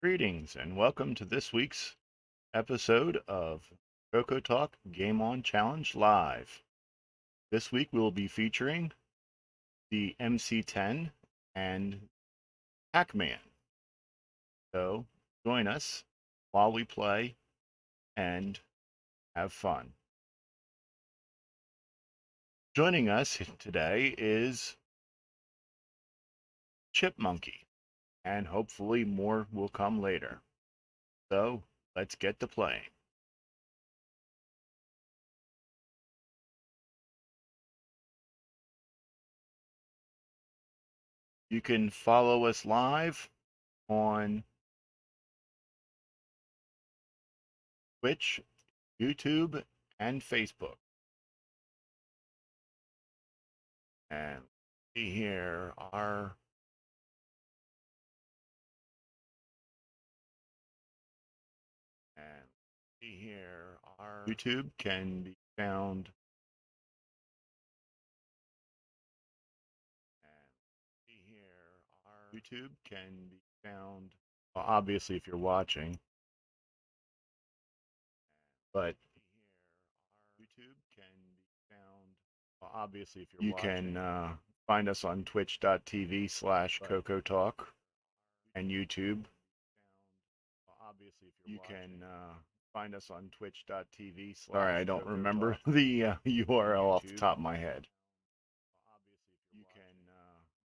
Greetings and welcome to this week's episode of CoCoTalk Game On Challenge Live. This week we will be featuring the MC-10 and Pac-Man. So join us while we play and have fun. Joining us today is Chipmunky, and hopefully more will come later. So let's get to playing. You can follow us live on Twitch, YouTube, and Facebook. And see here our YouTube can be found. YouTube can be found, well, obviously if you're watching, but YouTube can be found, well, obviously if you're watching. You can find us on twitch.tv/CoCoTalk and YouTube. Obviously, if you're watching. Find us on twitch.tv. Sorry, I don't remember the URL off the top of my head. You can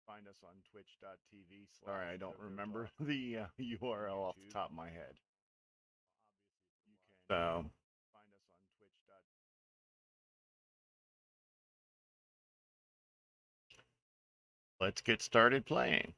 find us on twitch.tv. Sorry, I don't remember the URL off the top of my head. So find us on twitch. Let's get started playing.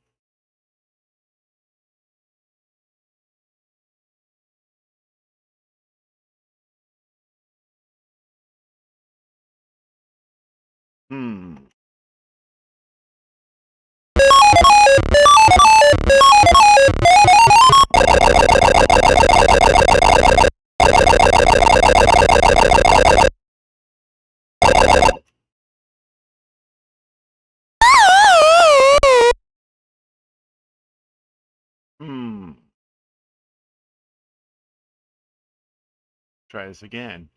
Try this again.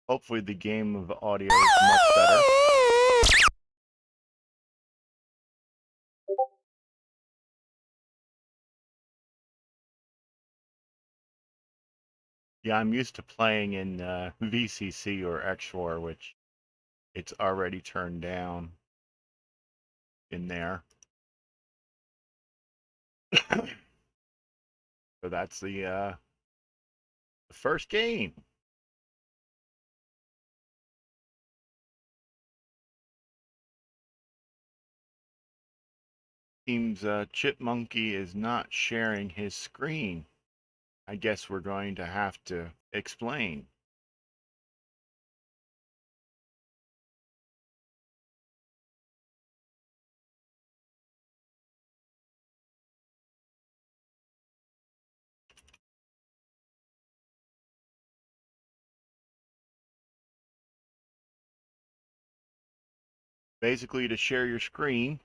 Hopefully the game of audio is much better. Yeah, I'm used to playing in VCC or XOR, which it's already turned down in there. So that's the first game. Seems Chipmunky is not sharing his screen. I guess we're going to have to explain. Basically, to share your screen,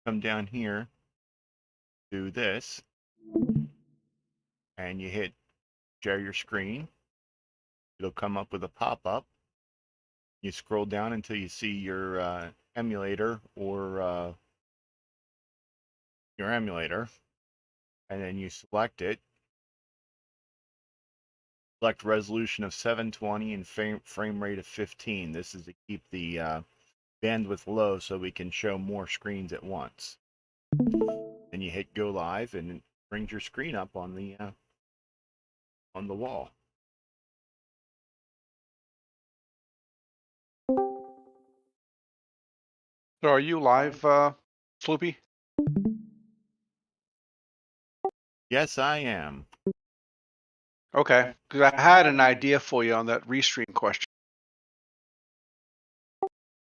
come down here, do this, and you hit share your screen. It'll come up with a pop-up. You scroll down until you see your emulator or your emulator, and then you select it. Select resolution of 720 and frame rate of 15. This is to keep the bandwidth low so we can show more screens at once. Then you hit go live and it brings your screen up on the wall. So are you live Sloopy? Yes, I am. Okay, because I had an idea for you on that restream question.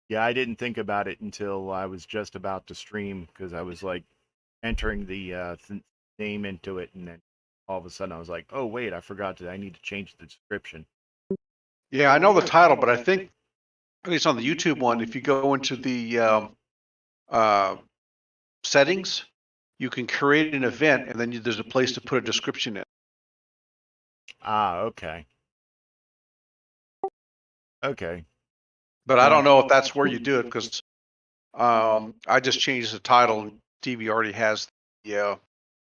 Yeah, I didn't think about it until I was just about to stream because I was like entering the name into it, and then all of a sudden I was like, "Oh wait, I forgot I need to change the description." Yeah, I know the title, but I think at least on the YouTube one, if you go into the uh, settings, you can create an event, and then there's a place to put a description in. Ah, okay, okay. But I Well, don't know if that's where you do it because I just changed the title, and TV already has the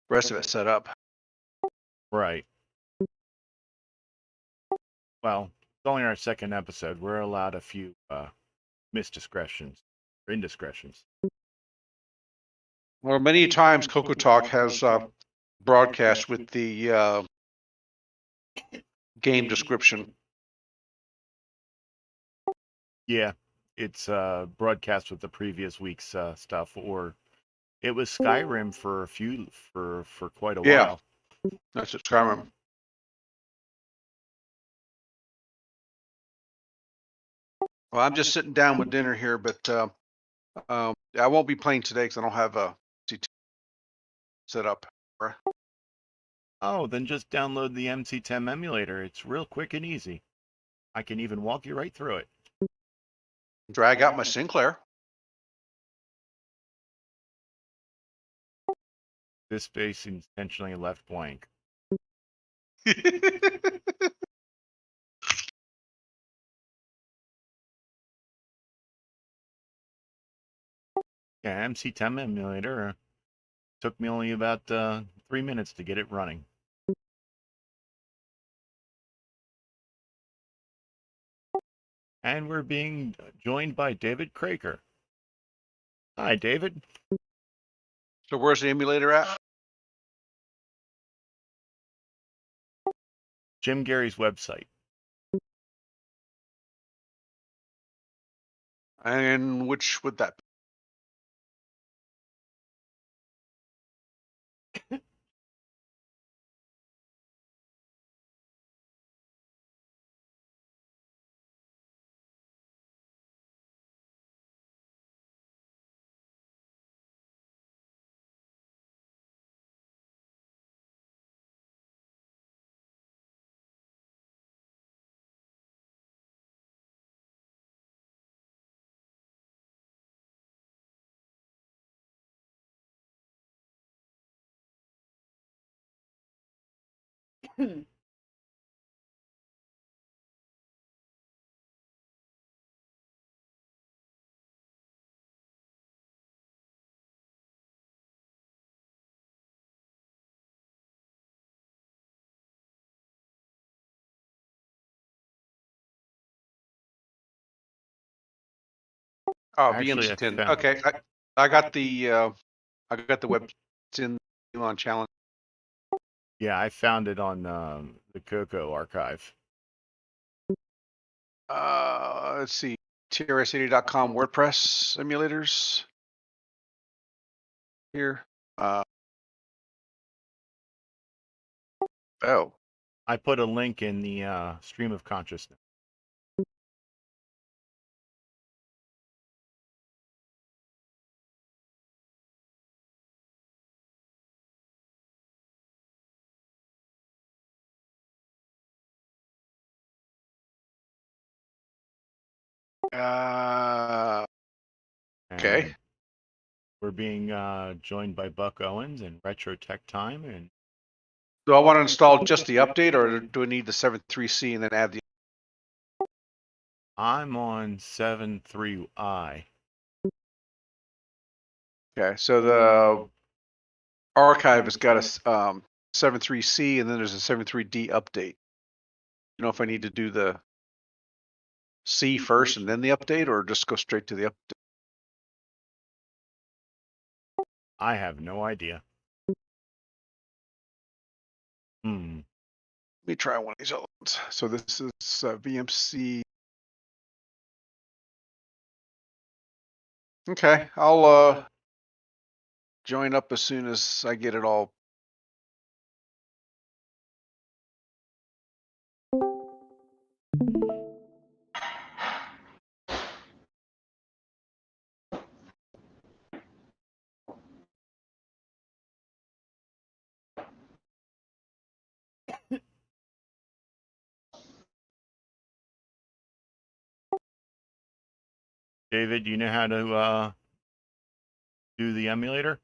rest of it set up. right. Well, it's only our second episode. We're allowed a few misdiscretions or indiscretions. Well, many times CoCoTalk has broadcast with the game description. Yeah, it's broadcast with the previous week's stuff, or it was Skyrim for quite a Yeah, while. that's it. Skyrim. Well, I'm just sitting down with dinner here, but I won't be playing today because I don't have a CT set up. Oh, then just download the MC-10 emulator. It's real quick and easy. I can even walk you right through it. Drag out my Sinclair. This space intentionally left blank. Yeah, MC-10 emulator took me only about 3 minutes to get it running. And we're being joined by David Craker. Hi, David. So where's the emulator at? Jim Gary's website. And which would that be? Oh, Actually, I VMC10. found. Okay, I got the web. It's in the Elon challenge. Yeah, I found it on the Coco archive. Let's see, trs80.com WordPress emulators here. Oh, I put a link in the stream of consciousness. okay. And we're being joined by Buck Owens and Retro Tech Time. And Do I want to install just the update, or do I need the 7.3c and then add the? I'm on 7.3i. Okay, so the archive has got a 7.3c, and then there's a 7.3d update. You know if I need to do the C first and then the update, or just go straight to the update? I have no idea. Let me try one of these other ones. So this is VMC. Okay, I'll join up as soon as I get it all. David, do you know how to do the emulator?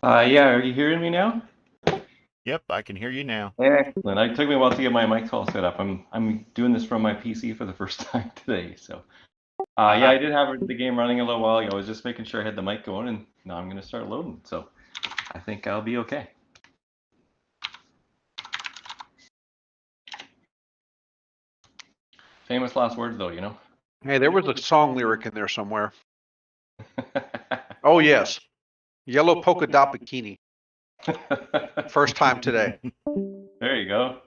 Yeah, are you hearing me now? Yep, I can hear you now. Excellent. It took me a while to get my mic all set up. I'm doing this from my PC for the first time today. So, yeah, I did have the game running a little while ago. I was just making sure I had the mic going, and now I'm going to start loading. So, I think I'll be okay. Famous last words, though, you know. Hey, there was a song lyric in there somewhere. Oh yes, yellow polka dot bikini. First time today. There you go.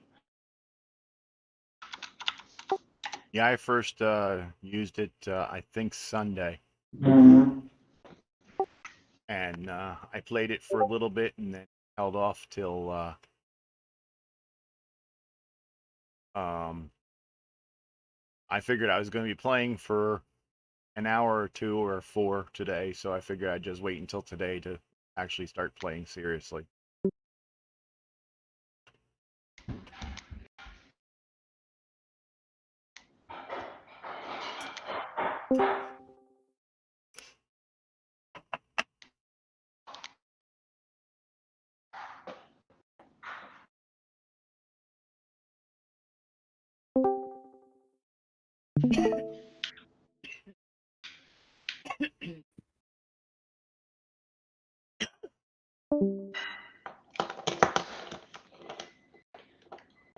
Yeah, I first used it, I think Sunday. And I played it for a little bit and then held off till I figured I was going to be playing for an hour or 2 or 4 today, so I figured I'd just wait until today to actually start playing seriously.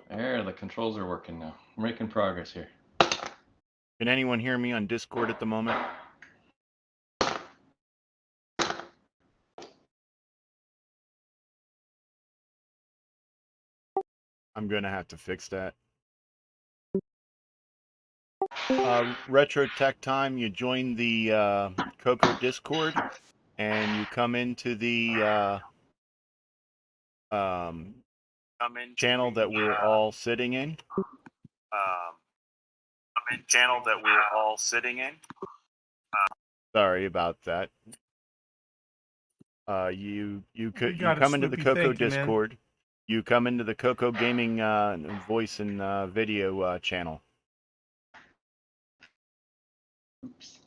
There, the controls are working now. We're making progress here. Can anyone hear me on Discord at the moment? I'm going to have to fix that. Retro Tech Time, you join the Coco Discord and you come into the channel that we're all sitting in. Sorry about that. You come into the Coco Discord. You come into the Coco Gaming voice and video channel. Oops.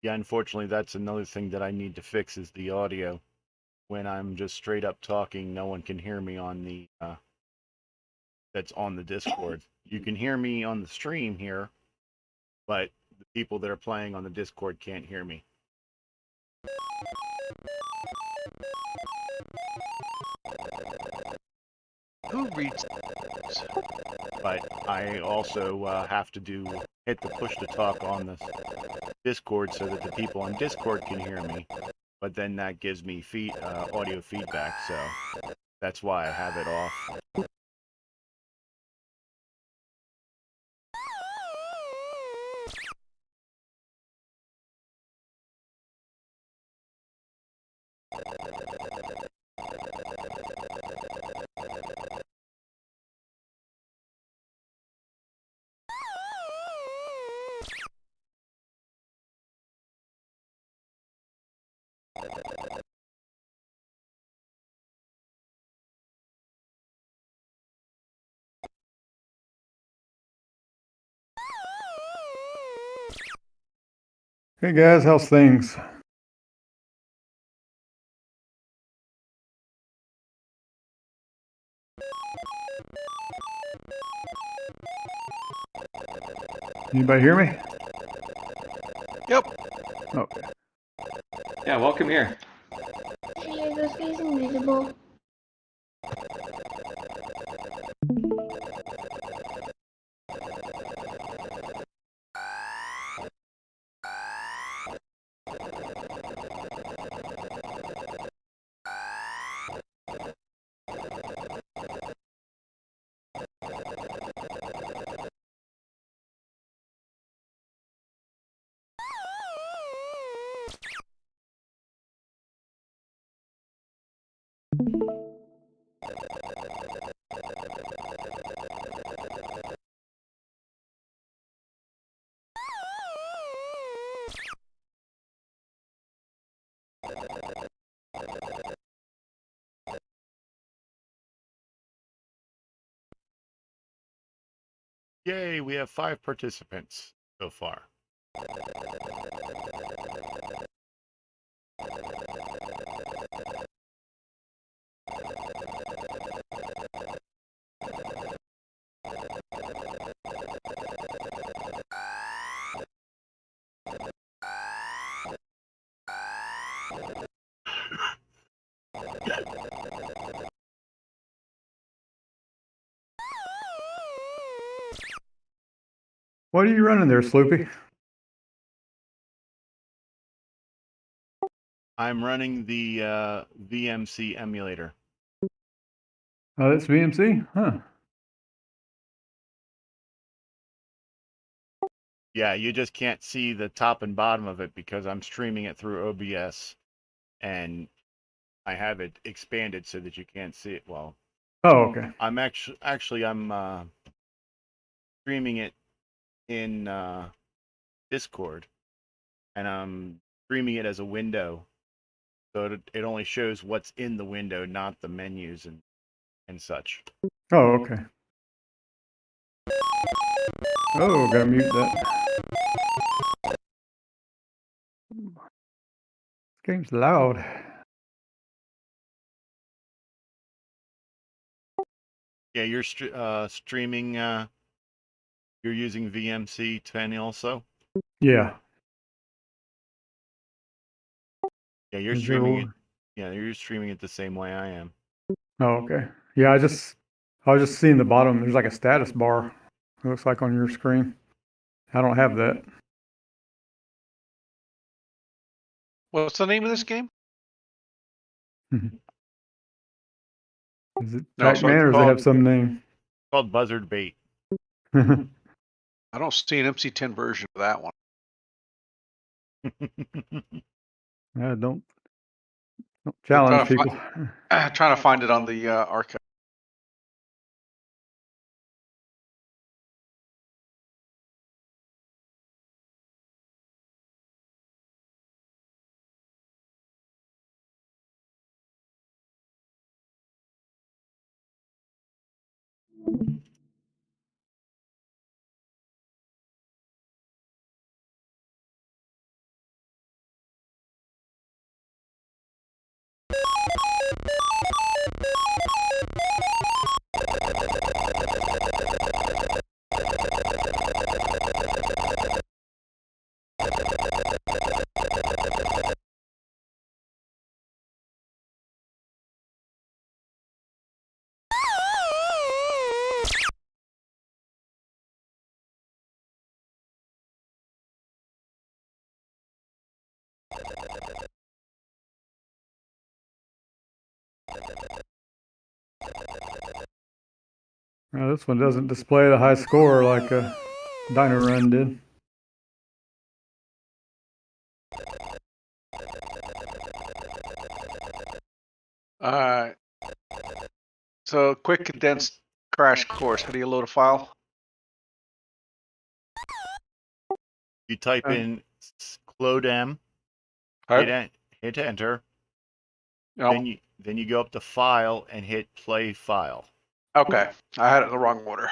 Yeah, unfortunately, that's another thing that I need to fix is the audio. When I'm just straight up talking, no one can hear me on the that's on the Discord. You can hear me on the stream here, but the people that are playing on the Discord can't hear me. Who reads? But I also have to hit the push to talk on the Discord so that the people on Discord can hear me. But then that gives me audio feedback, so that's why I have it off. Hey guys, how's things? Anybody hear me? Yep. Okay. Yeah, welcome here. Hey, are those guys invisible? Yay, we have 5 participants so far. What are you running there, Sloopy? I'm running the VMC emulator. Oh, that's VMC? Huh. Yeah, you just can't see the top and bottom of it because I'm streaming it through OBS, and I have it expanded so that you can't see it. Well, Oh, okay. I'm actually I'm streaming it in Discord, and I'm streaming it as a window, so it only shows what's in the window, not the menus and such. Oh, okay. Oh, gotta mute that. This game's loud. Yeah, you're streaming. You're using VMC-10 also. Yeah. Yeah, you're Is streaming it. there... Yeah, you're streaming it the same way I am. Oh, okay. Yeah, I was just seeing the bottom. There's like a status bar. It looks like on your screen. I don't have that. What's the name of this game? Is it No, so Pac-Man or does it called- have some name? Called Buzzard Bait. I don't see an MC-10 version of that one. Don't challenge trying to people. Trying to find it on the archive. This one doesn't display the high score like Dino Run did. All right. So quick condensed crash course. How do you load a file? You type in clodem, hit enter, No. then you go up to file and hit play file. Okay, I had it in the wrong order.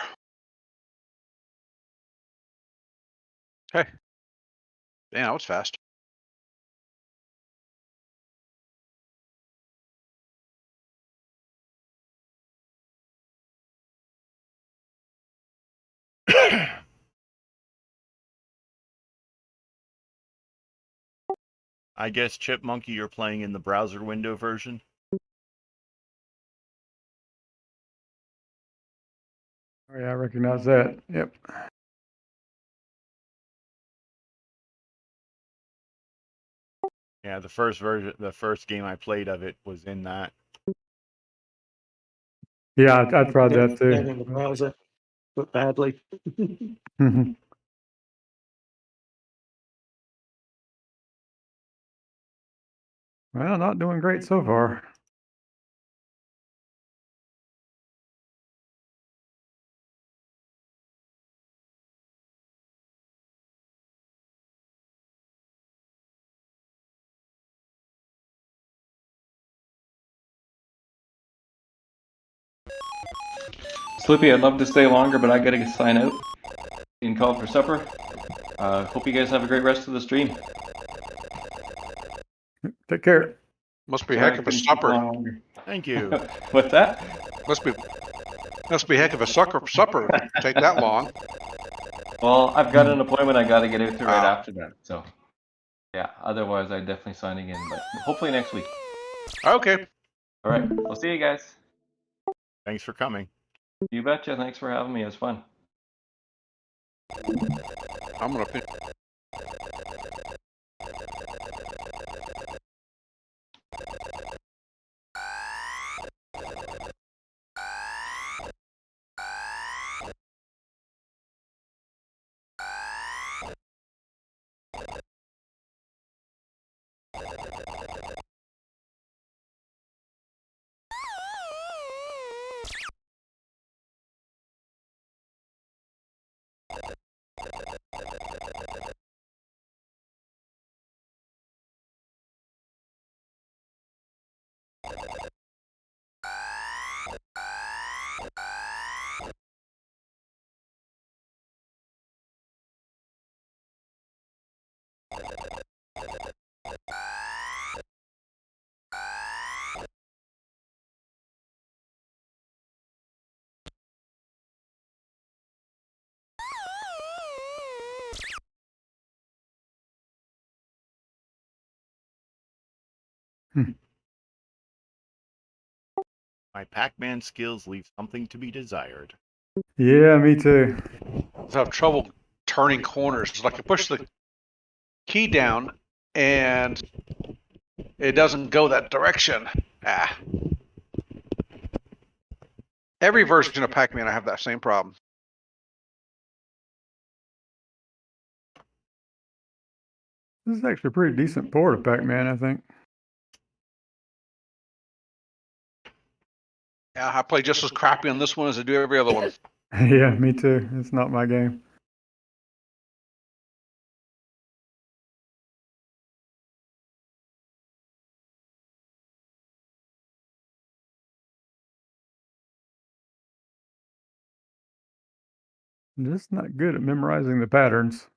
Okay. Damn, that was fast. I guess Chipmunky, you're playing in the browser window version. Oh yeah, I recognize that. Yep. Yeah, the first game I played of it was in that. Yeah, I tried that too. In the browser, but badly. Well, not doing great so far. Slippy, I'd love to stay longer, but I gotta sign out. Being called for supper. Hope you guys have a great rest of the stream. Take care. Must be a Sorry heck I of a couldn't keep supper. on longer. Thank you. What's that? Must be a heck of a supper. Take that long. Well, I've got an appointment I got to get out to right Ah. after that. So, yeah. Otherwise, I'd definitely signing in, but hopefully next week. Okay. All right. We'll see you guys. Thanks for coming. You betcha. Thanks for having me. It was fun. I'm gonna pick. My Pac-Man skills leave something to be desired. Yeah, me too. I have trouble turning corners. It's like I push the key down and it doesn't go that direction. Ah. Every version of Pac-Man, I have that same problem. This is actually a pretty decent port of Pac-Man, I think. Yeah, I play just as crappy on this one as I do every other one. Yeah, me too. It's not my game. I'm just not good at memorizing the patterns.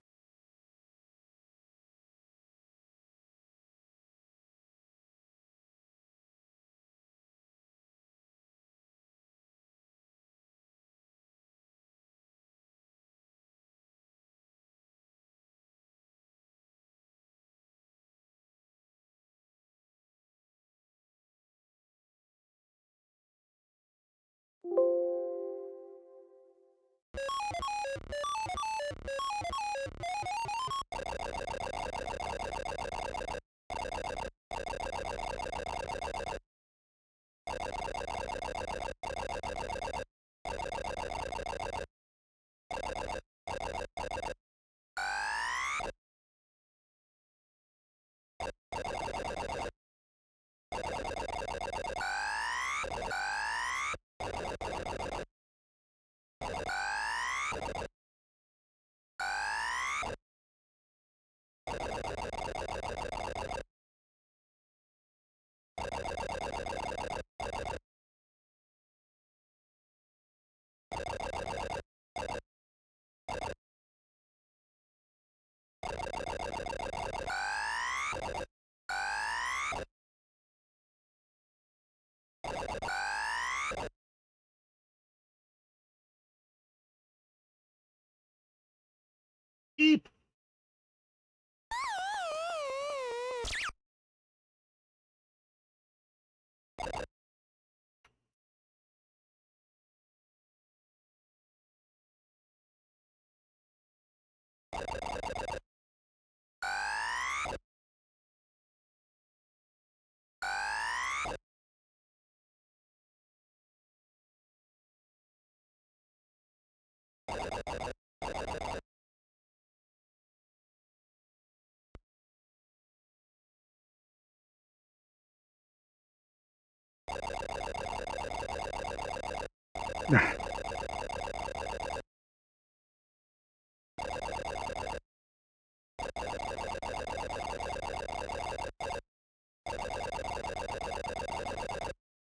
Beep.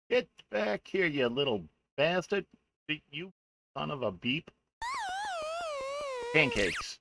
Get back here, you little bastard. You son of a beep. Pancakes.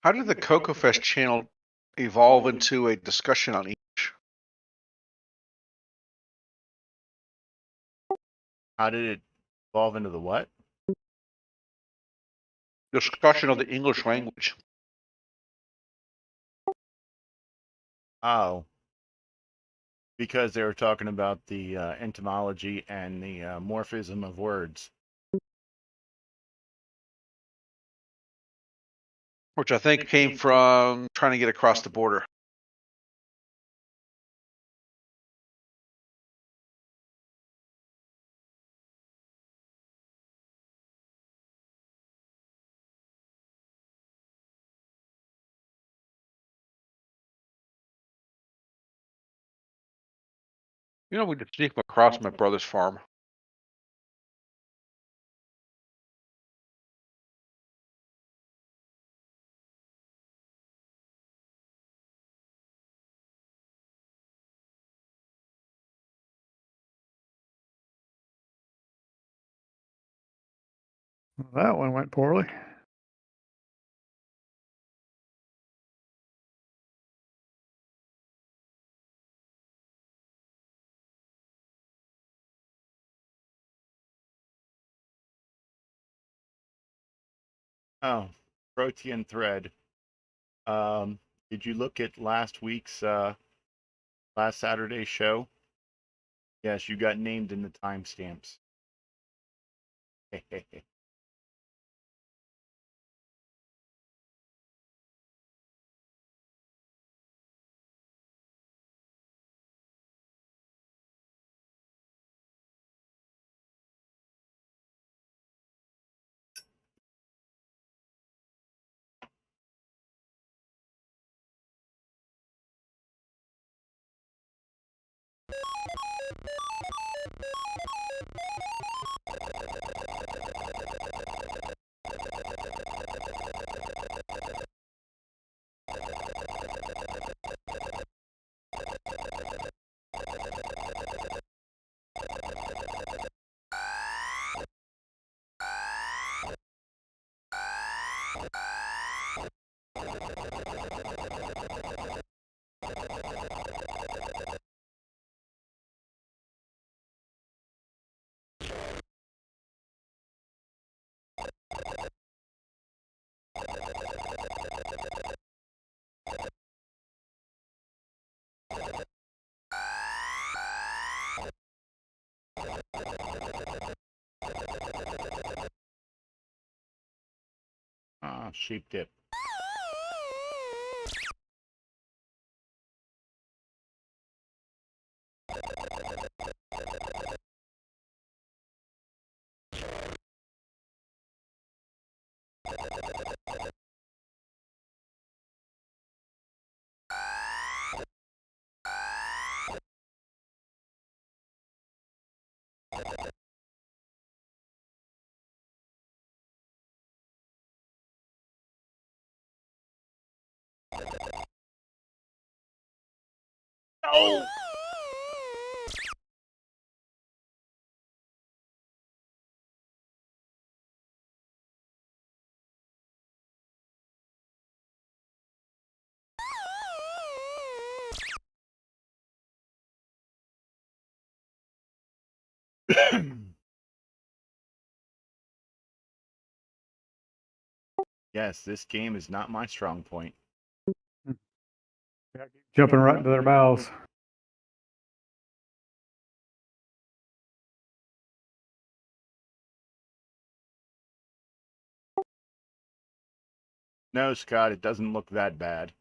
How did the CoCoFest channel evolve into a discussion on each? How did it evolve into the what? Discussion of the English language. Oh, because they were talking about the etymology and the morphism of words. Which I think came from trying to get across the border. You know, we just sneak across my brother's farm. That one went poorly. Oh, protein thread. Did you look at last week's last Saturday's show? Yes, you got named in the timestamps. Ah, sheep dip. Oh! Yes, this game is not my strong point. Jumping right into their mouths. No, Scott, it doesn't look that bad.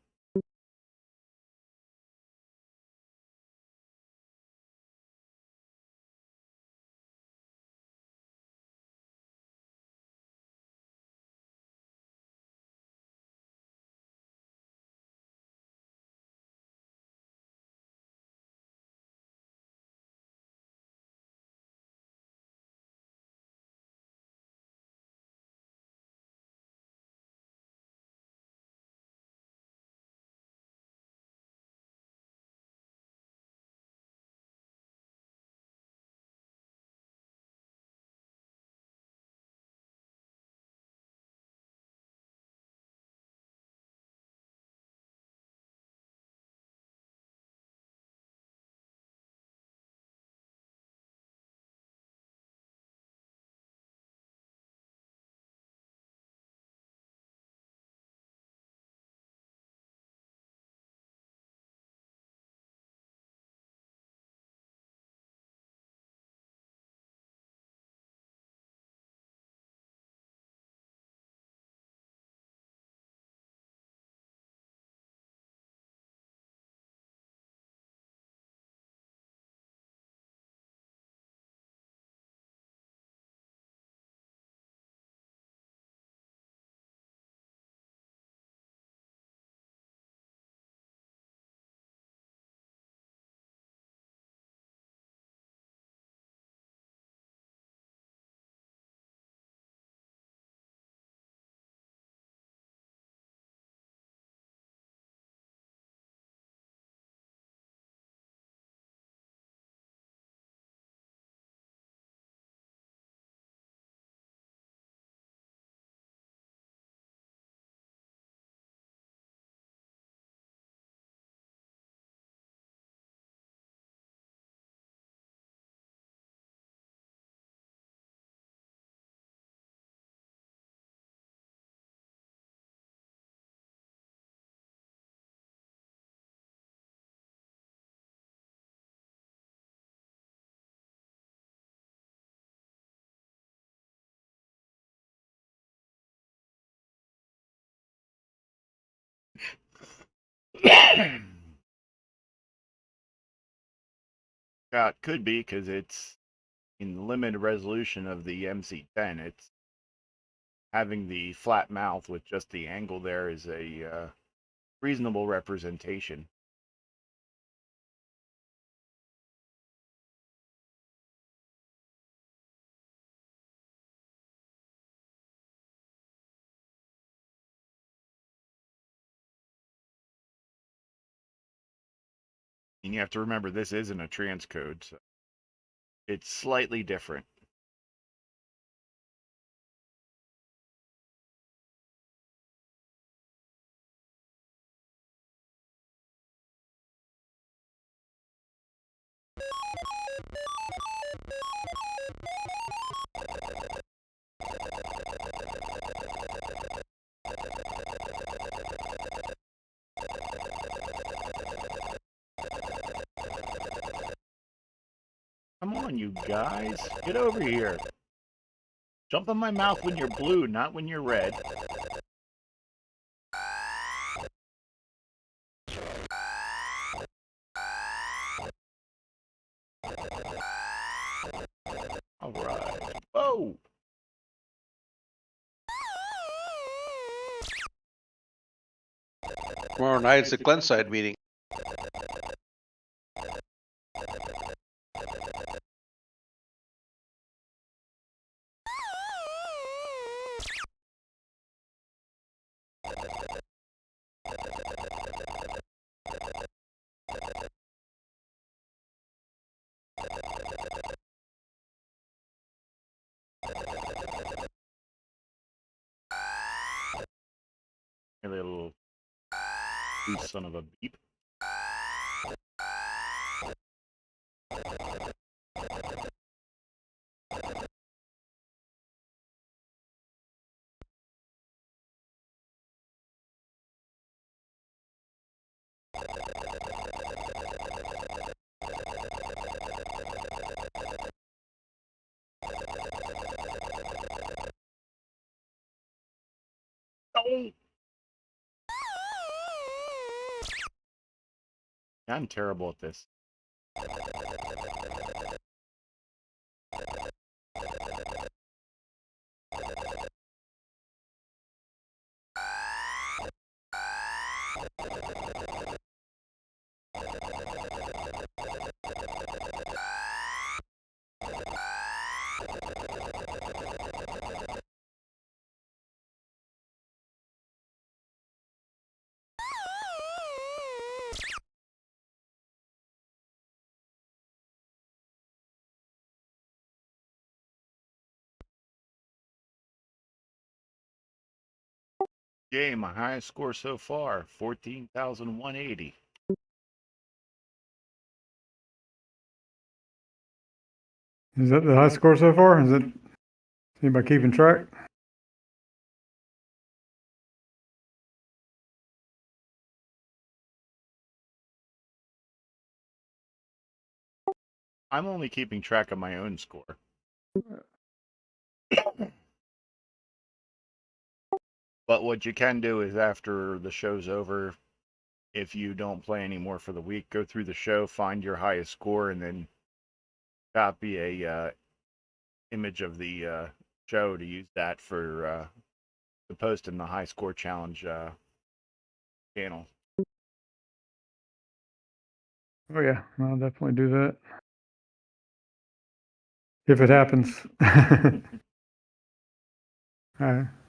Scott, could be because it's in the limited resolution of the MC-10. It's having the flat mouth with just the angle there is a reasonable representation. And you have to remember this isn't a transcode, so it's slightly different. Come on, you guys. Get over here. Jump in my mouth when you're blue, not when you're red. All right. Oh! Tomorrow night it's a Glenside meeting. Hey, little son of a beep. Oh! I'm terrible at this. Yay, my highest score so far, 14,180. Is that the high score so far? Is anybody keeping track? I'm only keeping track of my own score. But what you can do is after the show's over, if you don't play anymore for the week, go through the show, find your highest score, and then copy a image of the show to use that for the post in the high score challenge channel. Oh yeah, I'll definitely do that. If it happens.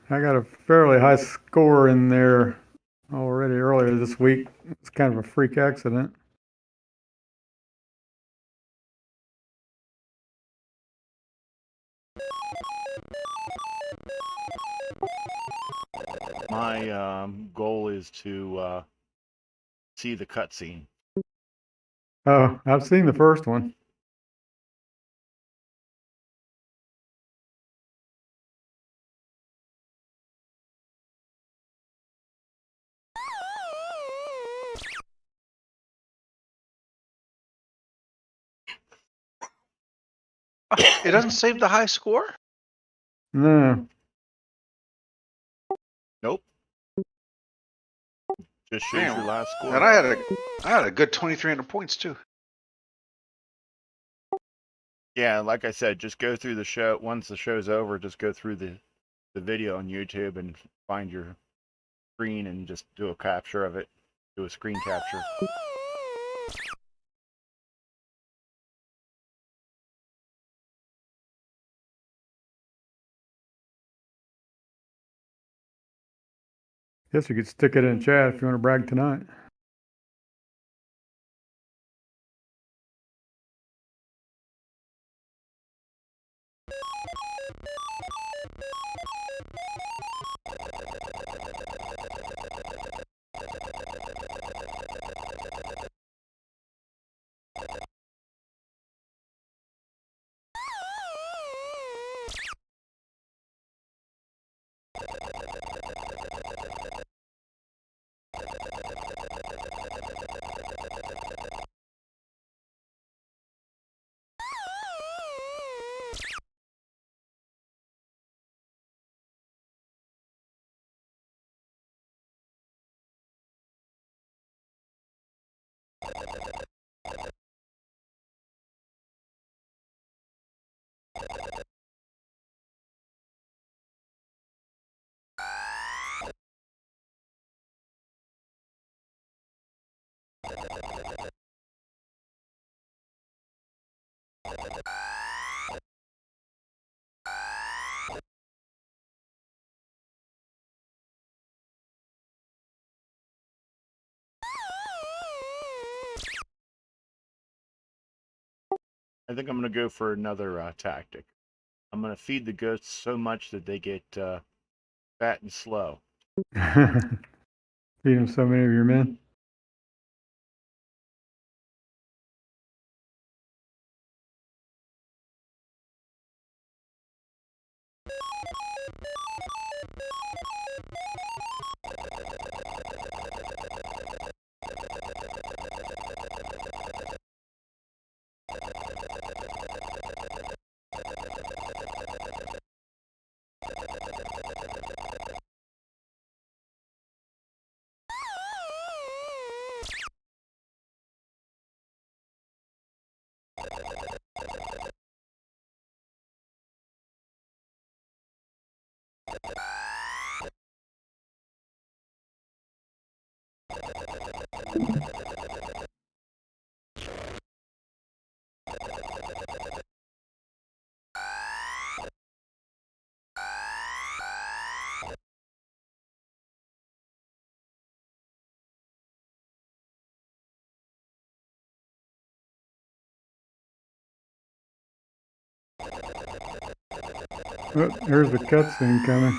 I got a fairly high score in there already earlier this week. It's kind of a freak accident. My goal is to see the cutscene. Oh, I've seen the first one. It doesn't save the high score? No. Nope. Just shows Damn. your last score. And I had a good 2,300 points too. Yeah, like I said, just go through the show. Once the show's over, just go through the video on YouTube and find your screen and just do a capture of it. Do a screen capture. Guess you could stick it in chat if you want to brag tonight. I think I'm going to go for another tactic. I'm going to feed the goats so much that they get fat and slow. Beating so many of your men. Oh, there's the cutscene coming.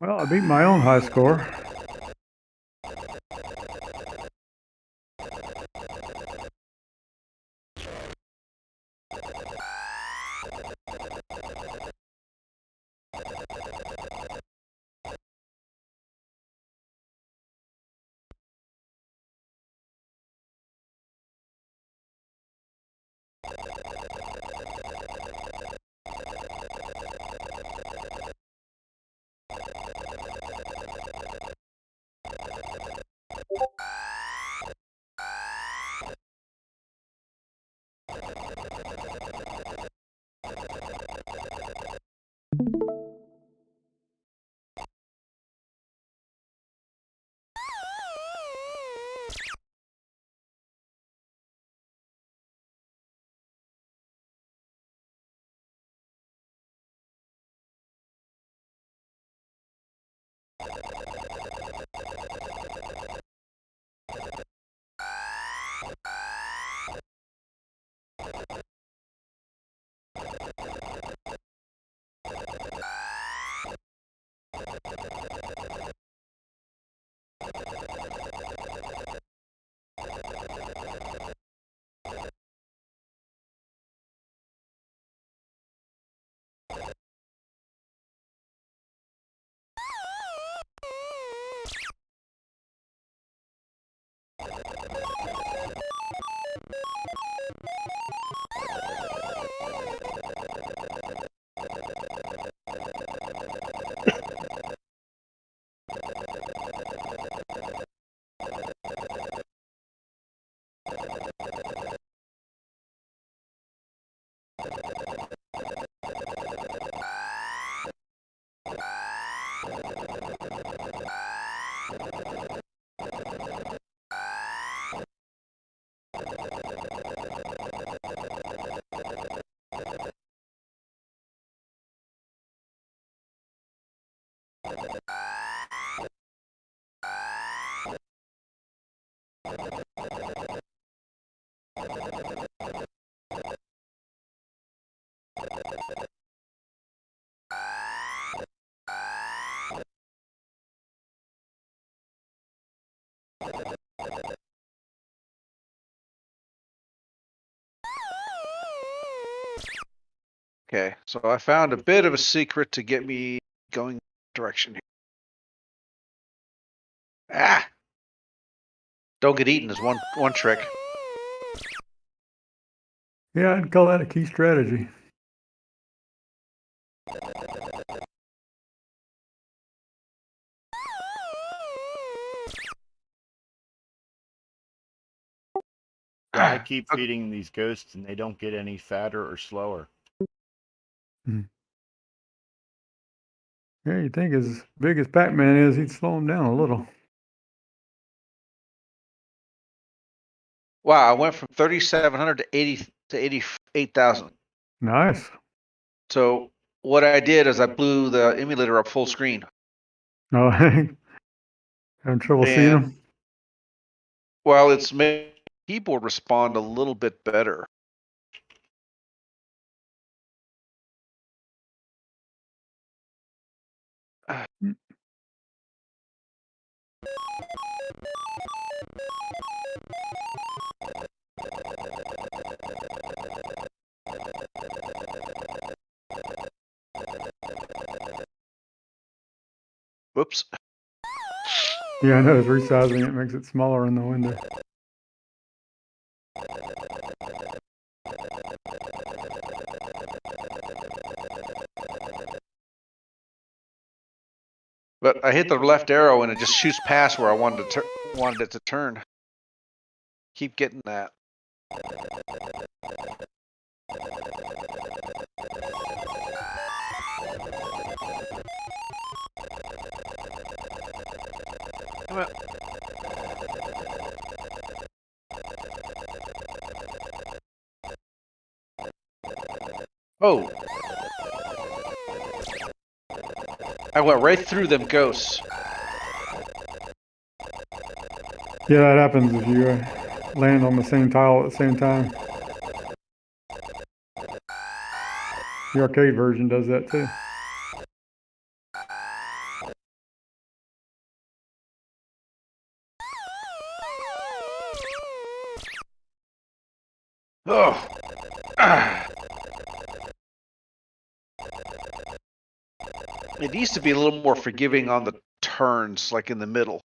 Well, I beat my own high score. Okay, so I found a bit of a secret to get me going direction here. Ah! Don't get eaten is one trick. Yeah, I'd call that a key strategy. Yeah, I keep feeding these ghosts and they don't get any fatter or slower. Yeah, you think as big as Pac-Man is, he'd slow him down a little. Wow, I went from 3,700 to 88,000. Nice. So what I did is I blew the emulator up full screen. Oh, having trouble seeing And him? well, it's made the keyboard respond a little bit better. Whoops. Yeah, I noticed resizing it makes it smaller in the window. But I hit the left arrow and it just shoots past where I wanted it to turn. Keep getting that. Come on. Oh. I went right through them ghosts. Yeah, that happens if you land on the same tile at the same time. The arcade version does that too. Oh. It needs to be a little more forgiving on the turns, like in the middle.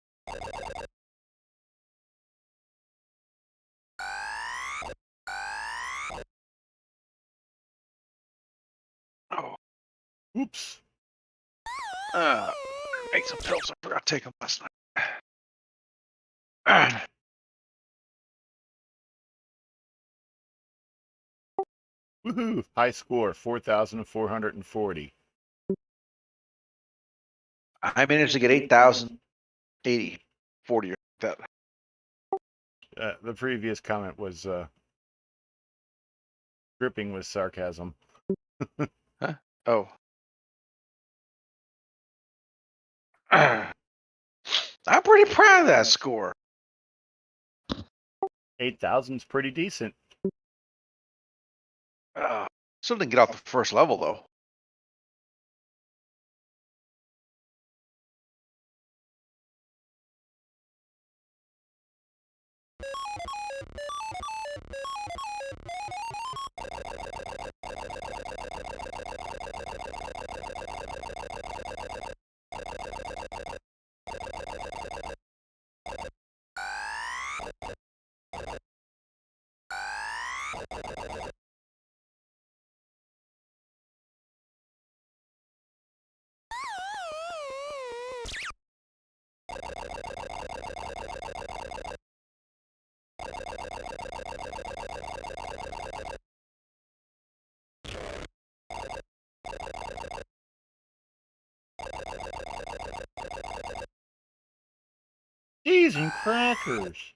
Oh. Oops. Make some pills. I forgot to take them last night. Woohoo! High score, 4,440. I managed to get 8,080, 40 or that. The previous comment was dripping with sarcasm. Huh? Oh. I'm pretty proud of that score. 8,000's pretty decent. Still didn't get off the first level though. Cheese and crackers.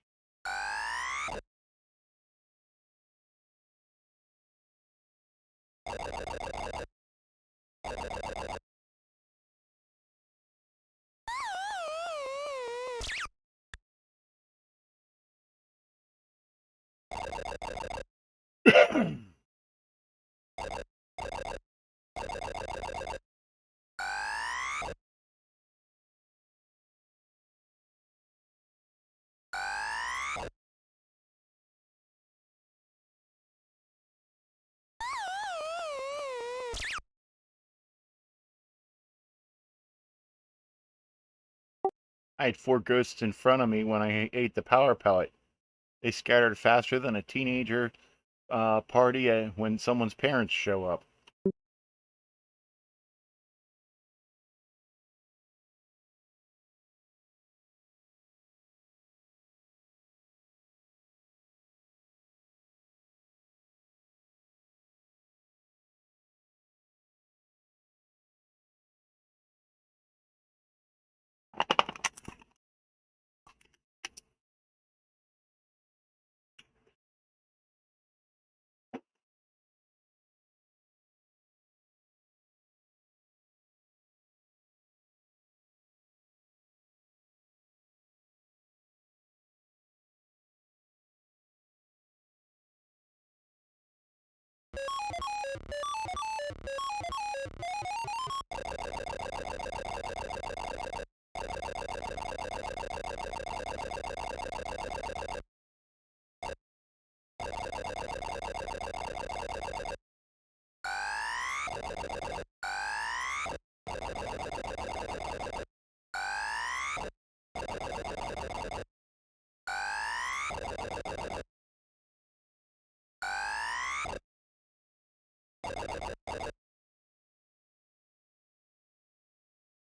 I had 4 ghosts in front of me when I ate the power pellet. They scattered faster than a teenager party when someone's parents show up.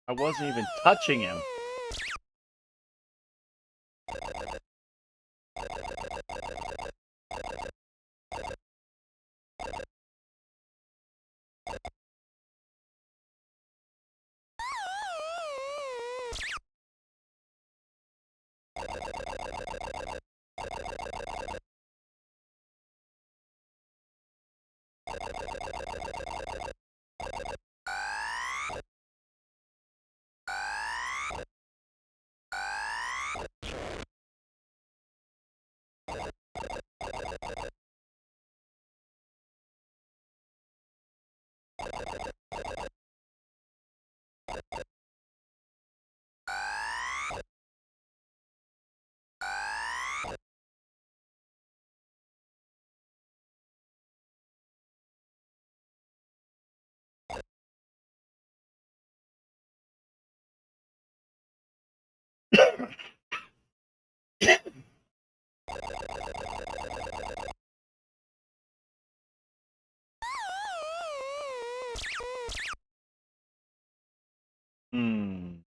I wasn't even touching him. Hmm.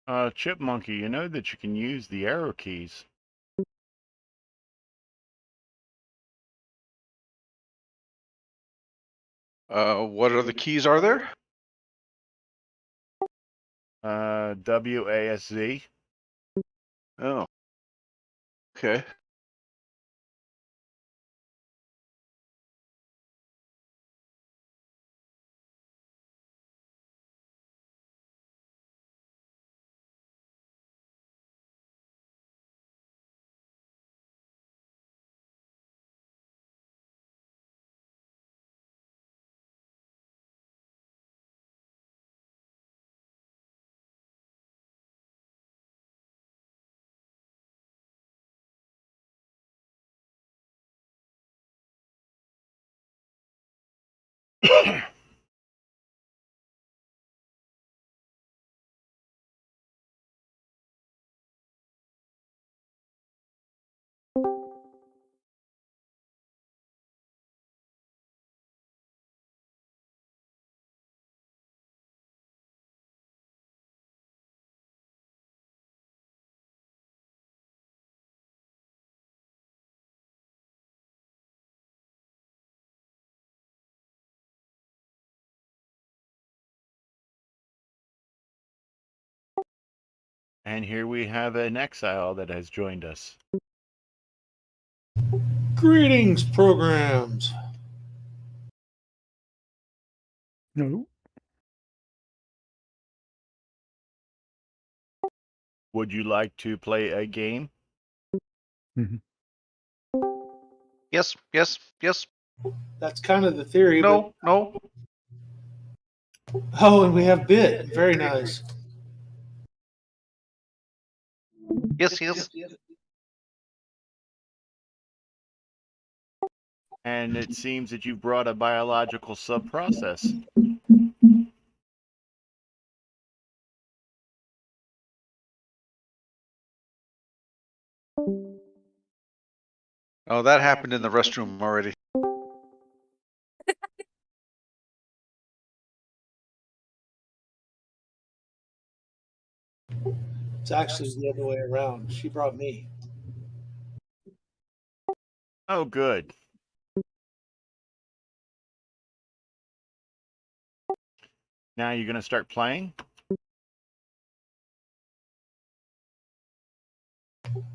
Chipmunky, you know that you can use the arrow keys. What other keys are there? WASZ. Oh. Okay. And here we have an exile that has joined us. Greetings, programs. No. Would you like to play a game? Mhm. Yes, yes, yes. That's kind of the theory. No, no. But, oh, and we have Bit. Very nice. Yes, yes. And it seems that you've brought a biological sub-process. Oh, that happened in the restroom already. It's actually the other way around. She brought me. Oh, good. Now you're going to start playing?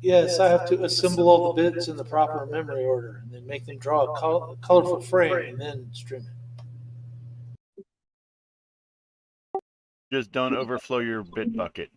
Yes, I have to assemble all the bits in the proper memory order and then make them draw a colorful frame and then stream it. Just don't overflow your bit bucket.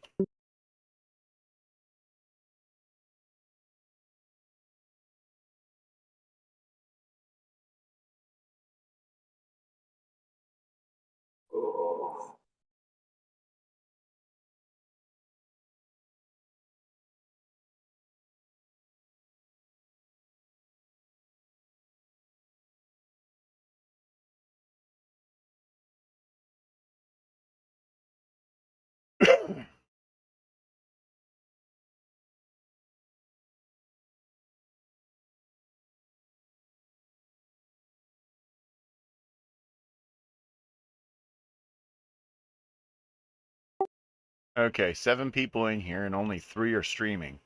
Okay, 7 people in here and only 3 are streaming.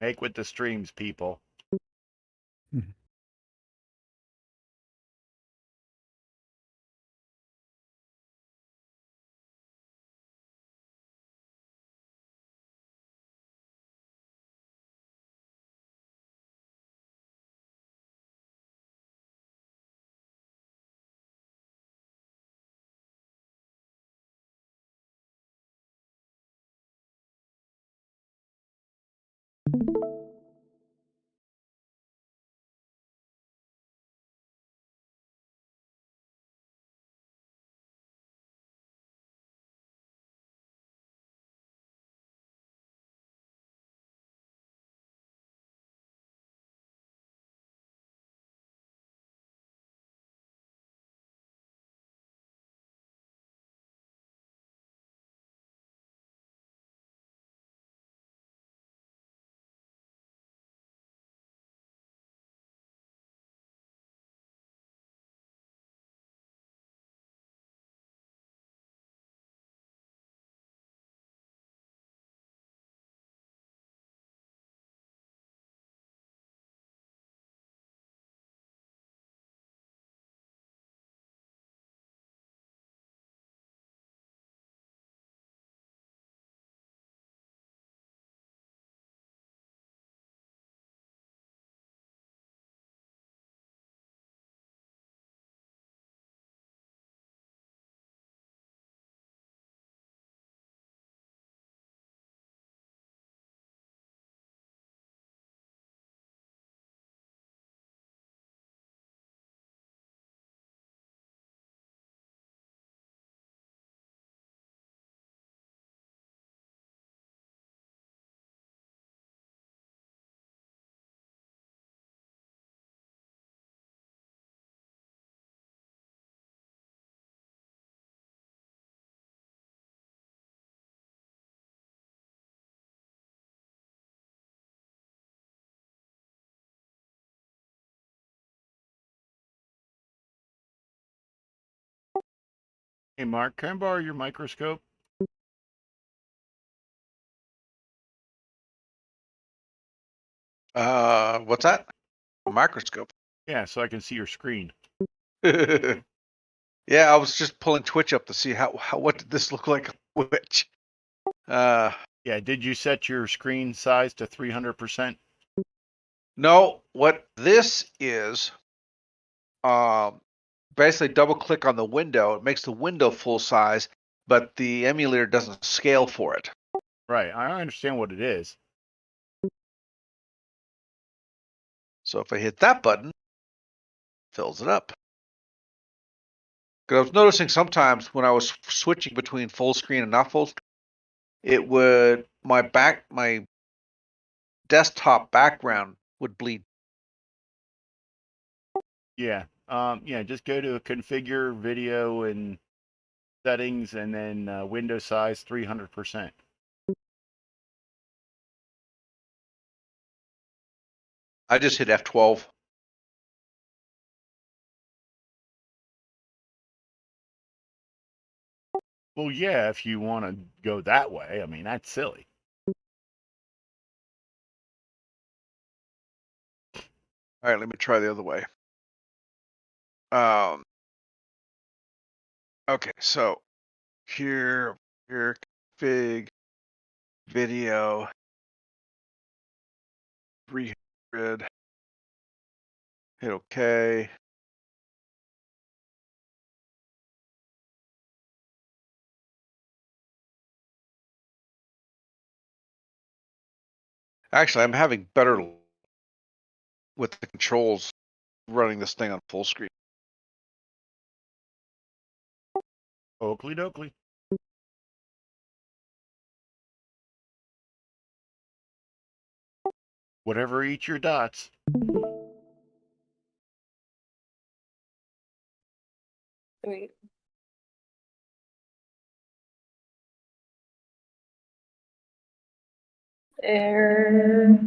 Make with the streams, people. Mhm. Hey, Mark, can I borrow your microscope? What's that? A microscope. Yeah, so I can see your screen. Yeah, I was just pulling Twitch up to see what did this look like on Twitch. Yeah, did you set your screen size to 300%? No, what this is, basically double click on the window. It makes the window full size, but the emulator doesn't scale for it. Right, I understand what it is. So if I hit that button, it fills it up. Because I was noticing sometimes when I was switching between full screen and not full screen, it would my desktop background would bleed. Yeah, yeah, just go to configure video and settings and then window size 300%. I just hit F12. Well, yeah, if you want to go that way, I mean, that's silly. All right, let me try the other way. Okay, so here, config, video, 300, hit OK. Actually, I'm having better with the controls running this thing on full screen. Oakley dokley. Whatever eats your dots. Wait. There.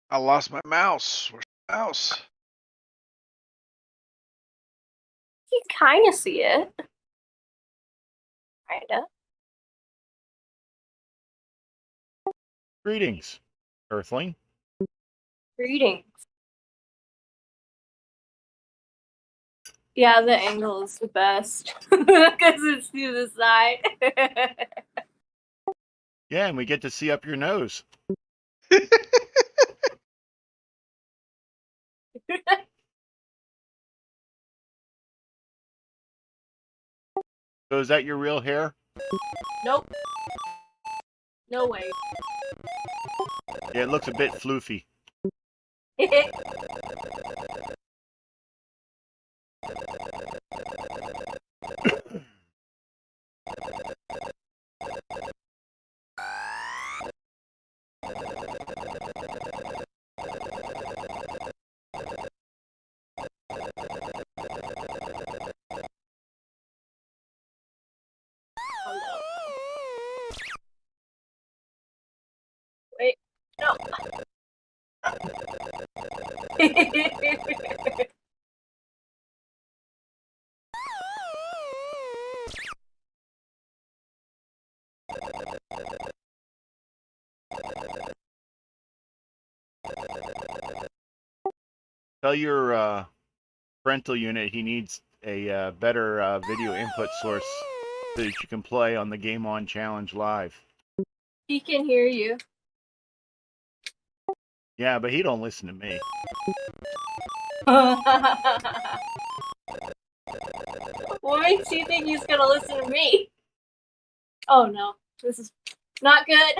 I lost my mouse. Where's my mouse? You kind of see it. Kinda. Greetings, Earthling. Greetings. Yeah, the angle is the best because it's to the side. Yeah, and we get to see up your nose. So is that your real hair? Nope. No way. Yeah, it looks a bit floofy. Oh, no. Wait, no. Tell your parental unit he needs a better video input source so that you can play on the Game On Challenge live. He can hear you. Yeah, but he don't listen to me. What makes you think he's gonna listen to me? Oh no, this is not good.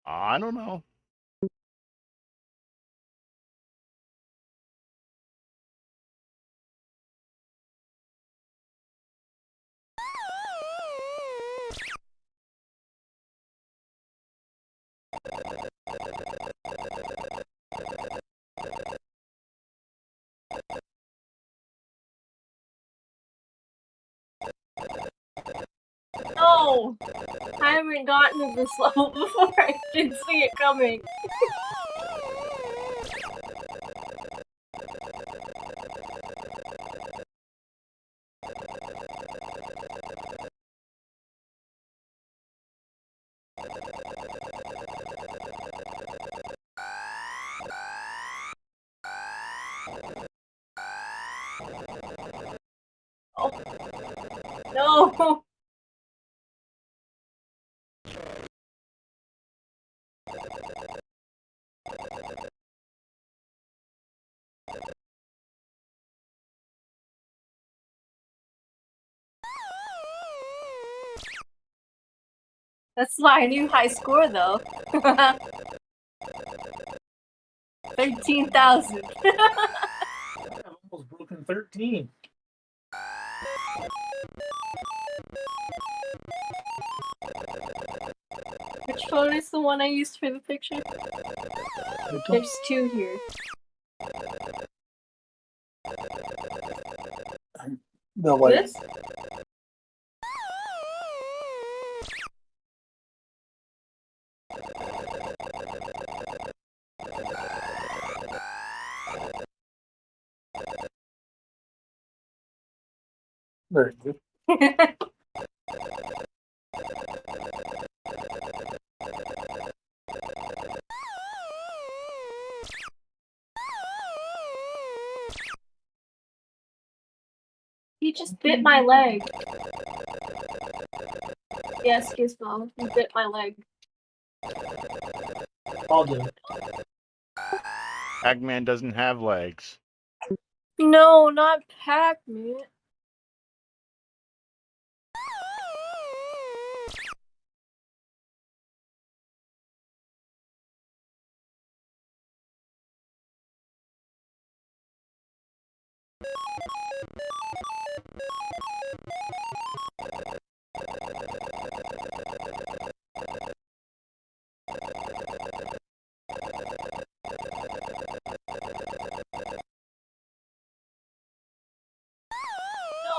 I don't know. No, I haven't gotten to this level before. I didn't see it coming. No. That's my new high score, though. 13,000. I've almost broken 13. Which phone is the one I used for the picture? There's two here. No, like, This? very good. He just bit my leg. Yes, Gizmo, he bit my leg. I'll do it. Pac-Man doesn't have legs. No, not Pac-Man.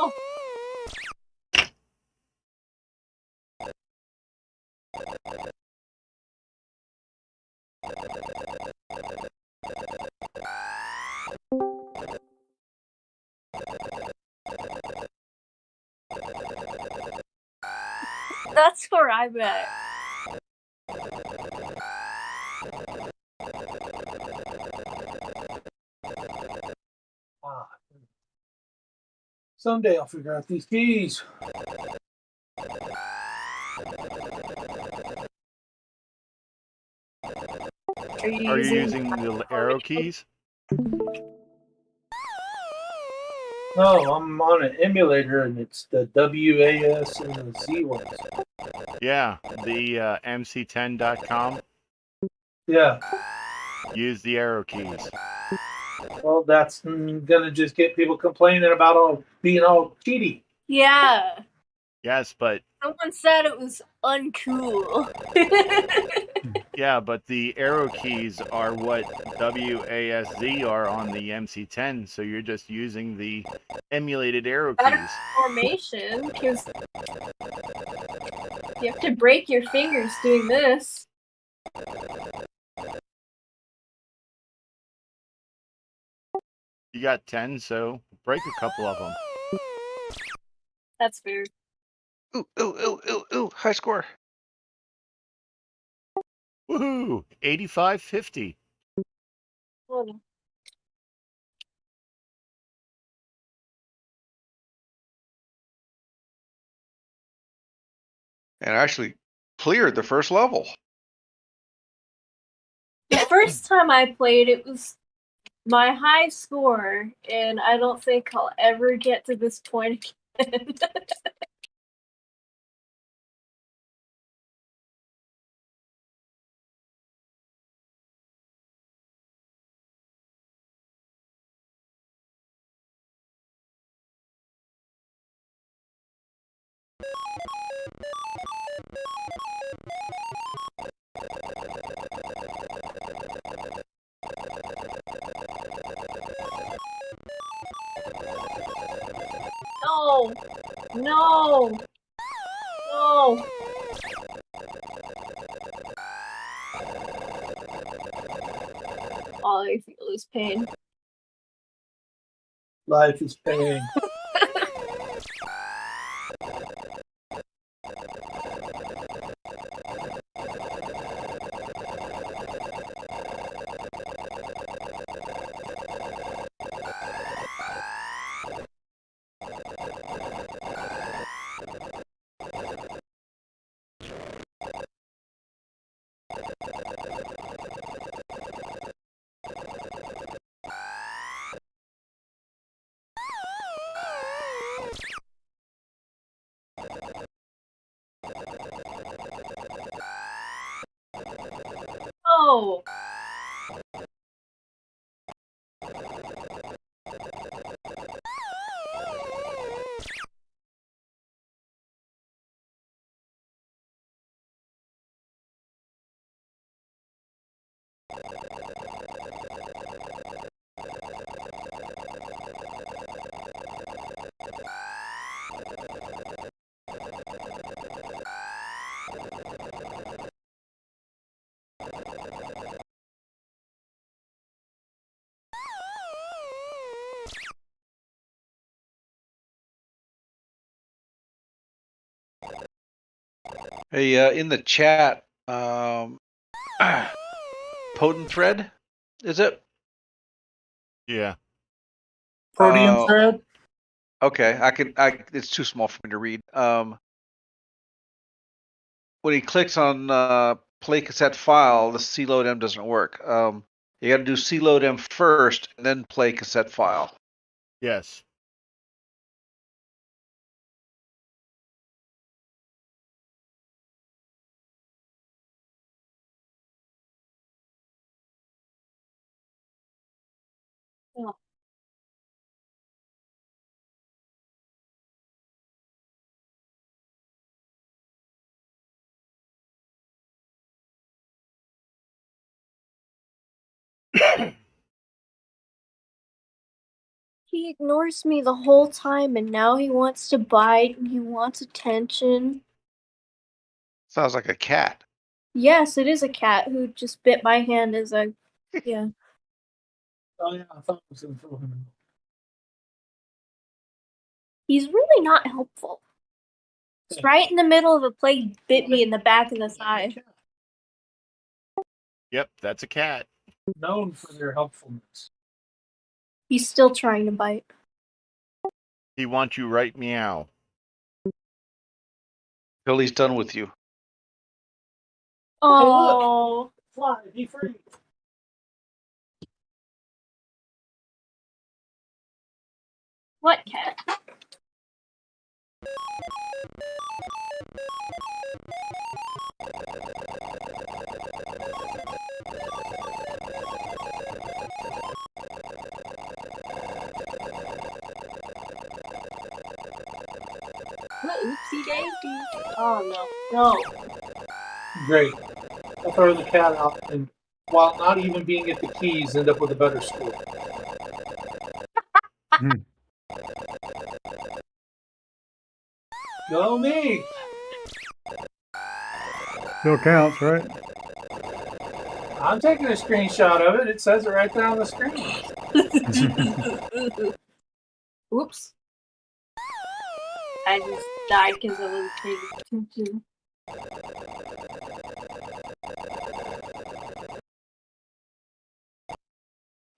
No. That's where I'm at. Ah. Someday I'll figure out these keys. Are you Are you using using the arrow keys? No, I'm on an emulator and it's the WAS and the Z ones. Yeah, the MC10.com. Yeah. Use the arrow keys. Well, that's gonna just get people complaining about being all cheaty. Yeah. Yes, but Someone said it was uncool. yeah, but the arrow keys are what WASD are on the MC10, so you're just using the emulated arrow Better keys. formation, because you have to break your fingers doing this. You got 10, so break a couple of them. That's fair. Ooh, ooh, ooh, ooh, ooh. High score. Woohoo! 85.50. Hold on. And actually cleared the first level. The first time I played, it was my high score, and I don't think I'll ever get to this point again. No! No! No! All I feel is pain. Life is pain. No. Hey, in the chat, potent thread, is it? Yeah. Protein thread. Okay, it's too small for me to read. When he clicks on play cassette file, the cload M doesn't work. You got to do cload M first and then play cassette file. Yes. Oh. He ignores me the whole time, and now he wants to bite, and he wants attention. Sounds like a cat. Yes, it is a cat who just bit my hand as I. Yeah. Oh yeah, I thought it was gonna throw him in. He's really not helpful. It's right in the middle of a play, bit me in the back of the thigh. Yep, that's a cat. Known for their helpfulness. He's still trying to bite. He wants you right meow. Till he's done with you. Oh. Fly, be free. What cat? Oopsie daisy. Oh no. No. Great. I'll throw the cat out, and while not even being at the keys, end up with a better score. Go me. Still counts, right? I'm taking a screenshot of it. It says it right there on the screen. Oops. I just died because I wasn't paying attention.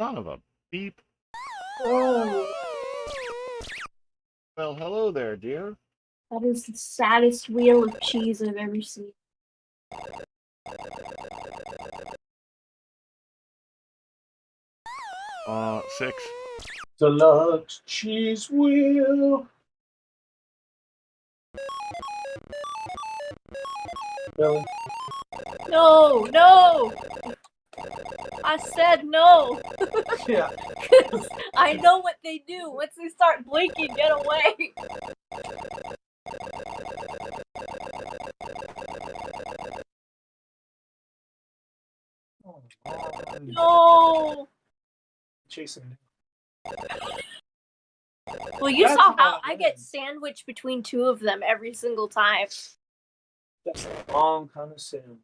Son of a beep. Oh. Well, hello there, dear. That is the saddest wheel of cheese I've ever seen. 6. Deluxe cheese wheel. Billy. No, no! I said no! Yeah. I know what they do. Once they start blinking, get away! Oh, No! chasing. Well, you That's saw how not I bad. get sandwiched between two of them every single time. That's the wrong kind of sandwich.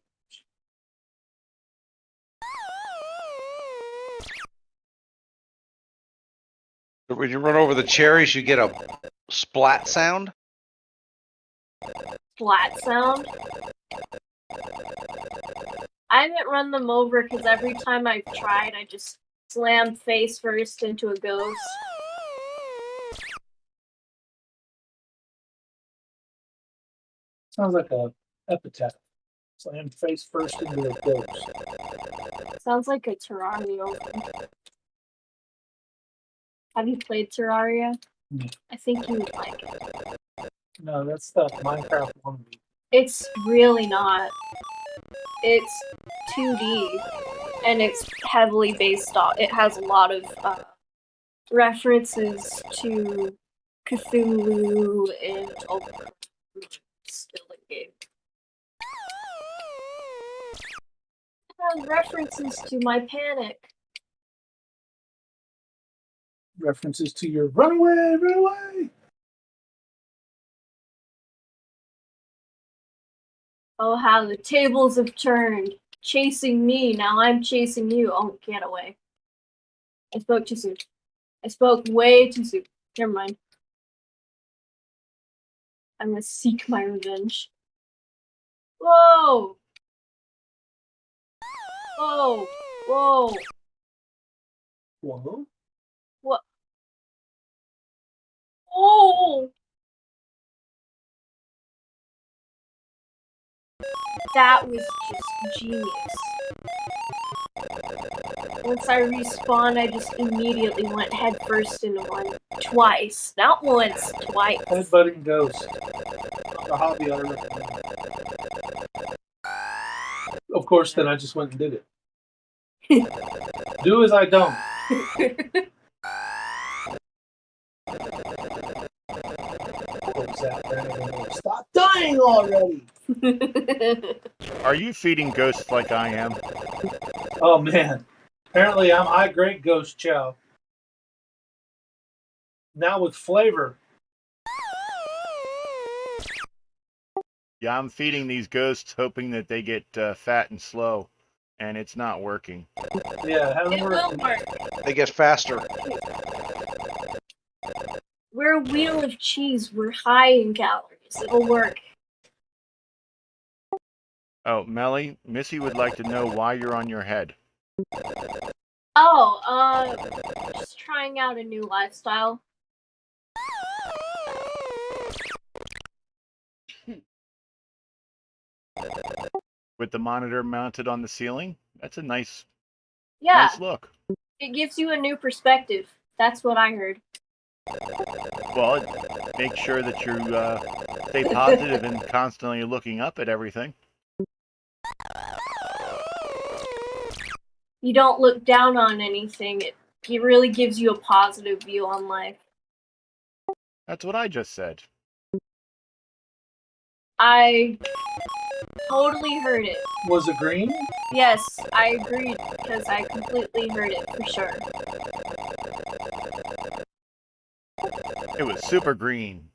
When you run over the cherries, you get a splat sound. Flat sound. I haven't run them over because every time I've tried, I just slam face first into a ghost. Sounds like a epitaph. Slam face first into a ghost. Sounds like a Terraria. Have you played Terraria? No. I think you would like it. No, that's the Minecraft wannabe. It's really not. It's 2D, and it's heavily based on. It has a lot of references to Cthulhu and all the still in game. It has references to My Panic. References to your run away, run away. Oh, how the tables have turned. Chasing me, now I'm chasing you. Oh, get away. I spoke too soon. I spoke way too soon. Never mind. I'm gonna seek my revenge. Whoa! Whoa! Whoa! Whoa. What? Oh! That was just genius. Once I respawned, I just immediately went headfirst into one. Twice. Not once, twice. Headbutting ghost. A hobby I recommend. Of course, then I just went and did it. Do as I don't. What was that? Stop dying already! Are you feeding ghosts like I am? Oh man. Apparently I grade ghost chow. Now with flavor. Yeah, I'm feeding these ghosts hoping that they get fat and slow, and it's not working. Yeah, have It will work. They get faster. We're a wheel of cheese. We're high in calories. It'll work. Oh, Melly, Missy would like to know why you're on your head. Oh, just trying out a new lifestyle. With the monitor mounted on the ceiling? That's a nice Yeah, look. it gives you a new perspective. That's what I heard. Well, make sure that you stay positive and constantly looking up at everything. You don't look down on anything. It really gives you a positive view on life. That's what I just said. I totally heard it. Was it green? Yes, I agreed because I completely heard it for sure. It was super green.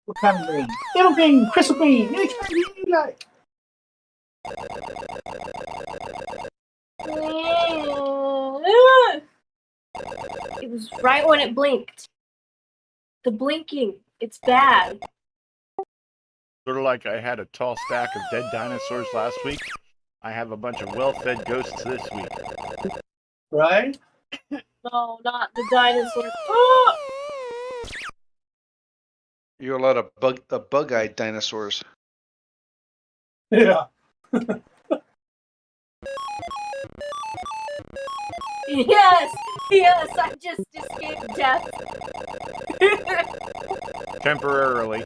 What kind of green? Yellow green, crystal green, any kind of green you like. It was right when it blinked. The blinking, it's bad. Sort of like I had a tall stack of dead dinosaurs last week. I have a bunch of well-fed ghosts this week. Right? No, not the dinosaur. Oh! You're a lot of bug-eyed dinosaurs. Yeah. Yes, I just escaped death. Temporarily.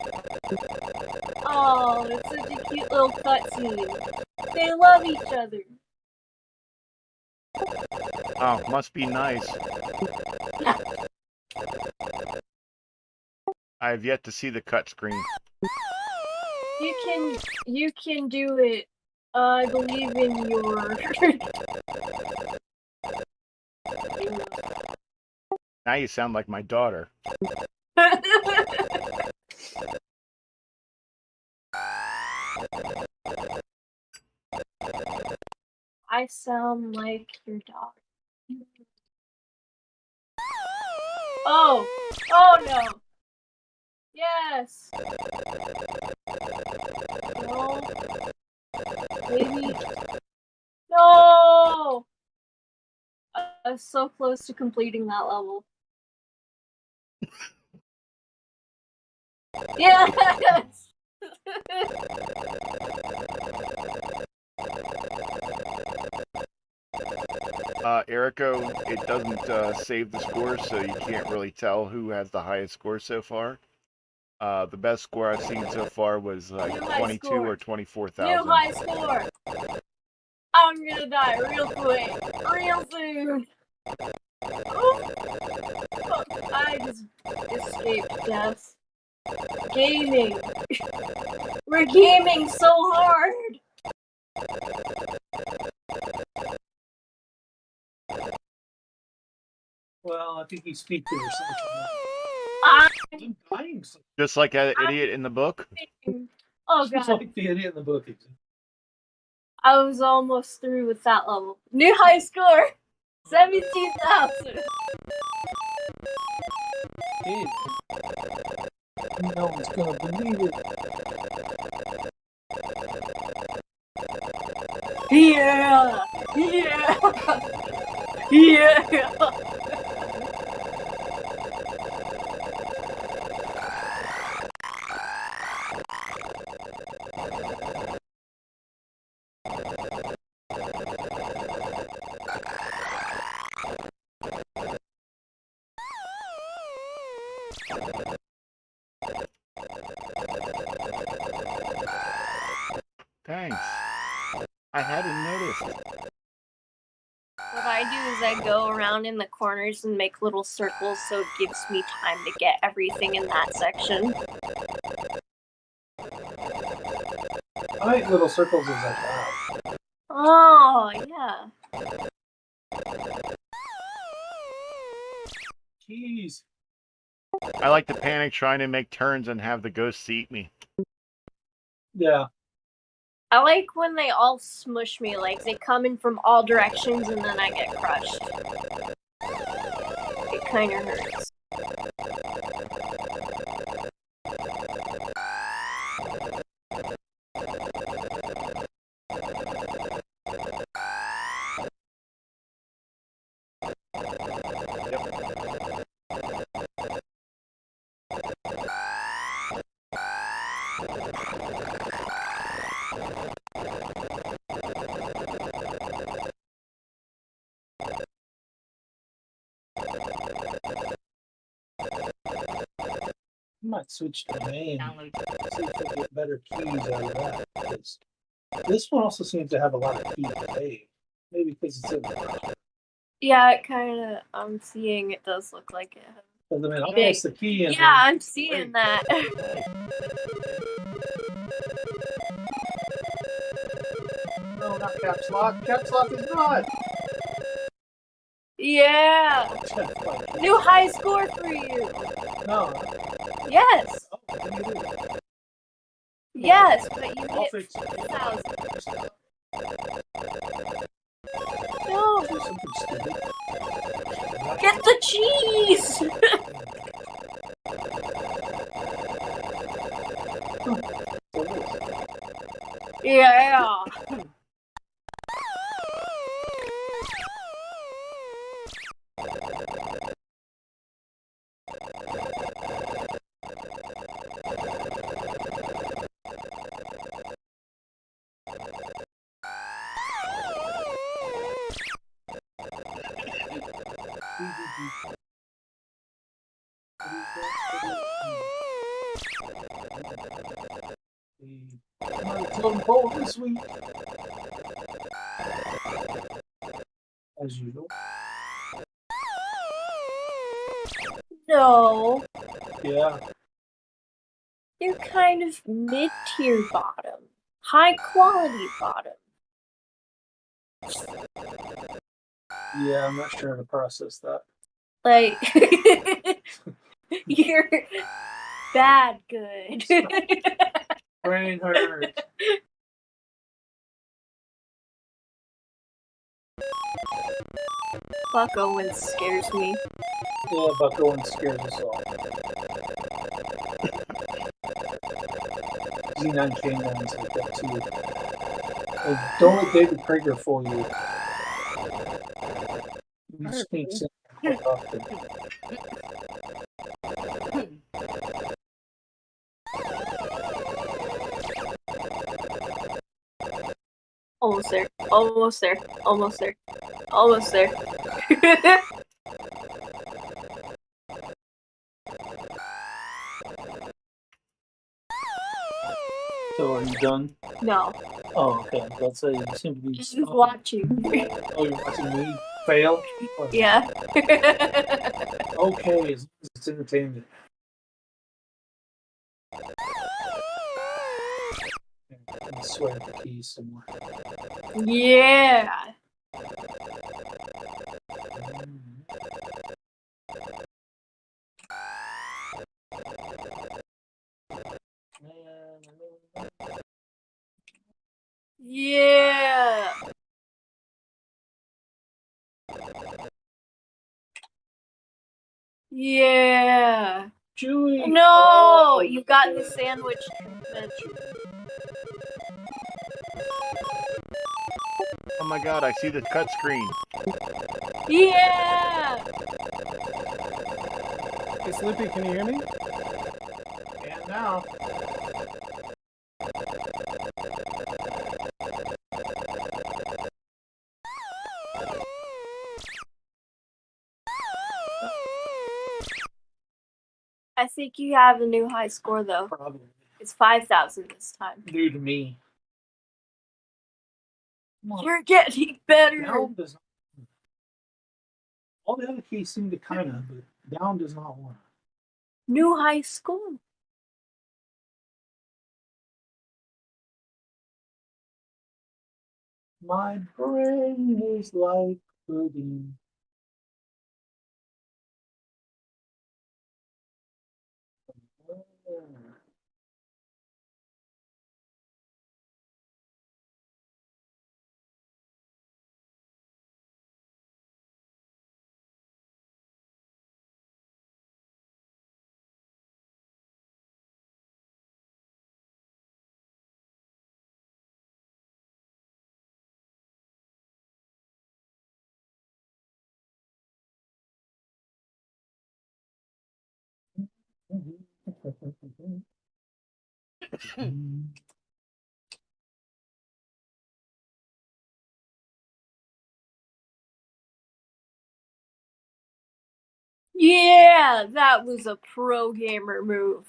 Oh, it's such a cute little cutscene. They love each other. Oh, must be nice. I have yet to see the cut screen. You can do it. I believe in your. Now you sound like my daughter. I sound like your daughter. Oh no. Yes. No. Maybe. No. I was so close to completing that level. Yes. Erico, it doesn't save the scores, so you can't really tell who has the highest score so far. The best score I've seen so far was like New high 22 score. or New 24,000. high score. I'm gonna die real quick, real soon. Oh, fuck, I just escaped death. Gaming. We're gaming so hard. Well, I think he's speaking or something. I'm dying. Just like an idiot in the book. Oh Just god. like the idiot in the book. I was almost through with that level. New high score! 17,000! Hey, no one's gonna believe it. Yeah! Yeah! Yeah! Thanks. I hadn't noticed. What I do is I go around in the corners and make little circles so it gives me time to get everything in that section. I make little circles as I go. Oh, yeah. Jeez. I like to panic trying to make turns and have the ghosts eat me. Yeah. I like when they all smush me, like they come in from all directions and then I get crushed. It kinda hurts. I might switch to main. See if I get better keys out of that. Because this one also seems to have a lot of keys. Hey, maybe because it's in the Yeah, it kinda, I'm seeing it does look like it. Because I mean, I'll Big. place the key in. Yeah, I'm seeing that. No, not caps lock. Caps lock is not. Yeah! New high score for you! No. Yes! Oh, what do you do? Yes, but you I'll hit fix it. 4,000. Do No! something stupid. Get the cheese! Yeah! Totem pole this week. As usual. No. Yeah. You're kind of mid-tier bottom. High quality bottom. Yeah, I'm not sure how to process that. Like, you're bad good. Brain hurts. Buck Owens scares me. Yeah, Buck Owens scares us all. Z9 K9's like that too. Don't let David Prager fool you. He sneaks in quite often. Almost there. Almost there. Almost there. Almost there. done? No, Oh, okay. Let's say you seem to be. just stopping. watching. Oh, you're watching me fail? Yeah. Okay, as long as it's entertaining. Let me swipe the keys some more. Yeah. Yeah. Yeah. Chewy. No, Oh, you got the sandwich treatment. Oh my god, I see the cut screen. Yeah. Hey, Slippy, can you hear me? And now. I think you have a new high score though. Probably. It's 5,000 this time. Due to me. You're getting better. Down does not. All the other keys seem to kind of, but down does not want. New high score. My brain is like pudding. Yeah, that was a pro gamer move.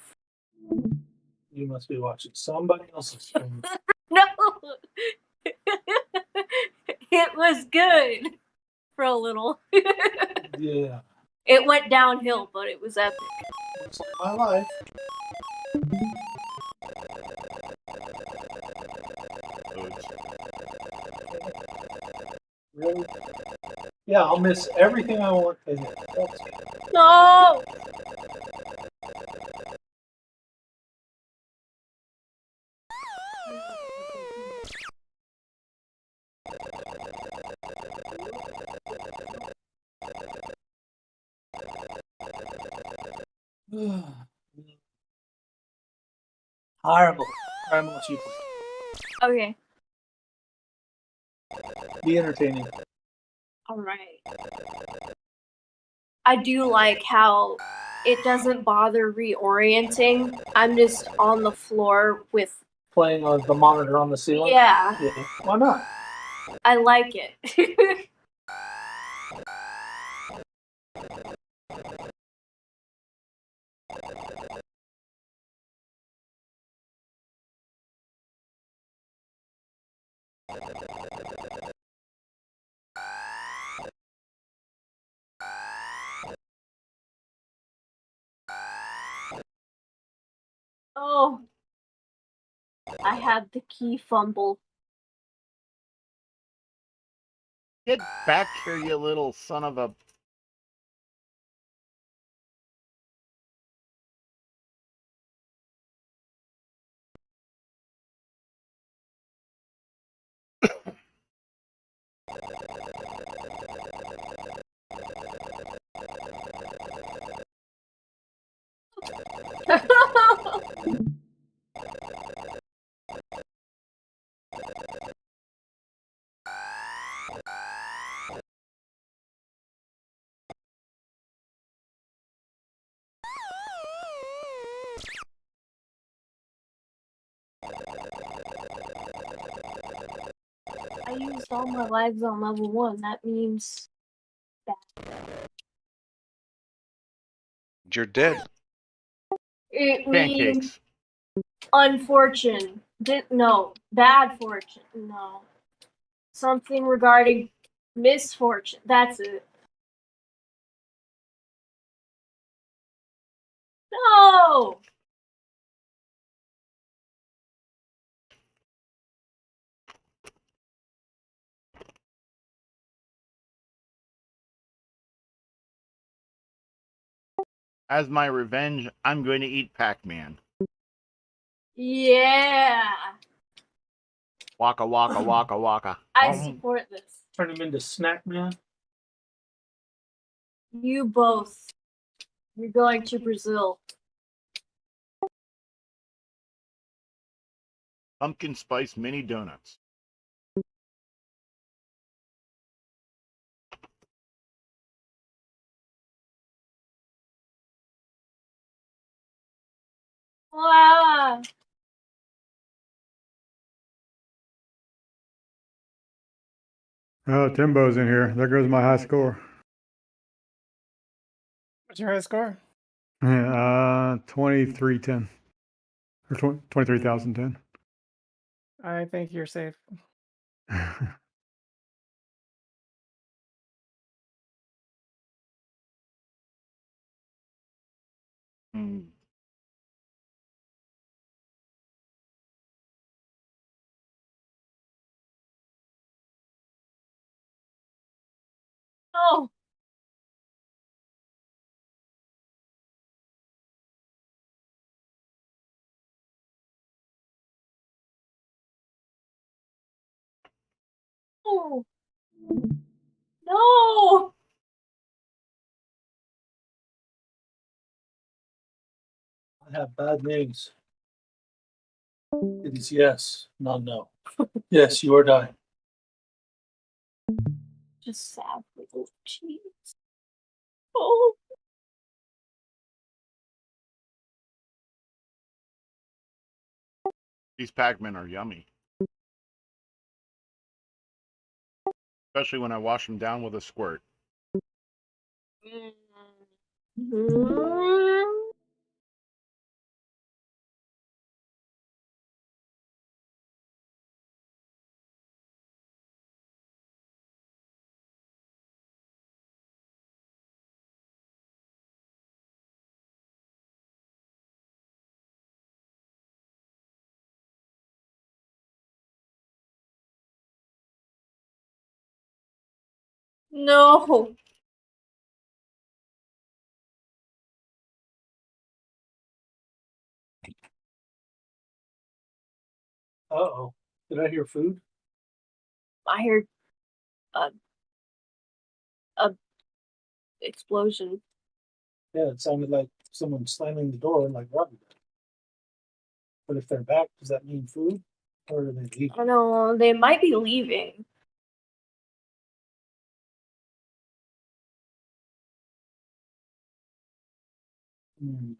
You must be watching somebody else's stream. No. It was good for a little. Yeah. It went downhill, but it was epic. Looks like my life. Really? Yeah, I'll miss everything I want to hit. That's No. horrible. I'm gonna let you play. Okay. Be entertaining. All right. I do like how it doesn't bother reorienting. I'm just on the floor with. Playing on the monitor on the ceiling. Yeah, Yeah. Why not? I like it. Oh, I had the key fumble. Get back here, you little son of a... I used all my lives on level 1. That means You're dead. it means Pancakes. unfortunate. No, bad fortune. No. Something regarding misfortune. That's it. No! As my revenge, I'm going to eat Pac-Man. Yeah! Waka waka waka waka. I support this. Turn him into Snack Man. You both. You're going to Brazil. Pumpkin spice mini donuts. Ah! Oh, Timbo's in here. There goes my high score. What's your high score? 2310. Or 23,010. I think you're safe. Mm. No! No! No! I have bad news. It is yes, not no. Yes, you are dying. Just sad little cheese. Oh! These Pac-Men are yummy. Especially when I wash them down with a squirt. Mm. No! Uh-oh. Did I hear food? I heard a explosion. Yeah, it sounded like someone slamming the door like Robbie did. But if they're back, does that mean food? Or are they leaving? I know, they might be leaving.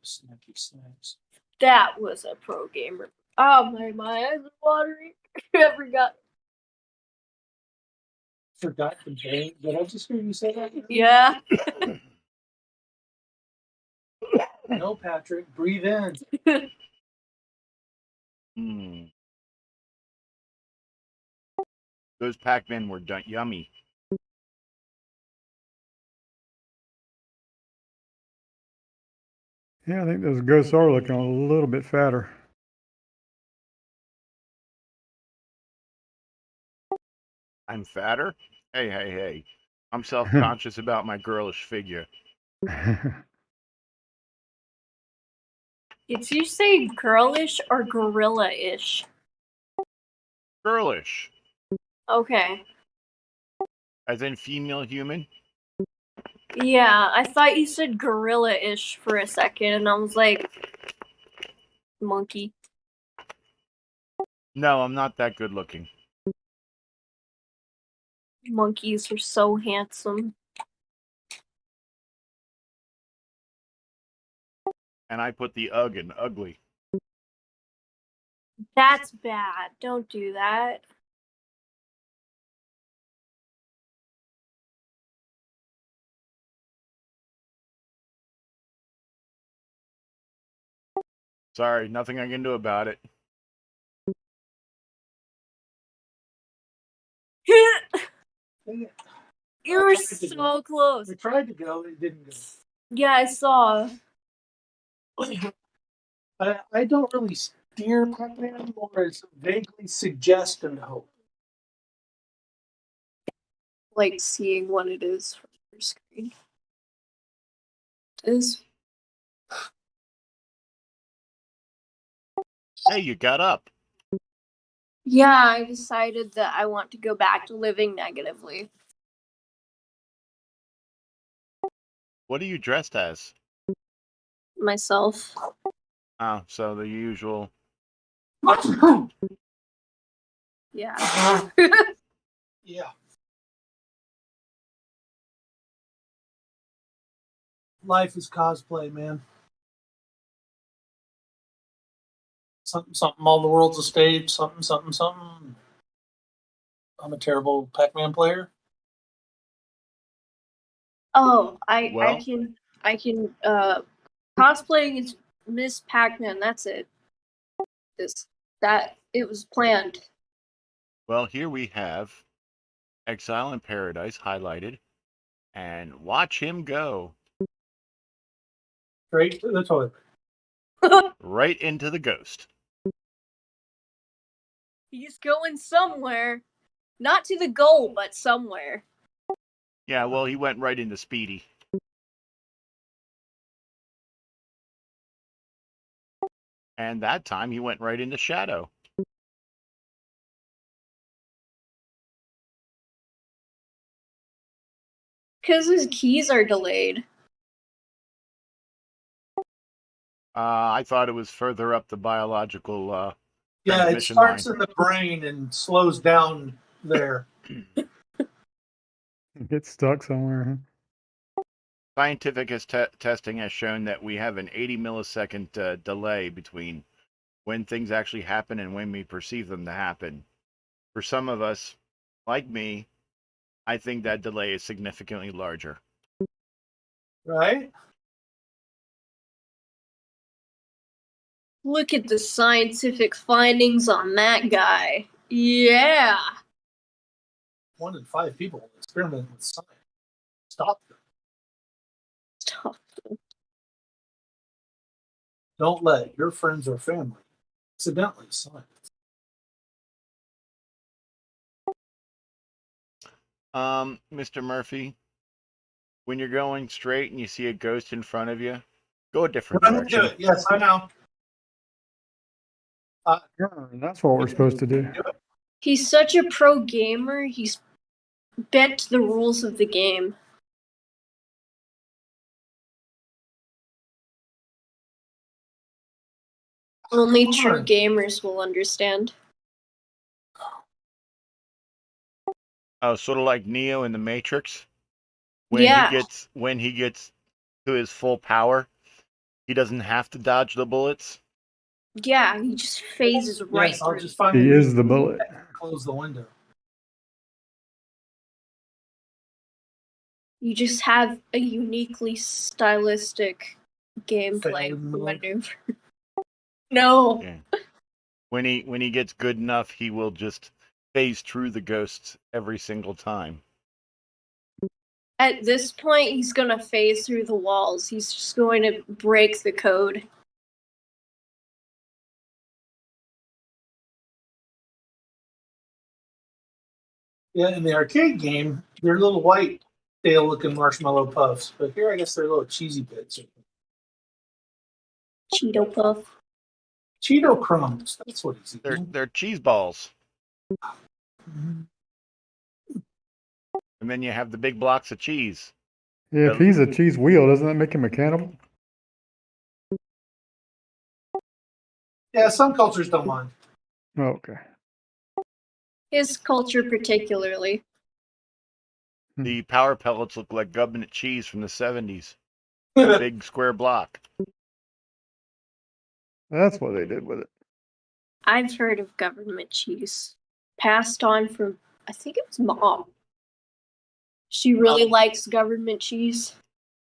Snacky snacks. That was a pro gamer. Oh, my eyes are watering. I forgot. Forgot the brain. Did I just hear you say that? Yeah. No, Patrick. Breathe in. Mm. Those Pac-Men were yummy. Yeah, I think those ghosts are looking a little bit fatter. I'm fatter? Hey. I'm self-conscious about my girlish figure. Did you say girlish or gorilla-ish? Girlish. Okay. As in female human? Yeah, I thought you said gorilla-ish for a second, and I was like, monkey. No, I'm not that good looking. Monkeys are so handsome. And I put the ugh in ugly. That's bad. Don't do that. Sorry, nothing I can do about it. Dang it. You were so close. We tried to go, it didn't go. Yeah, I saw. I don't really steer Pac-Man, more as vaguely suggest and hope. Like seeing what it is from your screen. Is Hey, you got up. yeah, I decided that I want to go back to living negatively. What are you dressed as? Myself. Oh, so the usual. Yeah. Yeah. Life is cosplay, man. Something, something, all the world's a stage, something, something, something. I'm a terrible Pac-Man player. Oh, I Well- can cosplaying is Miss Pac-Man, that's it. It was planned. Well, here we have Exile in Paradise highlighted, and watch him go Straight to the toilet. right into the ghost. He's going somewhere. Not to the goal, but somewhere. Yeah, well, he went right into Speedy. And that time he went right into Shadow. Because his keys are delayed. I thought it was further up the biological Yeah, it transmission starts line. in the brain and slows down there. Get stuck somewhere. Scientific testing has shown that we have an 80 millisecond delay between when things actually happen and when we perceive them to happen. For some of us, like me, I think that delay is significantly larger. Right? Look at the scientific findings on that guy. Yeah. 1 in 5 people experiment with science. Stop them. Stop. Don't let your friends or family accidentally science. Mr. Murphy, when you're going straight and you see a ghost in front of you, go a different Run into direction. it. Yes, I know. Yeah, that's what we're supposed to do. He's such a pro gamer, he's bent the rules of the game. Only true gamers will understand. Oh, sort of like Neo in the Matrix. When Yeah. he gets to his full power, he doesn't have to dodge the bullets. Yeah, he just phases right Yes, I'll through. just find He a is the bullet. close the window. You just have a uniquely stylistic gameplay Failed mode. maneuver. No. Yeah. When he gets good enough, he will just phase through the ghosts every single time. At this point, he's gonna phase through the walls. He's just going to break the code. Yeah, in the arcade game, they're little white tail-looking marshmallow puffs, but here I guess they're little cheesy bits. Cheeto puff. Cheeto crumbs. That's what he's They're eating. cheese balls, Mhm. and then you have the big blocks of cheese. Yeah, if he's a cheese wheel, doesn't that make him a cannibal? Yeah, some cultures don't mind. Oh, okay. His culture particularly. The power pellets look like government cheese from the 70s. Big square block. That's what they did with it. I've heard of government cheese. Passed on from, I think it was Mom. She really likes government cheese.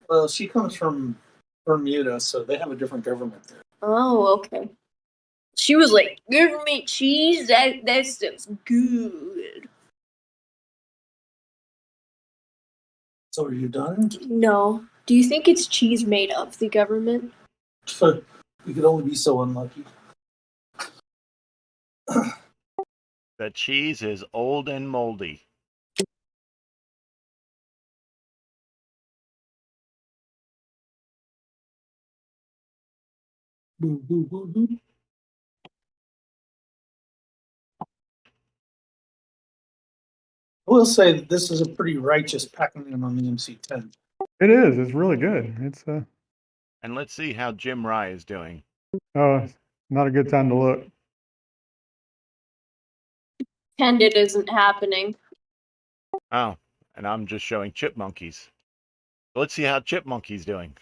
Well, she comes from Bermuda, so they have a different government there. Oh, okay. She was like, government cheese? That stuff's good. So are you done? No. Do you think it's cheese made of the government? We could only be so unlucky. The cheese is old and moldy. Boo, boo, boo, boo. I will say that this is a pretty righteous Pac-Man on the MC-10. It is. It's really good. It's And let's see how Jim Rye is doing. not a good time to look. And it isn't happening. Oh, and I'm just showing Chipmunky's. Let's see how Chipmunky's doing.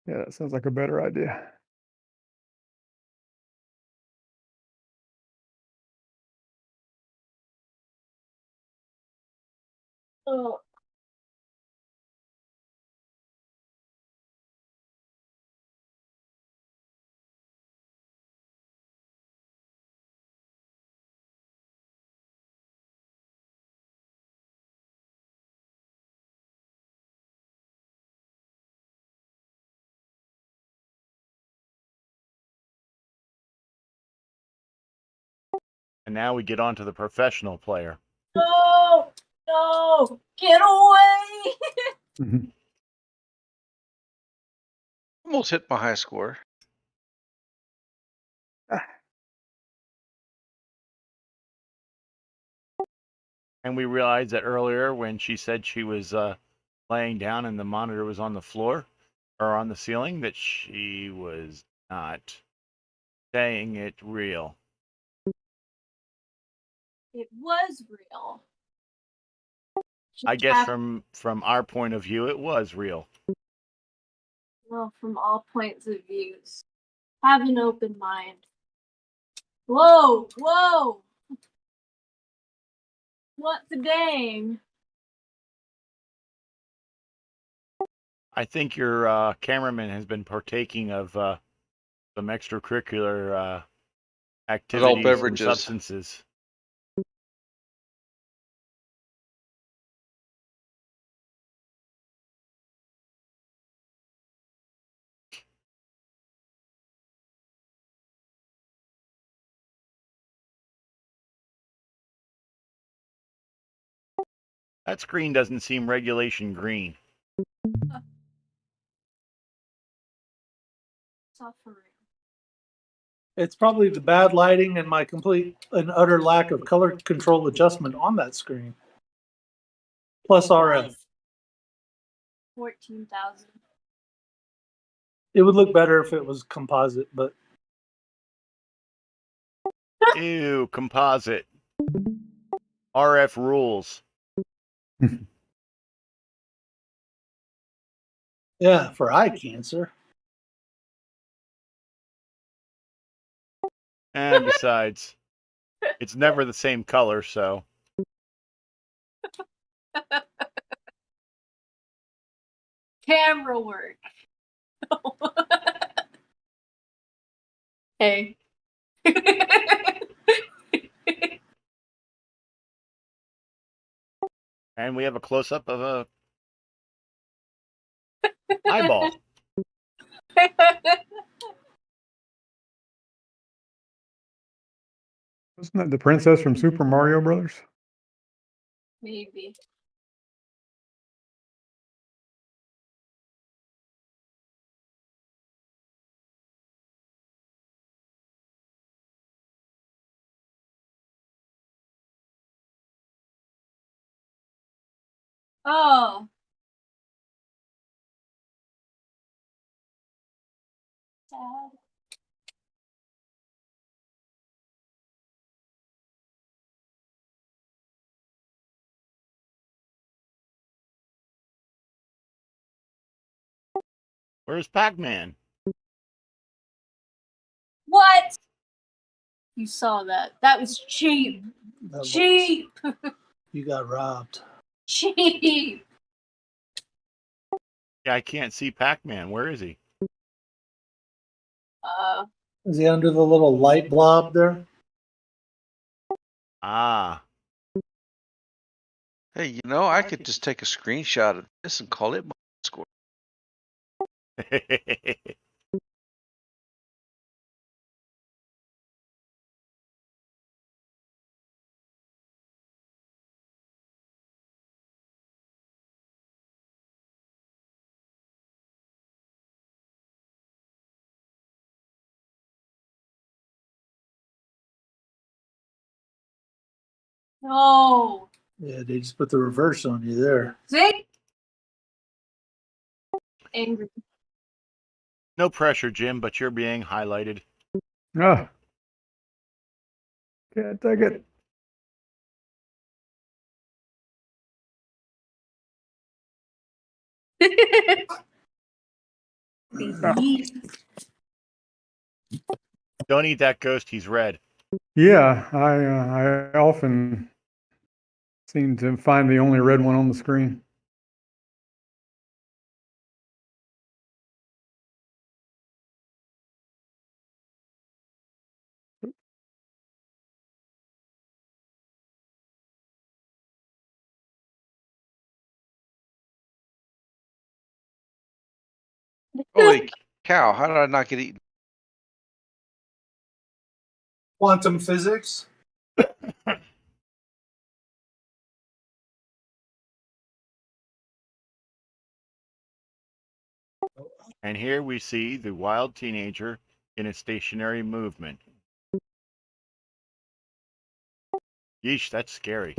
Yeah, that sounds like a better idea. Oh. And now we get on to the professional player. No! No! Get away! Mhm. Almost hit my high score. And we realized that earlier when she said she was laying down and the monitor was on the floor or on the ceiling, that she was not saying it real. It was real. I guess from our point of view, it was real. Well, from all points of views. Have an open mind. Whoa! Whoa! What the dang? I think your cameraman has been partaking of some extracurricular activities and beverages. substances. That screen doesn't seem regulation green. Suffering. It's probably the bad lighting and my complete and utter lack of color control adjustment on that screen. Plus RF. 14,000. It would look better if it was composite, but Ew, composite. RF rules. yeah, for eye cancer. And besides, it's never the same color, so. Camera work. Hey. And we have a close-up of a eyeball. Wasn't that the princess from Super Mario Brothers? Maybe. Oh. Sad. Where's Pac-Man? What? You saw that. That was cheap. That was- Cheap. You got robbed. Cheap. Yeah, I can't see Pac-Man. Where is he? Is he under the little light blob there? Ah. Hey, you know, I could just take a screenshot of this and call it my score. No. Yeah, they just put the reverse on you there. See? Angry. No pressure, Jim, but you're being highlighted. Ah, can't take it. Don't eat that ghost. He's red. Yeah, I often seem to find the only red one on the screen. Holy cow! How did I not get eaten? Quantum physics. And here we see the wild teenager in a stationary movement. Yeesh, that's scary.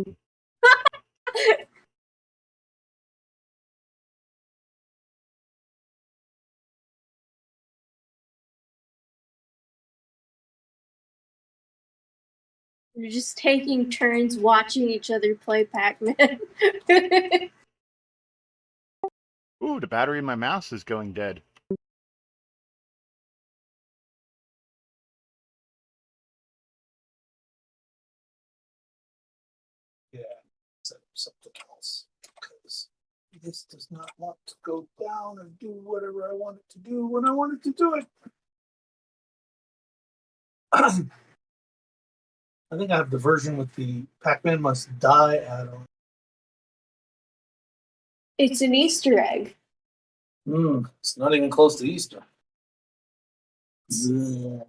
You're just taking turns watching each other play Pac-Man. Ooh, the battery in my mouse is going dead. Yeah, set up something else because this does not want to go down and do whatever I want it to do when I want it to do it. I think I have the version with the Pac-Man Must Die add-on. It's an Easter egg. It's not even close to Easter. Ugh.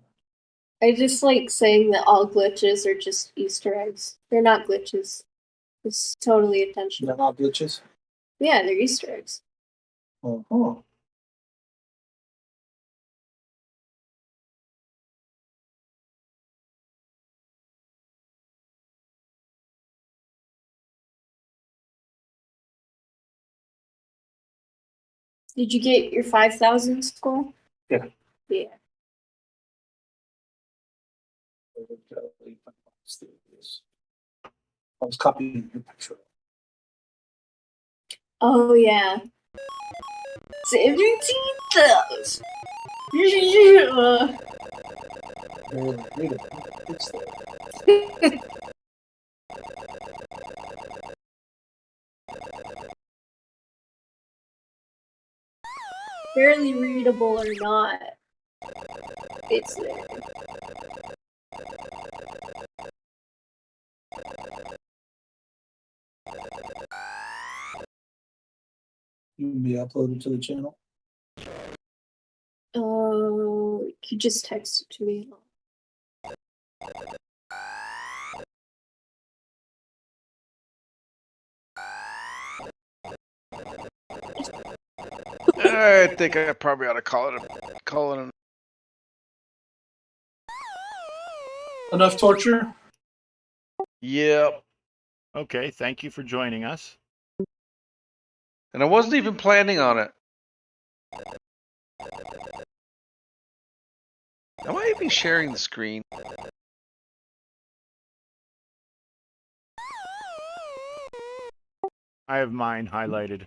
I just like saying that all glitches are just Easter eggs. They're not glitches. It's totally intentional. They're not glitches. Yeah, they're Easter eggs. Uh-huh. Did you get your 5,000 score? Yeah. Yeah. I was copying your picture. Oh yeah. 17,000. Yeah. It's there. Barely readable or not, it's there. You can be uploaded to the channel. Oh, you just text it to me. I think I probably ought to call it an. Enough torture? Yep. Okay, thank you for joining us. And I wasn't even planning on it. I might be sharing the screen. I have mine highlighted.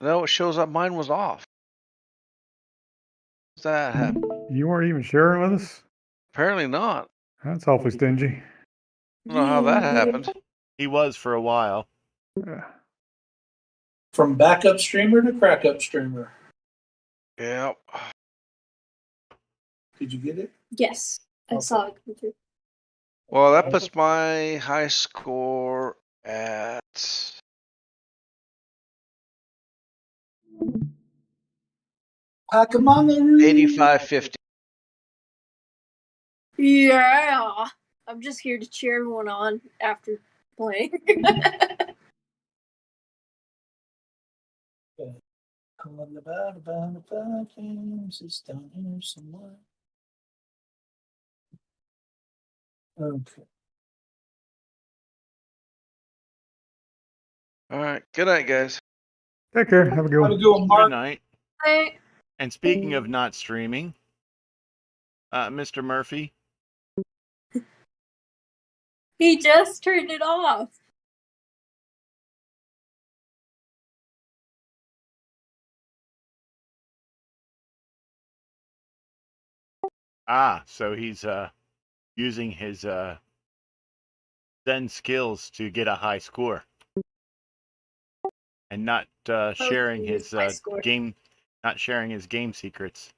No, it shows up mine was off. Does that happen? You weren't even sharing with us? Apparently not. That's awfully stingy. I don't know how that happened. He was for a while. Yeah. From backup streamer to crackup streamer. Yep. Did you get it? Yes, I Okay. saw it come through. Well, that puts my high score at Pac-Man. 85-50. Yeah. I'm just here to cheer everyone on after playing. On the games is down here somewhere. Okay. All right. Good night, guys. Take care. Have a good Have a one. good one, Good Mark. night. Hey, And speaking of not streaming, Mr. Murphy, he just turned it off. so he's using his Zen skills to get a high score, and not sharing his high score. game, not sharing his game secrets.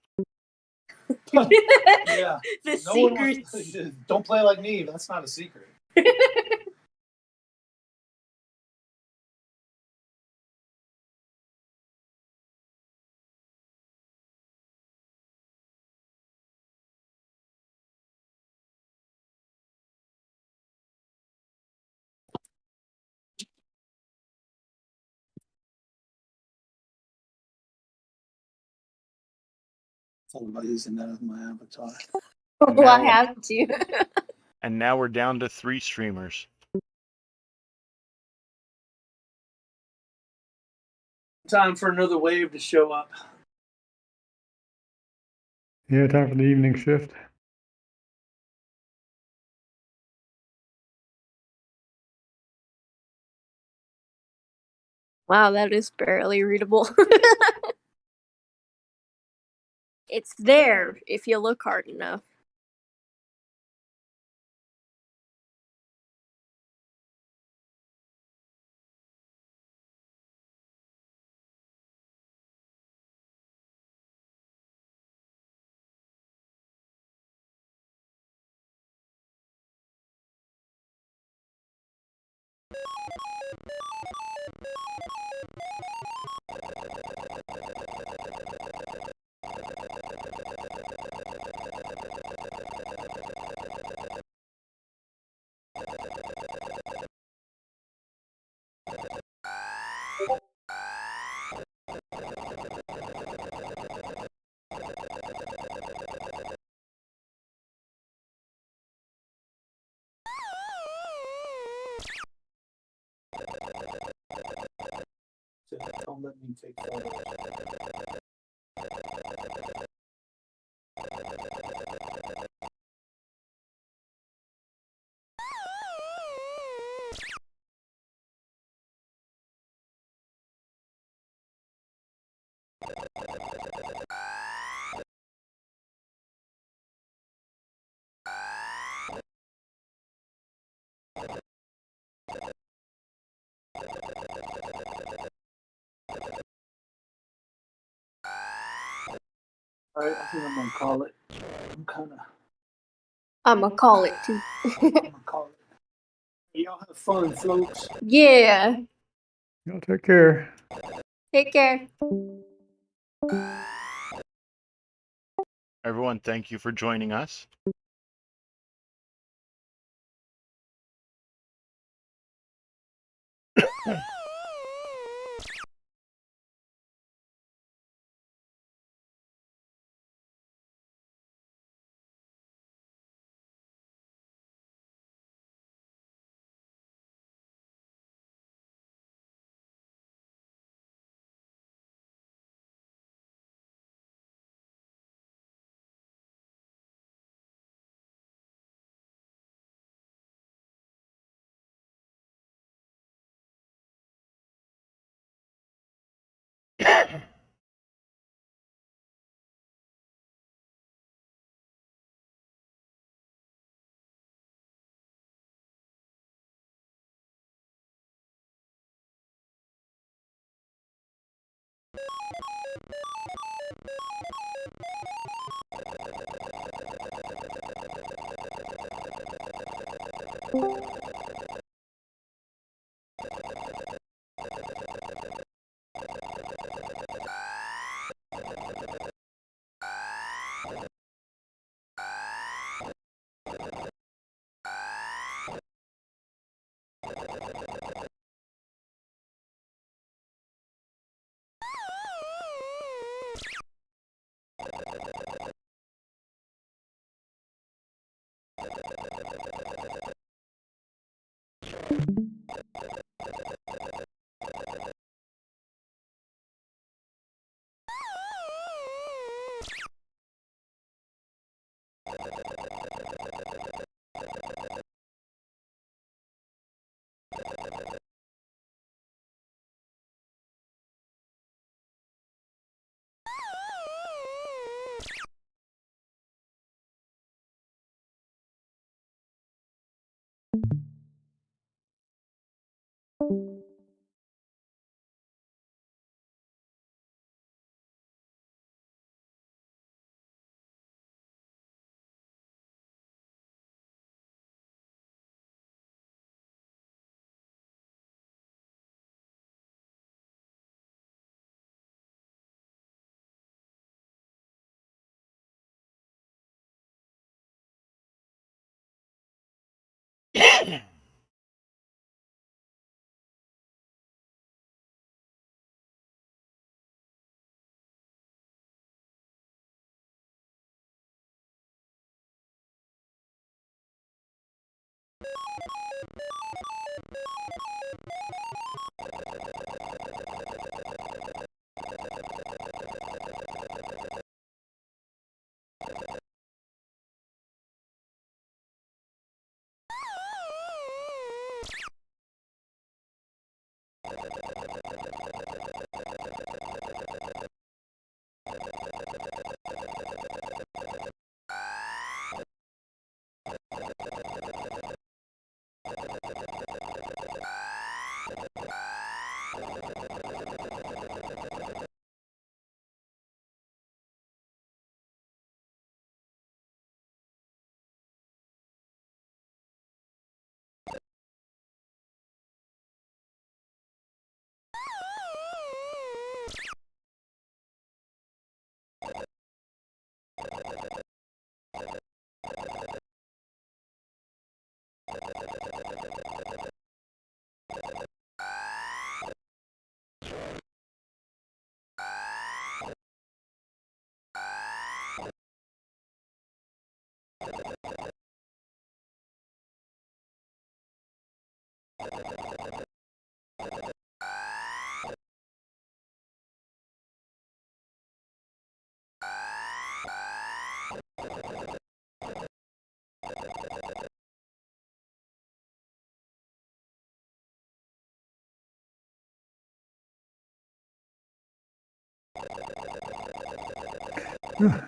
Yeah. The No one secrets. wants to, don't play like me. That's not a secret. Thought about using that as my avatar. Well, I have to. And now we're down to 3 streamers. Time for another wave to show up. Yeah, time for the evening shift. Wow, that is barely readable. It's there if you look hard enough. So don't let me take photos. All right, I think I'm gonna call it. I'm gonna call it too. I'm gonna call it. Y'all have fun, folks. Yeah. Y'all take care. Take care. Everyone, thank you for joining us.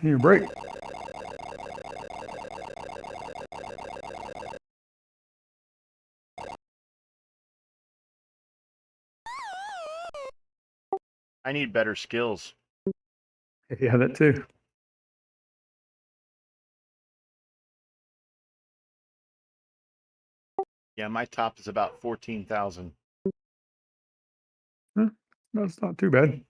You break. I need better skills. Yeah, that too. Yeah, my top is about 14,000. That's not too bad.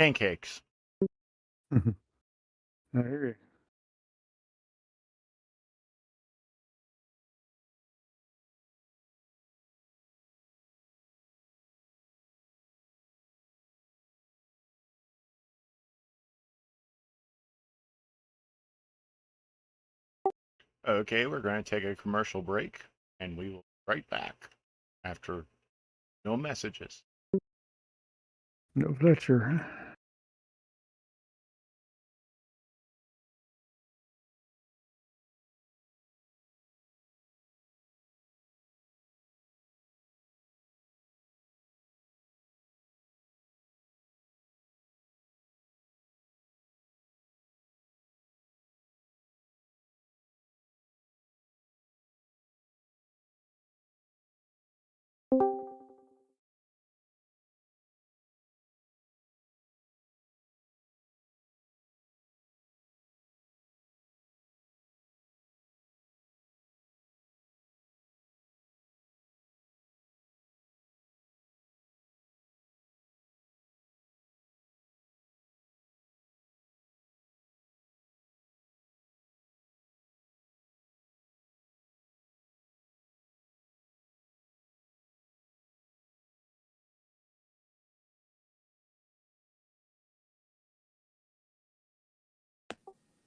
Pancakes. I hear you. Okay, we're going to take a commercial break, and we will be right back after no messages. No Fletcher.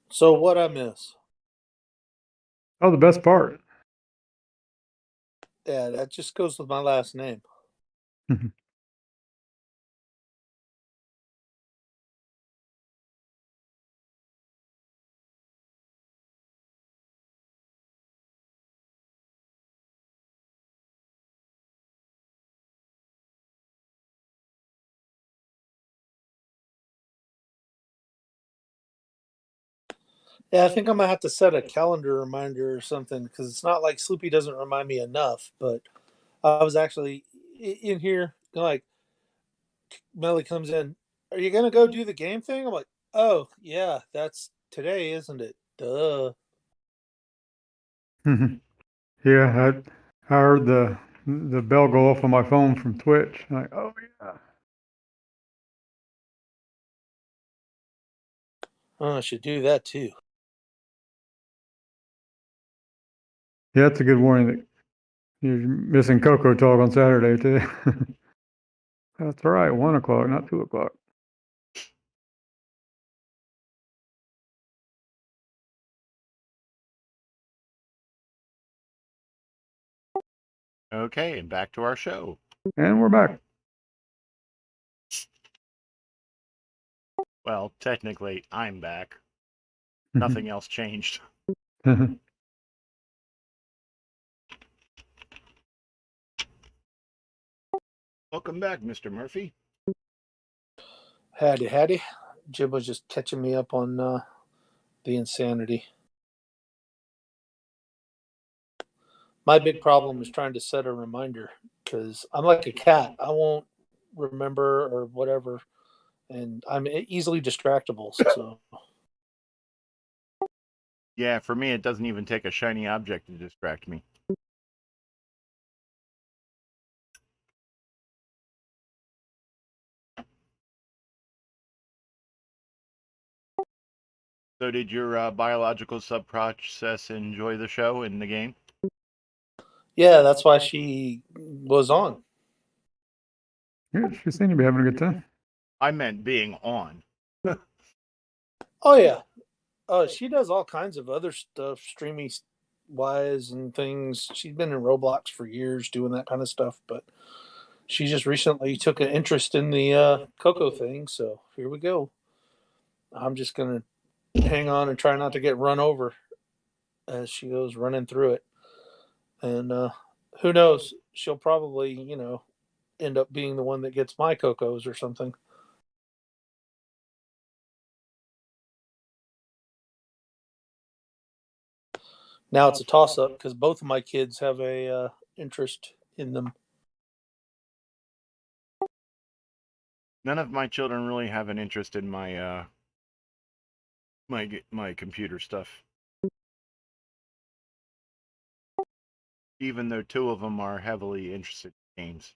So what I miss? Oh, the best part. Yeah, that just goes with my last name. Yeah, I think I'm gonna have to set a calendar reminder or something because it's not like Sleepy doesn't remind me enough. But I was actually in here, like Melly comes in. Are you gonna go do the game thing? I'm like, oh yeah, that's today, isn't it? Duh. Yeah, I heard the bell go off on my phone from Twitch. I'm like, oh yeah. Oh, I should do that too. Yeah, that's a good warning that you're missing CoCoTalk on Saturday too. That's all right, 1 o'clock, not 2 o'clock. Okay, and back to our show. And we're back. Well, technically, I'm back. Nothing else changed. Welcome back, Mr. Murphy. Howdy. Jim was just catching me up on the insanity. My big problem is trying to set a reminder because I'm like a cat. I won't remember or whatever, and I'm easily distractible. So Yeah, for me, it doesn't even take a shiny object to distract me. So did your biological sub-process enjoy the show and the game? yeah, that's why she was on. Yeah, she seemed to be having a good time. I meant being on. Oh yeah, she does all kinds of other stuff, streaming wise and things. She's been in Roblox for years doing that kind of stuff, but she just recently took an interest in the Coco thing. So here we go. I'm just gonna hang on and try not to get run over as she goes running through it. And who knows? She'll probably, end up being the one that gets my Cocos or something. Now it's a toss up because both of my kids have a interest in them. None of my children really have an interest in my my computer stuff. Even though 2 of them are heavily interested in games.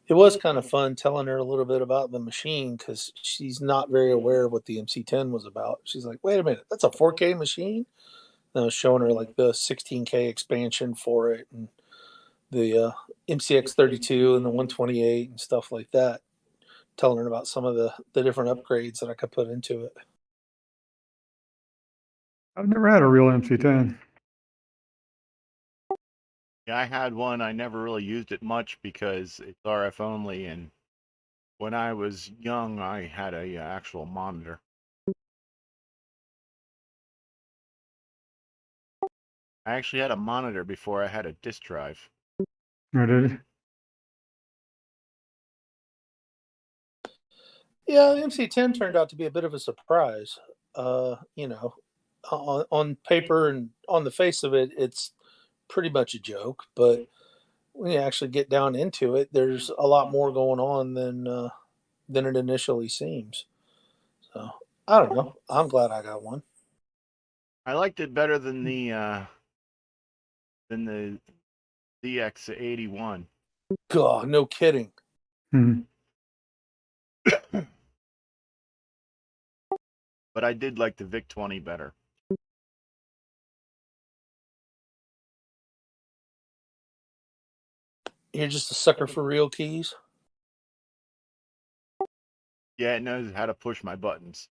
It was kind of fun telling her a little bit about the machine because she's not very aware of what the MC-10 was about. She's like, wait a minute, that's a 4K machine? And I was showing her like the 16K expansion for it and the MCX32 and the 128 and stuff like that. Telling her about some of the different upgrades that I could put into it. I've never had a real MC-10. Yeah, I had one. I never really used it much because it's RF only, and when I was young, I had a actual monitor. I actually had a monitor before I had a disk drive. Oh, did you? Yeah, the MC-10 turned out to be a bit of a surprise. On paper and on the face of it, it's pretty much a joke. But when you actually get down into it, there's a lot more going on than it initially seems. So I don't know. I'm glad I got one. I liked it better than the ZX81. God, no kidding. Hmm. But I did like the VIC-20 better. You're just a sucker for real keys. Yeah, it knows how to push my buttons.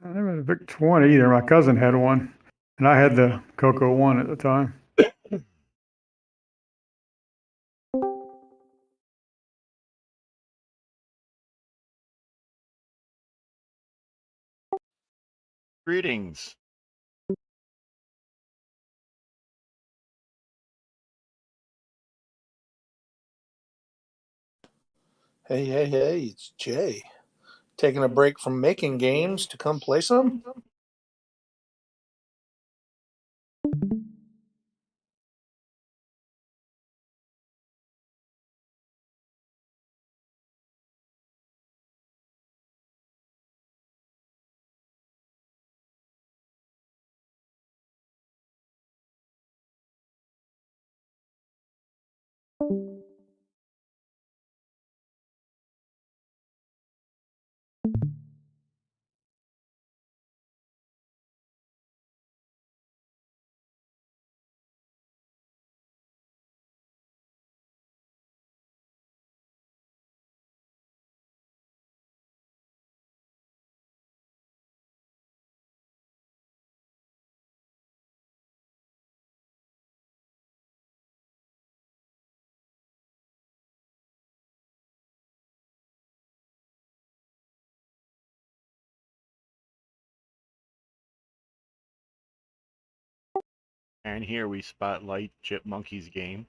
I never had a VIC-20 either. My cousin had one, and I had the Coco one at the time. Greetings. Hey, it's Jay. Taking a break from making games to come play some? And here we spotlight Chipmunkey's game.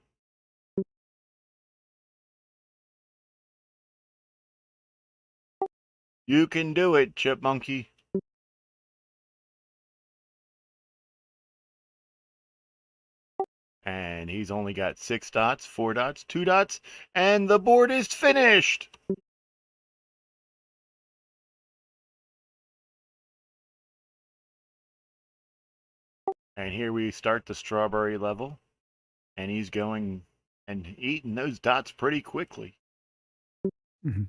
You can do it, Chipmunkey. And he's only got 6 dots, 4 dots, 2 dots, and the board is finished. And here we start the strawberry level. And he's going and eating those dots pretty quickly. Mhm.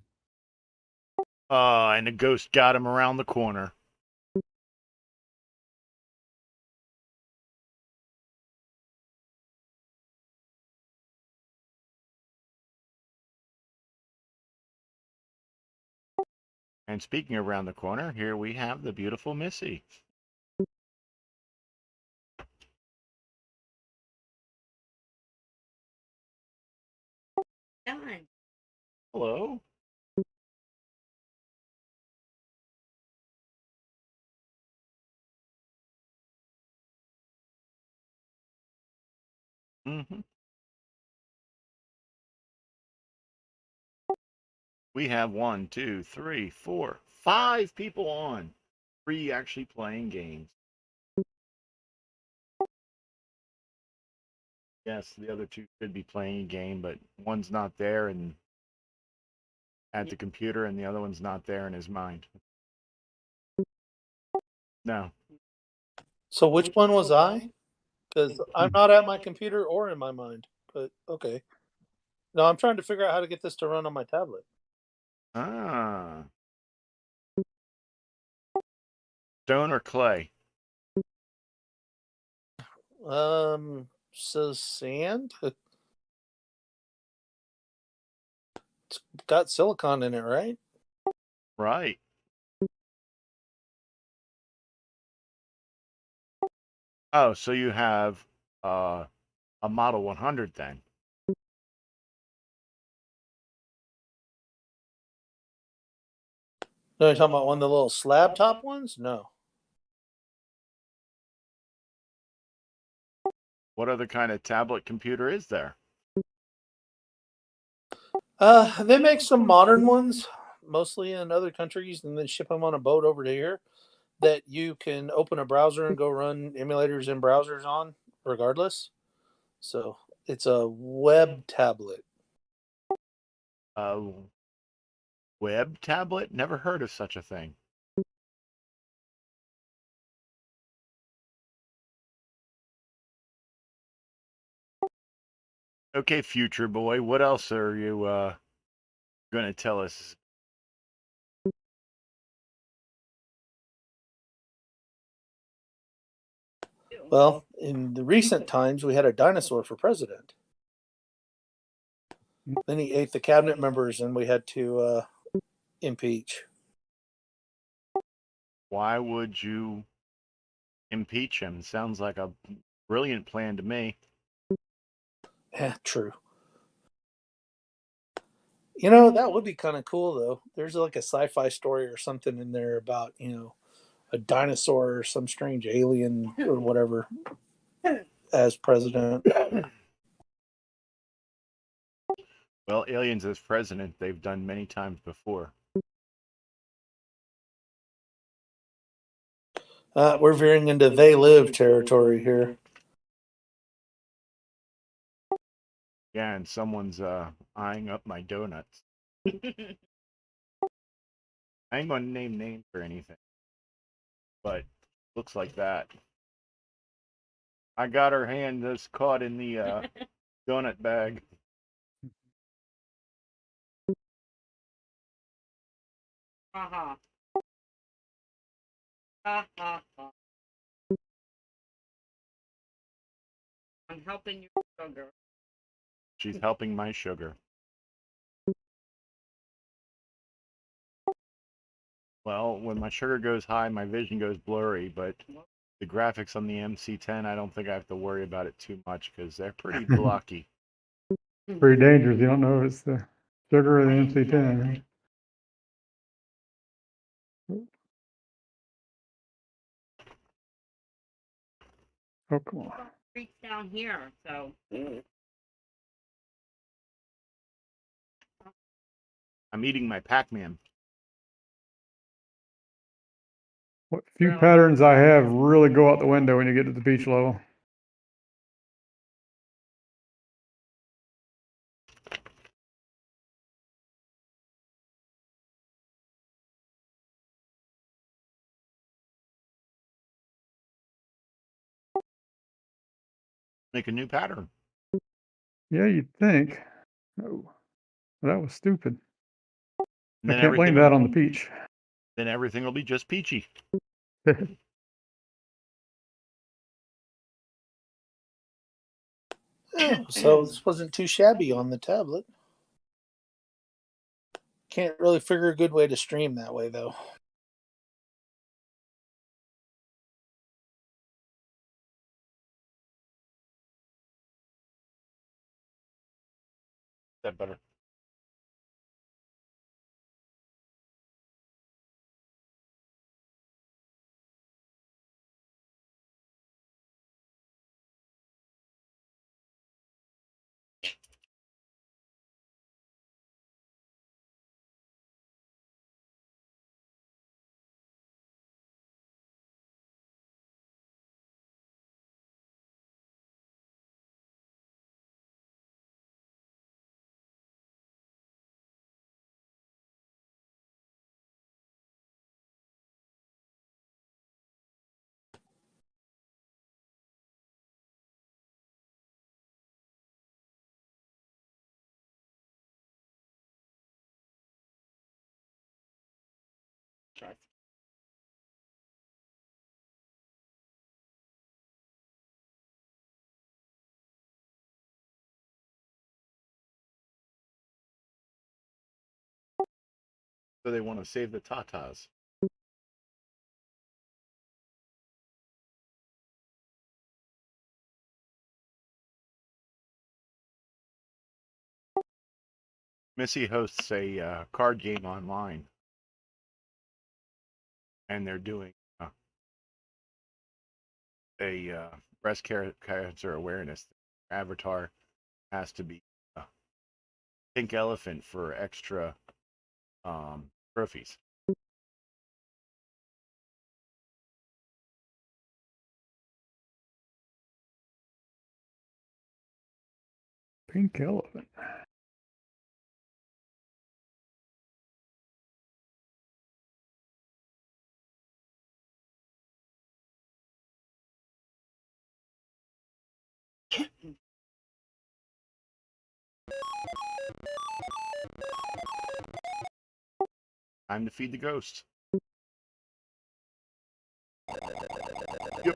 And the ghost got him around the corner. And speaking around the corner, here we have the beautiful Missy. Done. Hello. Mm-hmm. We have 1, 2, 3, 4, 5 people on. 3 actually playing games. Yes, the other 2 should be playing a game, but one's not there and at the computer, and the other one's not there in his mind. No. So which one was I? Because I'm not at my computer or in my mind. But okay. No, I'm trying to figure out how to get this to run on my tablet. Ah. Stone or clay? So sand? It's got silicon in it, right? Right. Oh, so you have a Model 100 then. No, you're talking about one of the little slab top ones? No. What other kind of tablet computer is there? They make some modern ones, mostly in other countries, and then ship them on a boat over to here that you can open a browser and go run emulators in browsers on, regardless. So it's a web tablet. A web tablet? Never heard of such a thing. Okay, future boy, what else are you going to tell us? Well, in the recent times, we had a dinosaur for president. Then he ate the cabinet members, and we had to impeach. Why would you impeach him? Sounds like a brilliant plan to me. Yeah, true. You know, that would be kind of cool, though. There's like a sci-fi story or something in there about, a dinosaur or some strange alien or whatever as president. Well, aliens as president, they've done many times before. We're veering into they live territory here. Yeah, and someone's eyeing up my donuts. I ain't gonna name names or anything, but looks like that. I got her hand that's caught in the donut bag. Ha ha ha. I'm helping you, sugar. She's helping my sugar. Well, when my sugar goes high, my vision goes blurry, but the graphics on the MC-10, I don't think I have to worry about it too much because they're pretty blocky. Pretty dangerous. You don't know if it's the sugar or the MC-10. Oh, come on. Streets down here, so. I'm eating my Pac-Man. What few patterns I have really go out the window when you get to the beach level. Make a new pattern. Yeah, you'd think. Oh, that was stupid. And I then can't blame that on the peach. Then everything will be just peachy. So this wasn't too shabby on the tablet. Can't really figure a good way to stream that way, though. That better. So they want to save the tatas. Missy hosts a card game online, and they're doing a breast cancer awareness. Avatar has to be a pink elephant for extra trophies. Pink elephant. Time to feed the ghost. Yep.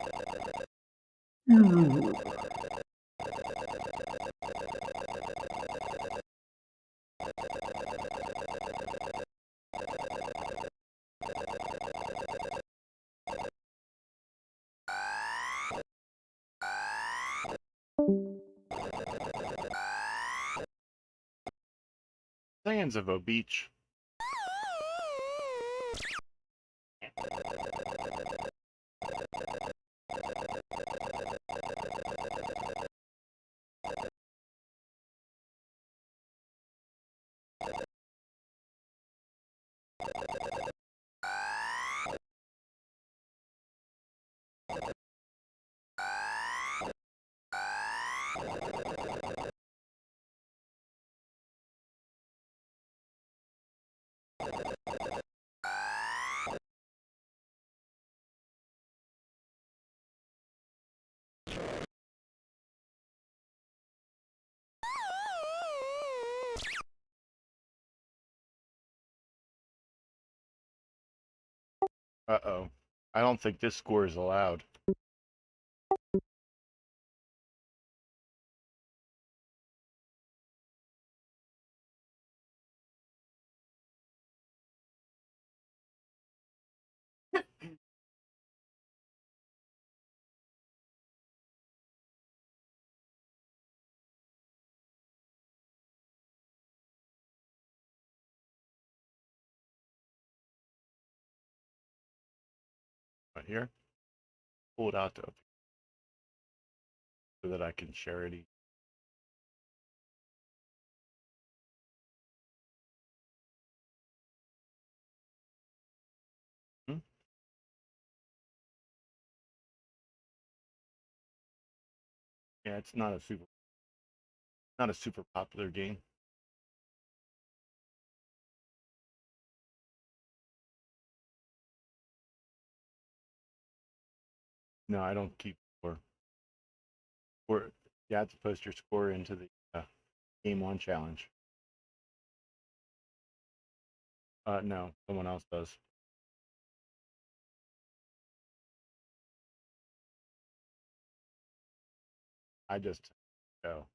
Sands of a beach. Uh-oh. I don't think this score is allowed. Right here. Pull it out so that I can share it. Hmm? Yeah, it's not a super popular game. No, I don't keep score. You have to post your score into the Game On challenge. No, someone else does. I just go.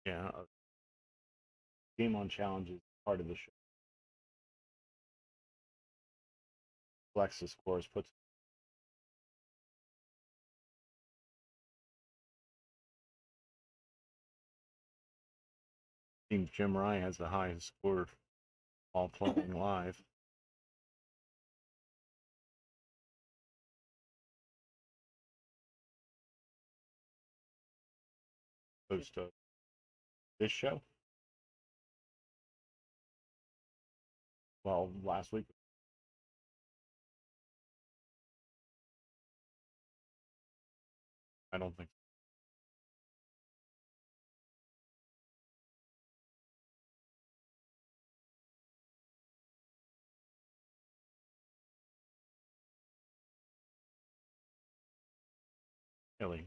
Yeah, Game On challenge is part of the show. Collects the scores, puts. Seems Jim Ryan has the highest score while playing live. Post this show. Well, last week. I don't think. Really.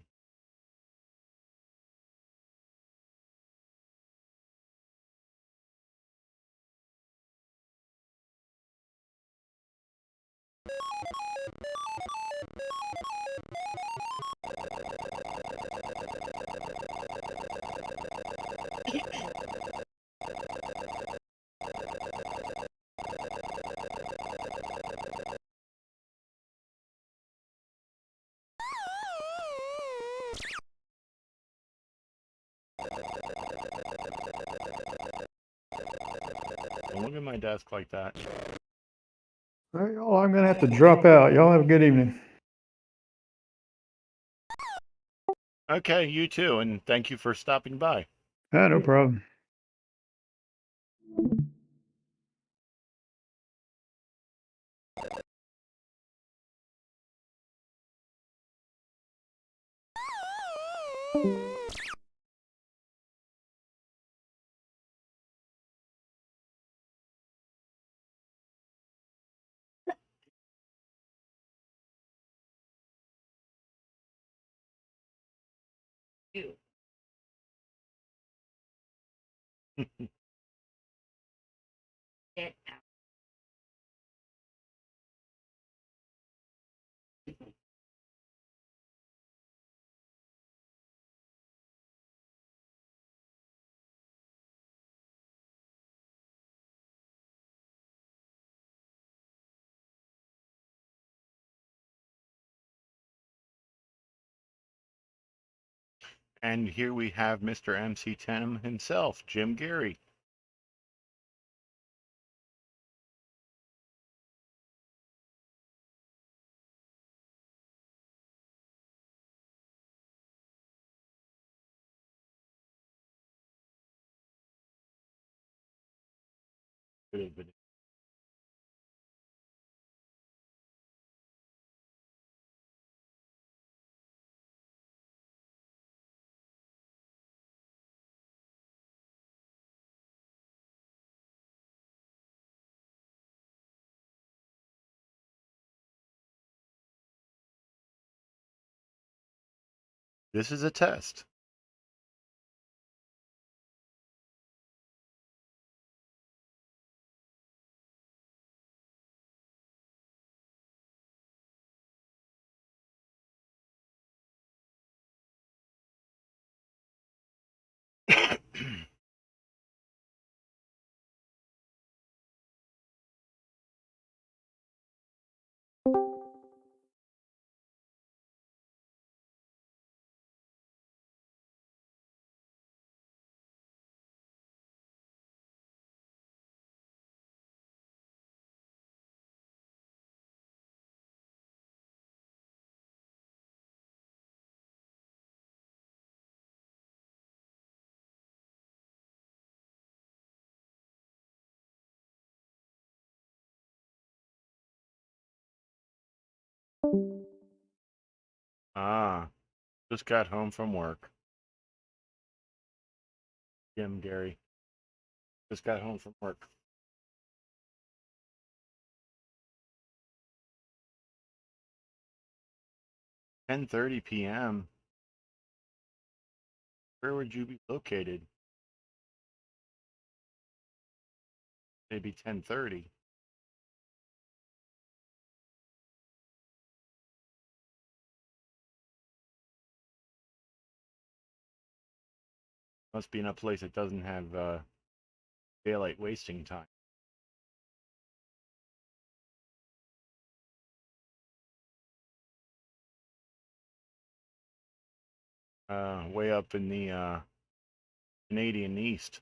Don't look at my desk like that. All right, y'all, I'm gonna have to drop out. Y'all have a good evening. Okay, you too, and thank you for stopping by. No problem. You. Get out. And here we have Mr. MC-10 himself, Jim Gary. Could have been. This is a test. Just got home from work. Gary. Just got home from work. "10:30 p.m. Where would you be located?" Maybe 10:30. Must be in a place that doesn't have daylight wasting time. Way up in the Canadian East.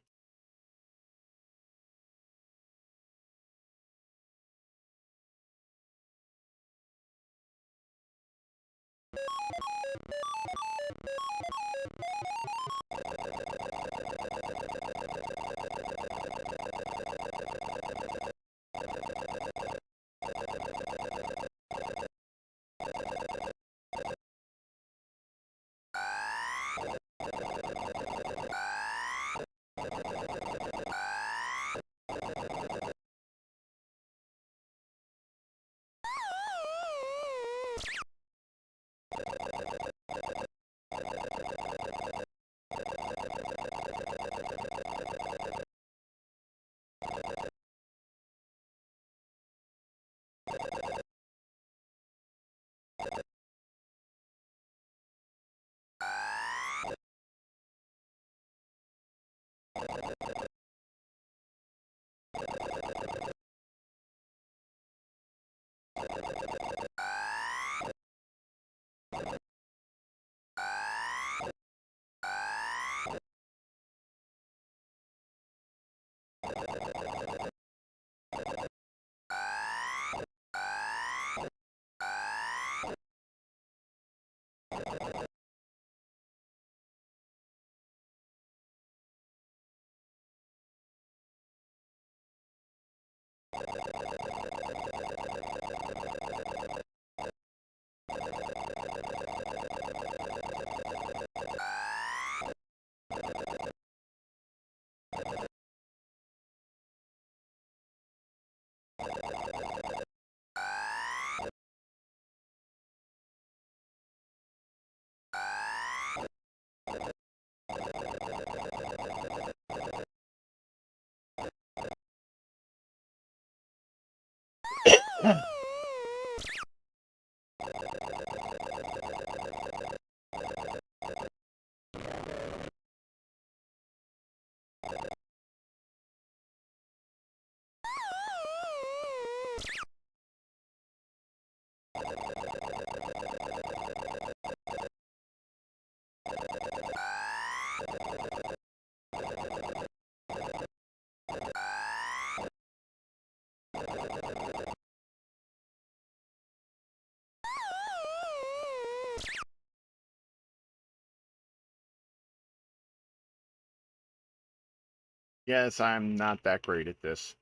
Yes, I'm not that great at this.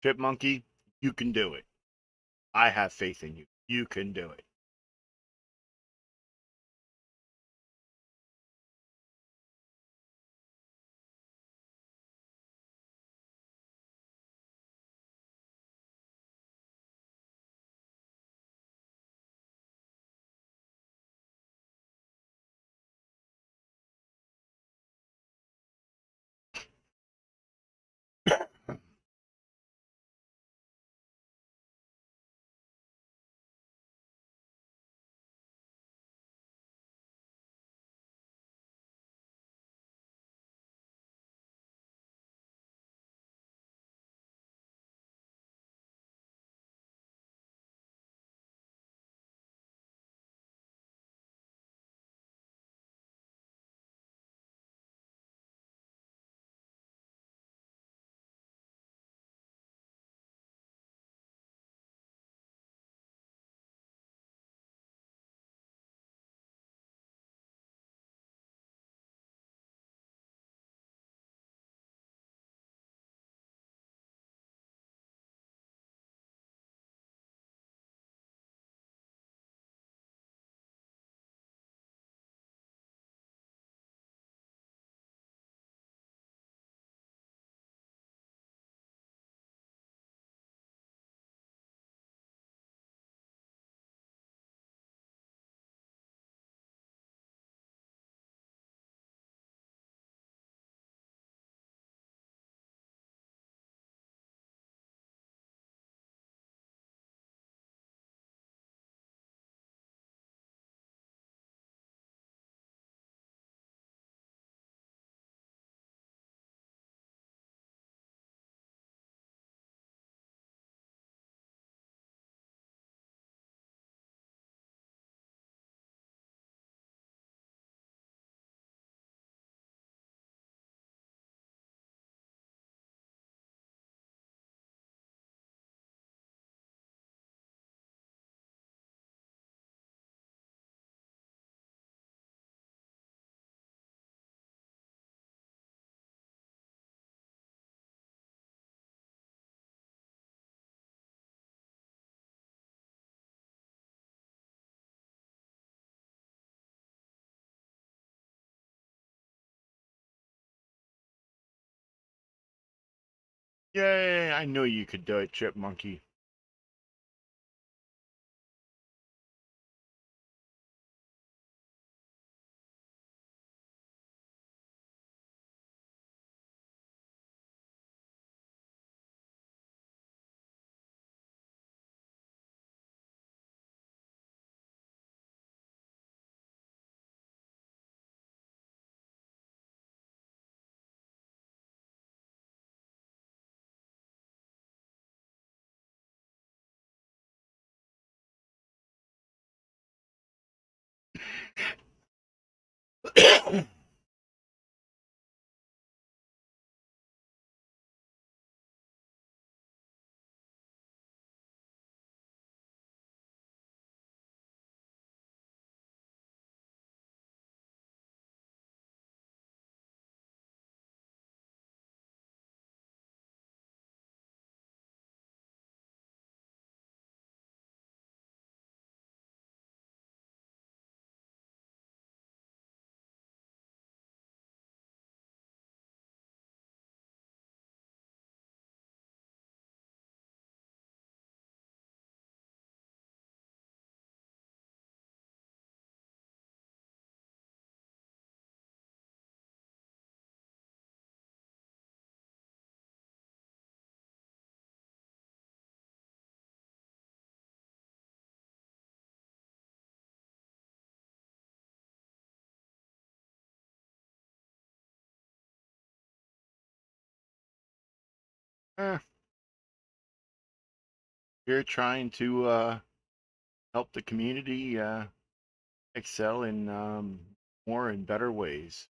Chipmunky, you can do it. I have faith in you. You can do it. Yay, I knew you could do it, Chipmunky. Eh, you're trying to help the community excel in more and better ways.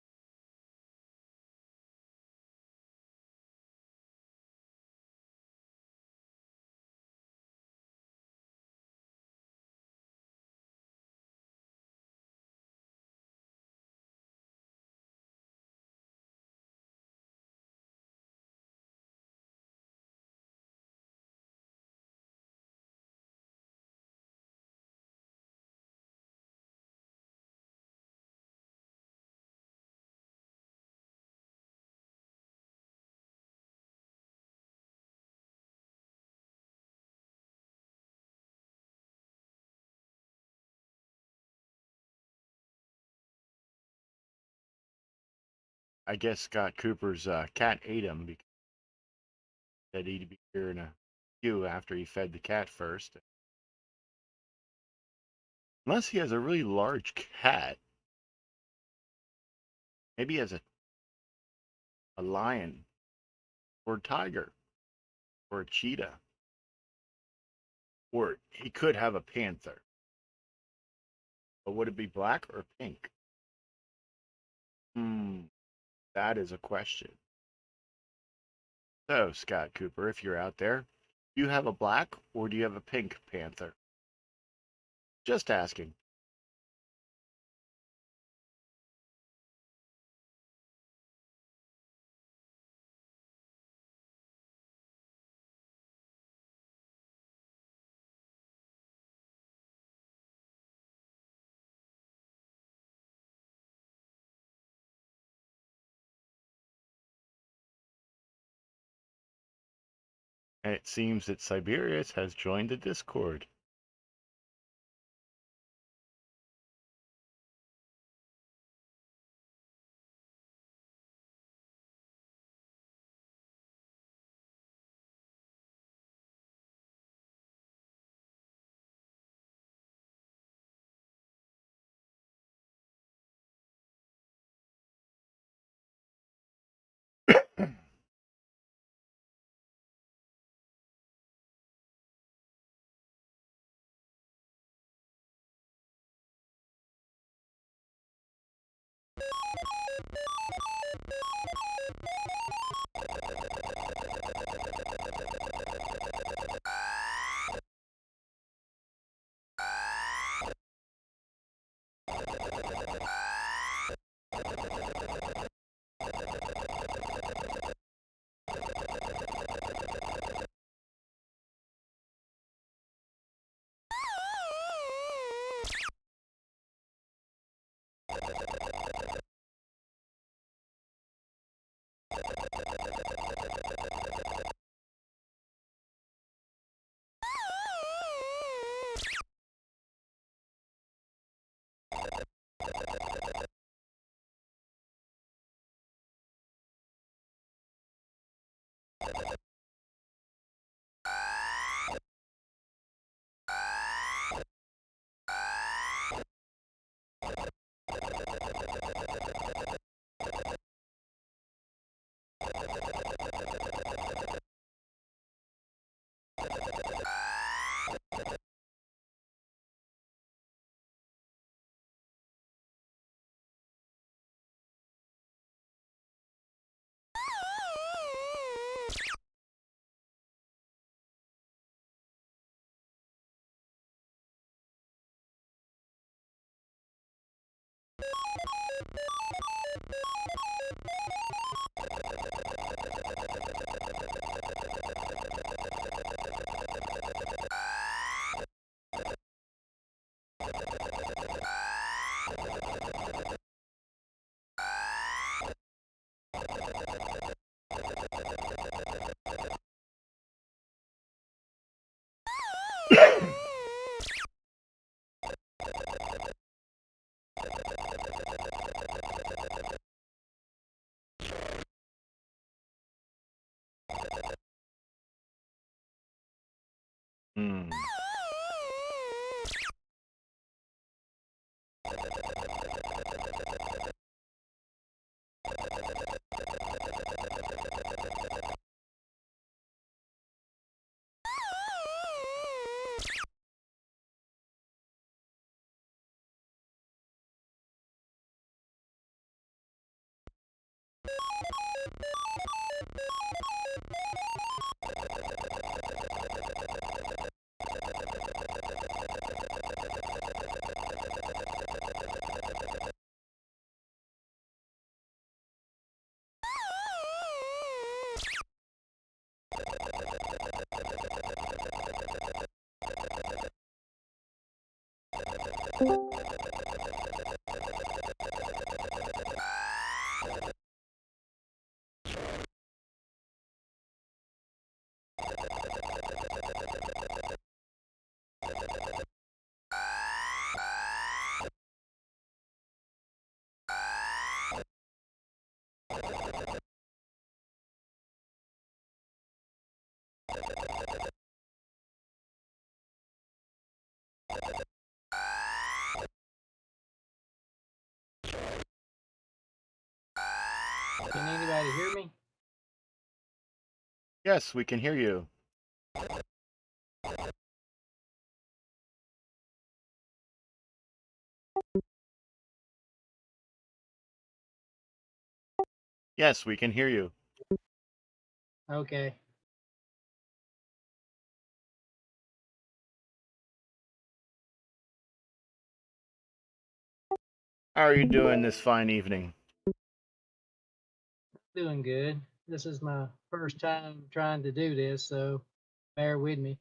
I guess Scott Cooper's cat ate him because he said he'd be here in a few after he fed the cat first. Unless he has a really large cat. Maybe he has a lion or a tiger or a cheetah. Or he could have a panther. But would it be black or pink? That is a question. So, Scott Cooper, if you're out there, do you have a black or do you have a pink panther? Just asking. And it seems that Siberius has joined the Discord. Hmm. Can anybody hear me? Yes, we can hear you. Yes, we can hear you. Okay. How are you doing this fine evening? Doing good. This is my first time trying to do this, so bear with me.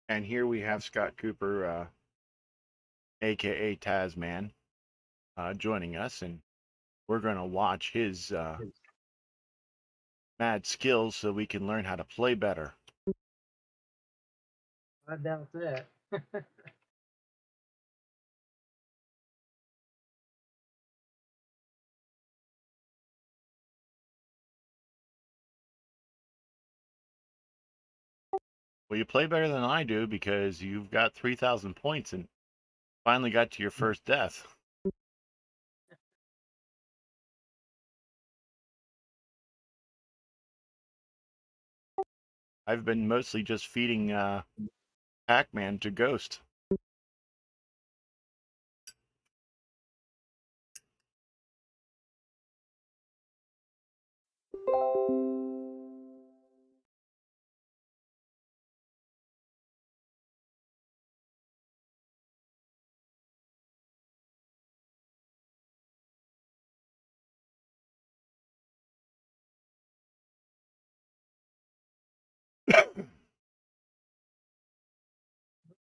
And here we have Scott Cooper, aka Tasman, joining us, and we're going to watch his mad skills so we can learn how to play better. I doubt that. Well, you play better than I do because you've got 3,000 points and finally got to your first death. I've been mostly just feeding Pac-Man to Ghost.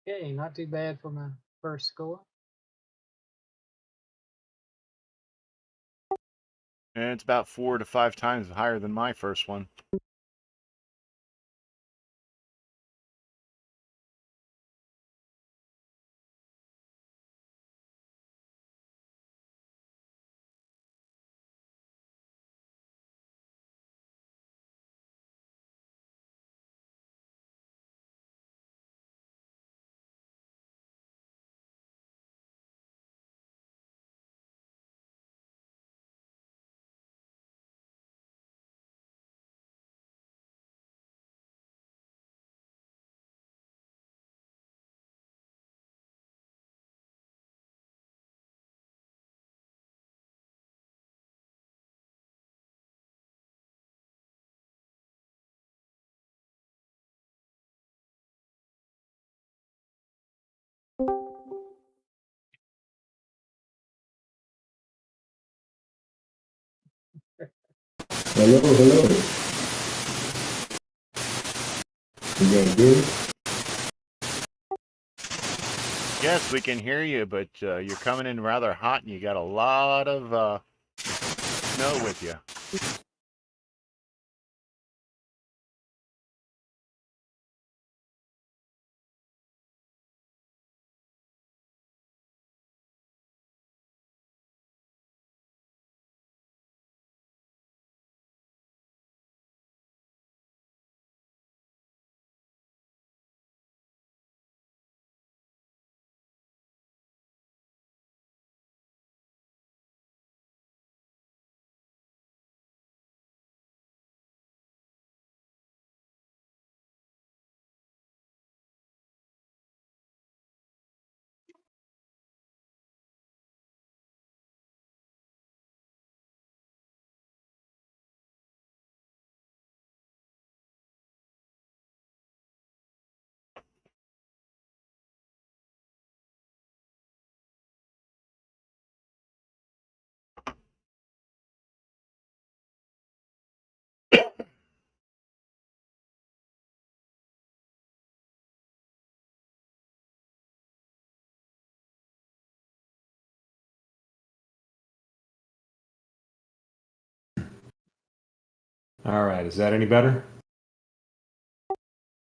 Okay, not too bad for my first score. And it's about 4 to 5 times higher than my first one. Hello, hello. You guys hear me? Yes, we can hear you, but you're coming in rather hot, and you got a lot of snow with you. All right, is that any better?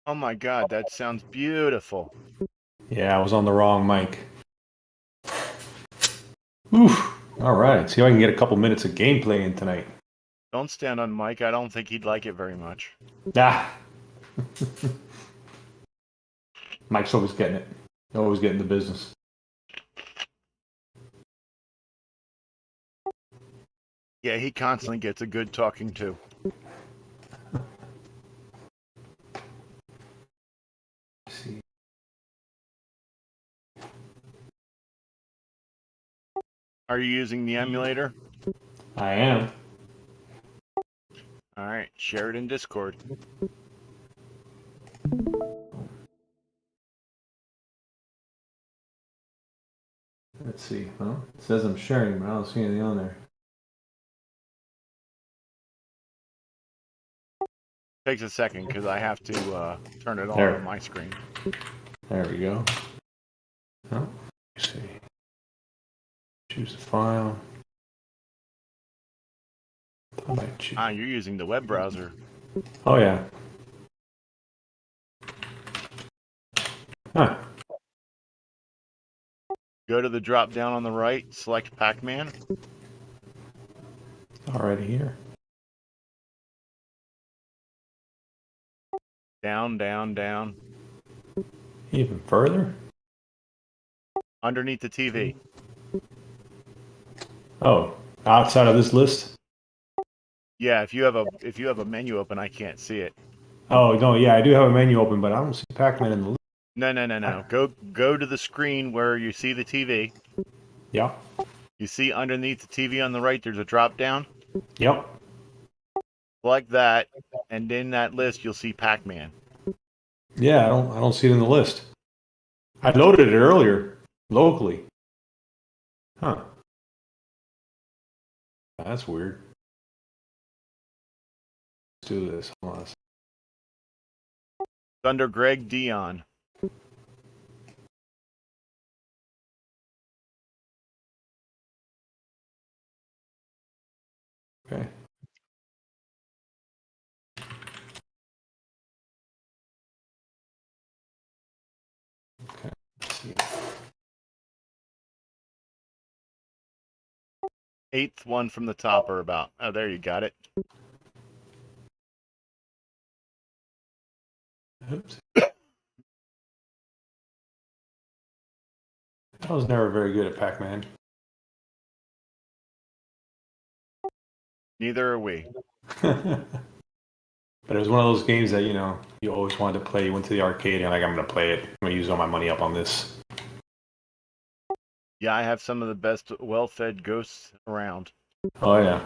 Oh my God, that sounds beautiful. Yeah, I was on the wrong mic. Oof. All right, see if I can get a couple minutes of gameplay in tonight. Don't stand on Mike. I don't think he'd like it very much. Ah. Mike's always getting it. Always getting the business. Yeah, he constantly gets a good talking to. Let's see. Are you using the emulator? I am. All right, share it in Discord. Let's see. Well, it says I'm sharing, but I don't see anything on there. Takes a second because I have to turn it There. on my screen. There we go. Oh, let's see. Choose the file. Ah, you're using the web browser. Oh yeah. Huh. Go to the drop down on the right, select Pac-Man. Already here. Down, down, down. Even further? Underneath the TV. Oh, outside of this list? Yeah, if you have a menu open, I can't see it. Oh no, yeah, I do have a menu open, but I don't see Pac-Man in the list. No. Go to the screen where you see the TV. Yeah. You see underneath the TV on the right, there's a drop down. Yep. Select that, and in that list, you'll see Pac-Man. Yeah, I don't see it in the list. I loaded it earlier, locally. Huh. That's weird. Let's do this. Hold on. Thunder Greg Dion. Okay. Okay. Let's see. 8th one from the top or about. Oh, there you got it. Oops. I was never very good at Pac-Man. Neither are we. But it was one of those games that, you always wanted to play. You went to the arcade and like, I'm going to play it. I'm going to use all my money up on this. Yeah, I have some of the best well-fed ghosts around. Oh, yeah.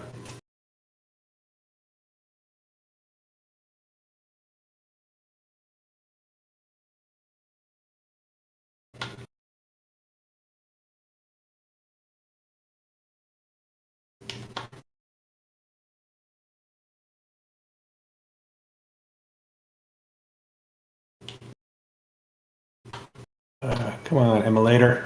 Come on, emulator.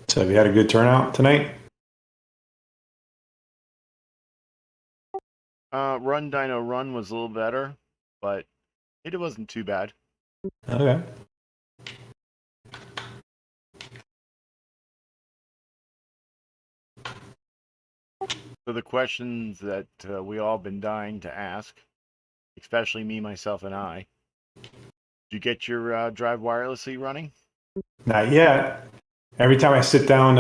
So have you had a good turnout tonight? Run Dino Run was a little better, but it wasn't too bad. Okay. So the questions that we all been dying to ask, especially me, myself, and I. Did you get your drive wirelessly running? Not yet. Every time I sit down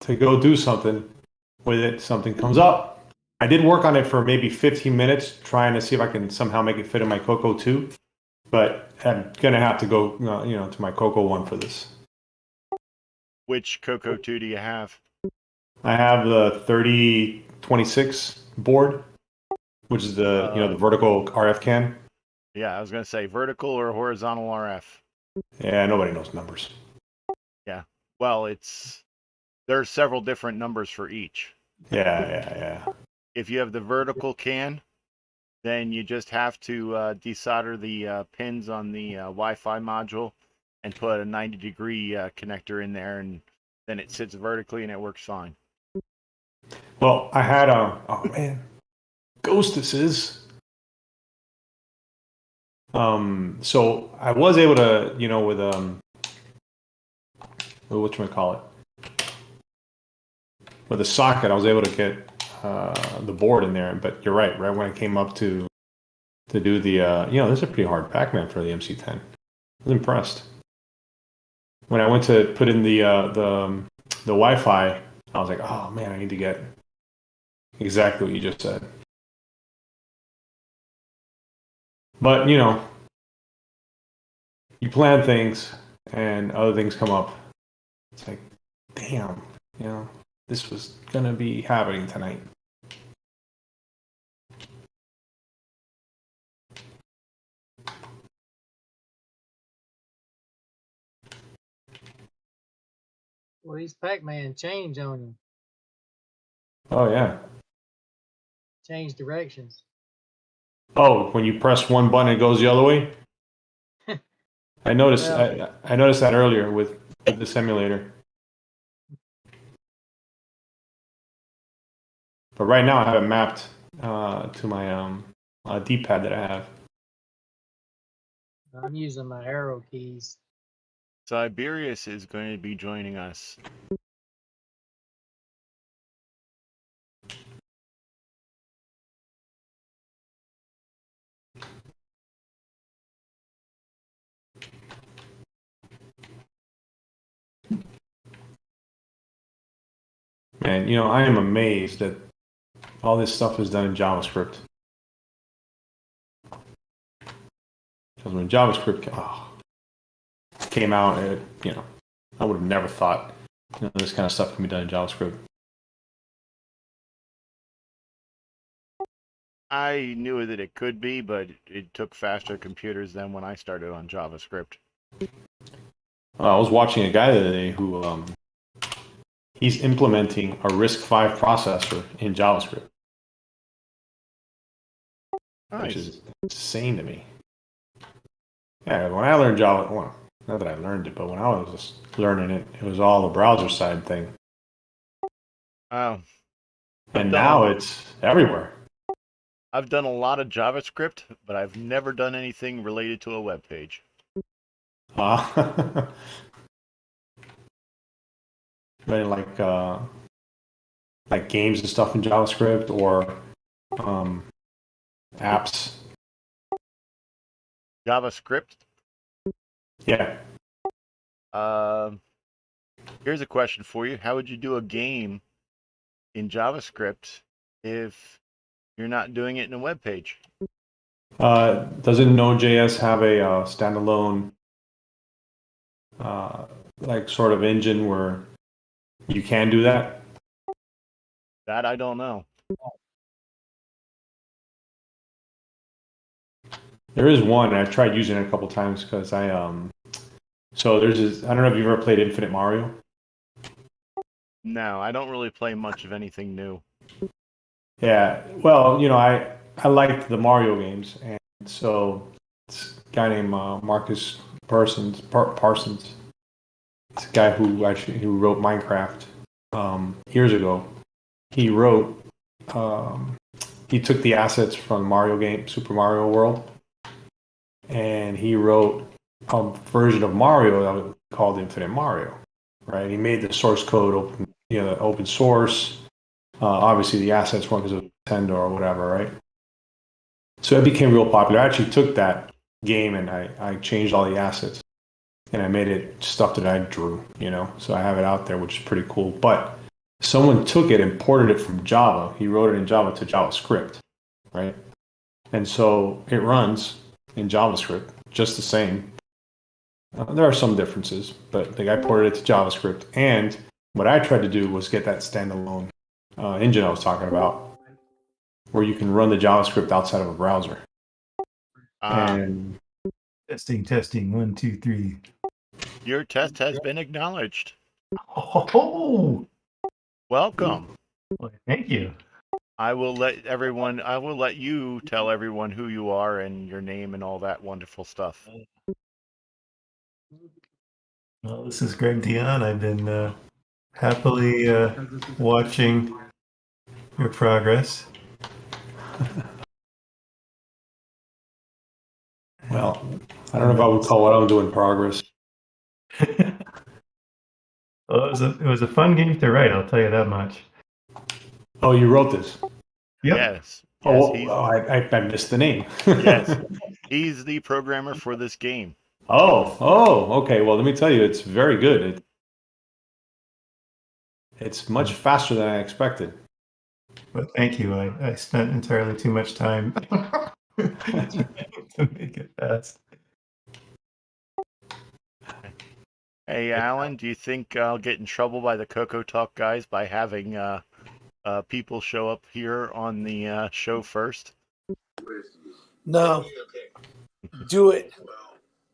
to go do something with it, something comes up. I did work on it for maybe 15 minutes, trying to see if I can somehow make it fit in my Coco 2. But I'm gonna have to go, to my Coco 1 for this. Which Coco 2 do you have? I have the 3026 board, which is the vertical RF can. Yeah, I was gonna say vertical or horizontal RF. Yeah, nobody knows numbers. Yeah, well, there's several different numbers for each. Yeah. If you have the vertical can, then you just have to desolder the pins on the Wi-Fi module and put a 90-degree connector in there, and then it sits vertically and it works fine. Well, I had oh man, Ghostesses. So I was able to, with whatchamacallit, with a socket, I was able to get the board in there. But you're right. Right when I came up to do the, this is a pretty hard Pac-Man for the MC-10. I was impressed. When I went to put in the Wi-Fi, I was like, oh man, I need to get exactly what you just said. But you plan things and other things come up. It's like, damn, this was gonna be happening tonight. Well, these Pac-Man change on you. Oh yeah. Change directions. Oh, when you press one button, it goes the other way. I noticed. Well, I noticed that earlier with the simulator. But right now, I have it mapped to my D-pad that I have. I'm using my arrow keys. Siberius is going to be joining us. Man, I am amazed that all this stuff is done in JavaScript. Because when JavaScript came out, I would have never thought this kind of stuff can be done in JavaScript. I knew that it could be, but it took faster computers than when I started on JavaScript. I was watching a guy the other day who he's implementing a RISC-V processor in JavaScript. Nice. Which is insane to me. Yeah, when I learned Java, well, not that I learned it, but when I was just learning it, it was all the browser side thing. Oh. And now it's everywhere. I've done a lot of JavaScript, but I've never done anything related to a web page. Like games and stuff in JavaScript or apps. JavaScript? Yeah. Here's a question for you. How would you do a game in JavaScript if you're not doing it in a web page? Doesn't Node.js have a standalone sort of engine where you can do that? That I don't know. There is one, and I've tried using it a couple times because so there's this, I don't know if you've ever played Infinite Mario. No, I don't really play much of anything new. Yeah, well, I liked the Mario games, and so this guy named Marcus Parsons, this guy who wrote Minecraft years ago. He wrote, he took the assets from Mario game, Super Mario World, and he wrote a version of Mario that was called Infinite Mario. Right? He made the source code open source. Obviously, the assets weren't because of Nintendo or whatever, right? So it became real popular. I actually took that game and I changed all the assets and I made it stuff that I drew, So I have it out there, which is pretty cool. But someone took it and ported it from Java. He wrote it in Java to JavaScript, right? And so it runs in JavaScript just the same. There are some differences, but the guy ported it to JavaScript. And what I tried to do was get that standalone engine I was talking about, where you can run the JavaScript outside of a browser. And testing, 1, 2, 3. Your test has been acknowledged. Oh, welcome. Well, thank you. I will let you tell everyone who you are and your name and all that wonderful stuff. Well, this is Greg Dion. I've been happily watching your progress. Well, I don't know if I would call what I'm doing progress. Well, it was a fun game to write, I'll tell you that much. Oh, you wrote this? Yep. Yes. I missed the name. Yes. He's the programmer for this game. Oh, okay. Well, let me tell you, it's very good. It's much faster than I expected. But thank you. I spent entirely too much time to make it fast. Hey, Alan, do you think I'll get in trouble by the CoCoTalk guys by having people show up here on the show first? No. Do it.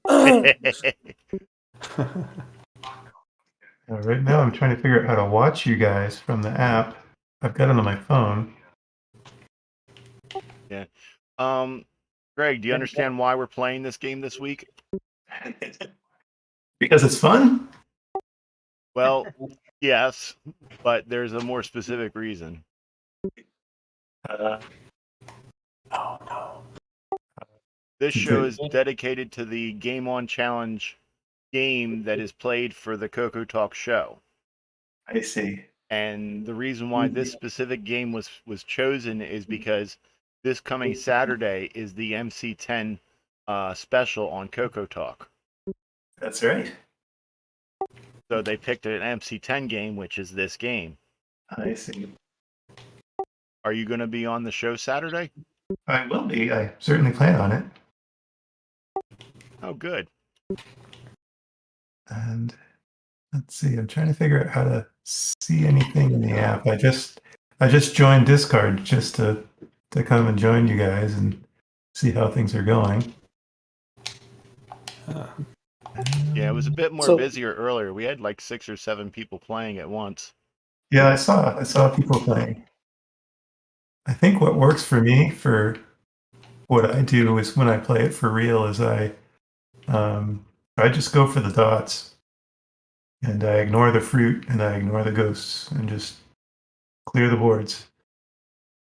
Right now, I'm trying to figure out how to watch you guys from the app. I've got it on my phone. Yeah. Greg, do you understand why we're playing this game this week? Because it's fun? Well, yes, but there's a more specific reason. Oh, no. This show is dedicated to the Game On Challenge game that is played for the CoCoTalk show. I see. And the reason why this specific game was chosen is because this coming Saturday is the MC-10 special on CoCoTalk. That's right. So they picked an MC-10 game, which is this game. I see. Are you going to be on the show Saturday? I will be. I certainly plan on it. Oh, good. And let's see. I'm trying to figure out how to see anything in the app. I just joined Discord just to come and join you guys and see how things are going. Yeah, it was a bit more busier earlier. We had like 6 or 7 people playing at once. Yeah, I saw people playing. I think what works for me for what I do is when I play it for real is I just go for the dots and I ignore the fruit and I ignore the ghosts and just clear the boards.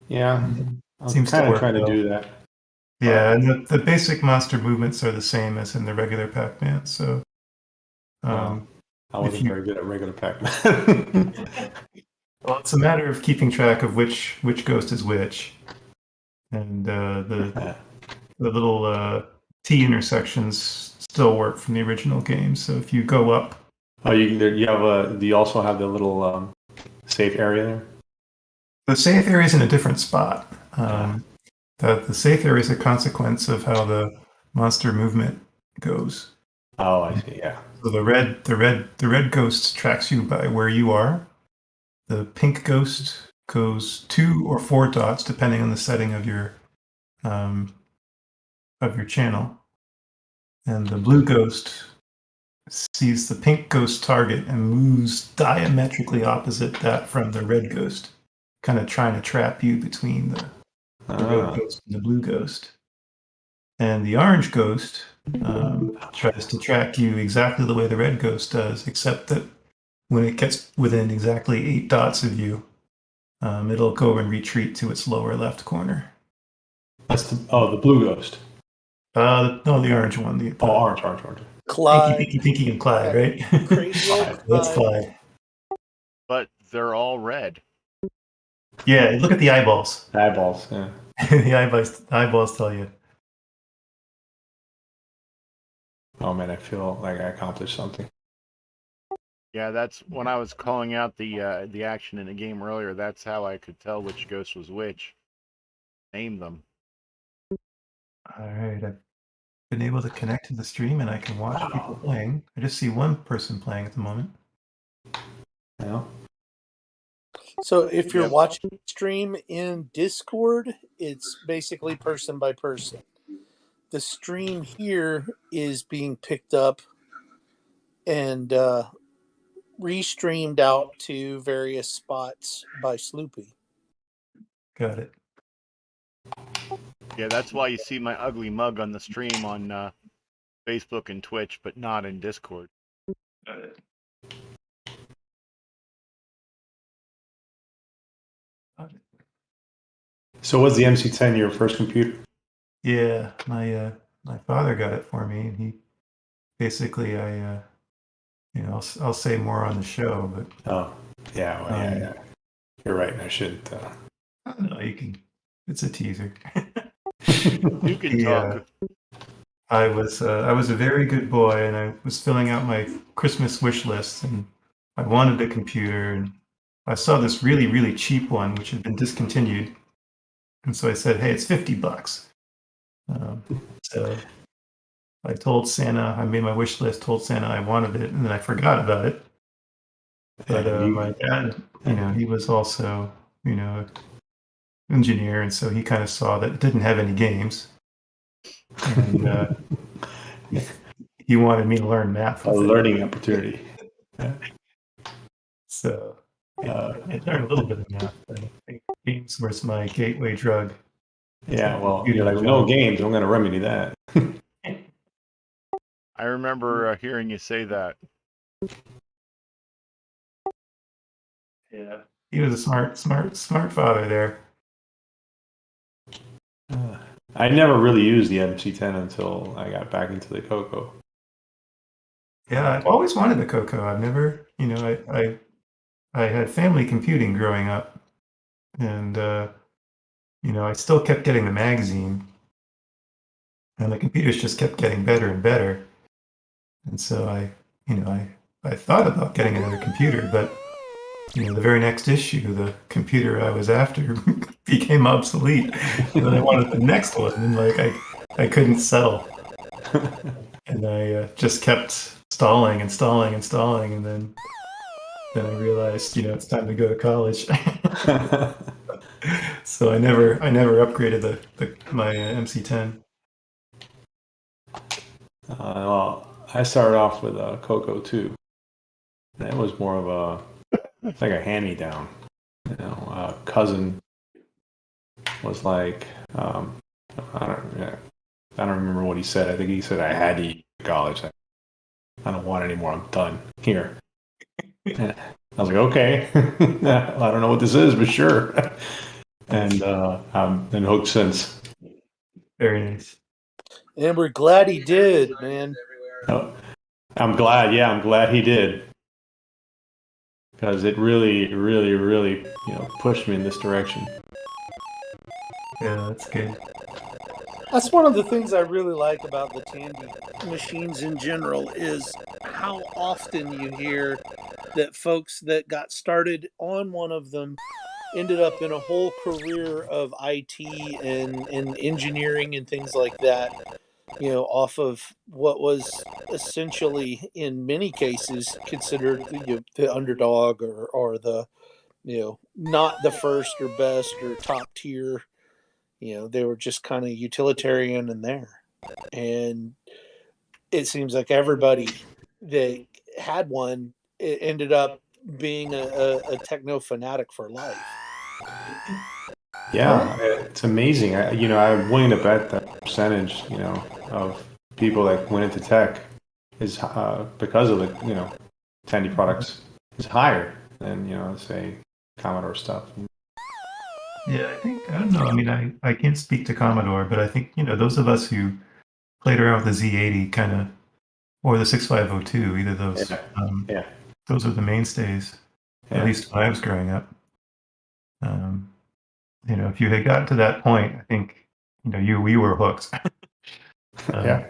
Yeah, I'm kind of trying to do that. Yeah, and the basic monster movements are the same as in the regular Pac-Man. So, I wasn't very good at regular Pac-Man. Well, it's a matter of keeping track of which ghost is which, and the little T intersections still work from the original game. So if you go up, do you also have the little safe area there? The safe area is in a different spot. The safe area is a consequence of how the monster movement goes. Oh, I see. Yeah. So the red ghost tracks you by where you are. The pink ghost goes 2 or 4 dots depending on the setting of your of your channel, and the blue ghost sees the pink ghost target and moves diametrically opposite that from the red ghost, kind of trying to trap you between the red ghost and the blue ghost. And the orange ghost tries to track you exactly the way the red ghost does, except that when it gets within exactly 8 dots of you, it'll go and retreat to its lower left corner. That's the blue ghost. No, the orange one. Orange. Clyde. Pinky, and Clyde, right? Crazy old That's Clyde. Clyde. But they're all red. Yeah, look at the eyeballs. Eyeballs, yeah. The eyeballs tell you. Oh man, I feel like I accomplished something. Yeah, that's when I was calling out the action in the game earlier. That's how I could tell which ghost was which. Name them. All right, I've been able to connect to the stream and I can watch people playing. I just see one person playing at the moment. Yeah. So if you're watching the stream in Discord, it's basically person by person. The stream here is being picked up and restreamed out to various spots by Sloopy. Got it. Yeah, that's why you see my ugly mug on the stream on Facebook and Twitch, but not in Discord. Got it. So was the MC-10 your first computer? Yeah, my father got it for me, and he basically I'll say more on the show, but yeah. You're right. I shouldn't. No, you can. It's a teaser. You can talk. I was a very good boy, and I was filling out my Christmas wish list, and I wanted a computer, and I saw this really, really cheap one which had been discontinued, and so I said, "Hey, it's $50." So I told Santa, I made my wish list, told Santa I wanted it, and then I forgot about it. But my dad, he was also, engineer, and so he kind of saw that it didn't have any games, and he wanted me to learn math. A learning opportunity. So I learned a little bit of math, but I think games was my gateway drug. Yeah, well, you're like, no games, I'm going to remedy that. I remember hearing you say that. Yeah, he was a smart father there. I never really used the MC-10 until I got back into the CoCo. Yeah, I've always wanted the CoCo. I've never, I had family computing growing up, and I still kept getting the magazine, and the computers just kept getting better and better. And so I thought about getting another computer, but the very next issue, the computer I was after became obsolete. And then I wanted the next one, and I couldn't settle. And I just kept stalling, and then I realized, it's time to go to college. So I never upgraded my MC-10. Well, I started off with a CoCo 2. That was more of it's like a hand-me-down. A cousin was like, I don't remember what he said. I think he said I had to eat college. I don't want it anymore. I'm done here. And I was like, okay. I don't know what this is, but sure. And I've been hooked since. Very nice. And we're glad he did, man. I'm glad he did. Because it really, really, really, pushed me in this direction. Yeah, that's good. That's one of the things I really like about the Tandy machines in general is how often you hear that folks that got started on one of them ended up in a whole career of IT and engineering and things like that, off of what was essentially, in many cases, considered the underdog or the, not the first or best or top tier. They were just kind of utilitarian in there. and it seems like everybody that had one ended up being a techno fanatic for life. Yeah, it's amazing. I'm willing to bet that percentage, of people that went into tech is because of the, Tandy products is higher than, say, Commodore stuff. Yeah, I don't know. I mean, I can't speak to Commodore, but I think, those of us who played around with the Z80 kind of, or the 6502, either those, those are the mainstays, at least when I was growing up. If you had gotten to that point, I think, we were hooked. Yeah.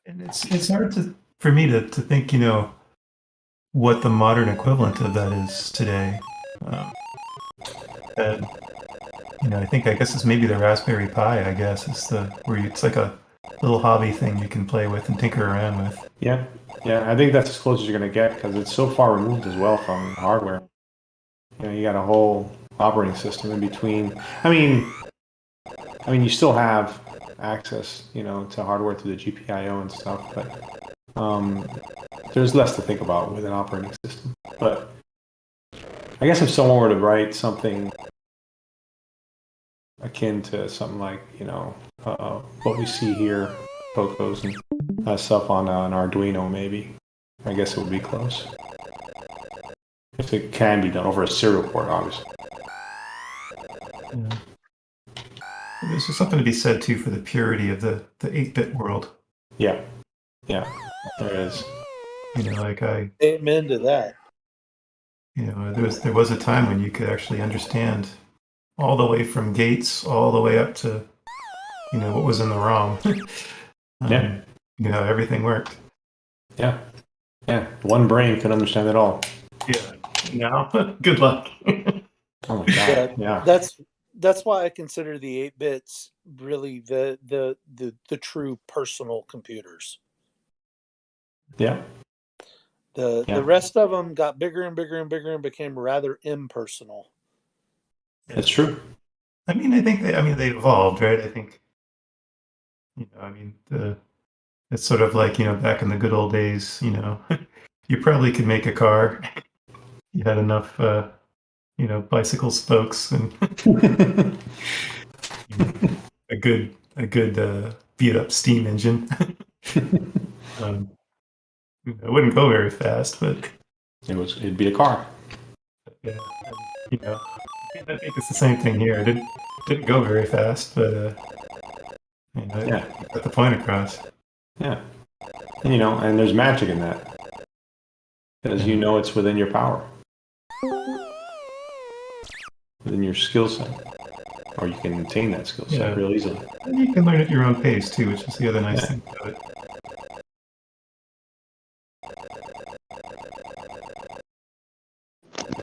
And it's hard for me to think, what the modern equivalent of that is today. And I guess it's maybe the Raspberry Pi. I guess is it's like a little hobby thing you can play with and tinker around with. Yeah, I think that's as close as you're gonna get because it's so far removed as well from hardware. You got a whole operating system in between. I mean, you still have access, to hardware through the GPIO and stuff, but there's less to think about with an operating system. But I guess if someone were to write something akin to something like, what we see here, Cocos and stuff on an Arduino, maybe, I guess it would be close. If it can be done over a serial port, obviously. Yeah. There's just something to be said too for the purity of the 8-bit world. Yeah, there is. Amen to that. There was a time when you could actually understand all the way from gates all the way up to, what was in the ROM. Everything worked. Yeah. One brain could understand it all. Yeah. Now, good luck. Oh my god. Yeah. That's why I consider the 8-bits really the true personal computers. Yeah. The rest of them got bigger and bigger and bigger and became rather impersonal. That's true. I mean, I think they evolved, right? I think, it's sort of like, back in the good old days, you probably could make a car. You had enough, bicycle spokes and a good beat up steam engine. It wouldn't go very fast, but it'd be a car. Yeah, I think it's the same thing here. It didn't go very fast, but got the point across. Yeah, and there's magic in that because it's within your power, within your skill set, or you can attain that skill set real easily. And you can learn at your own pace too, which is the other nice thing about it.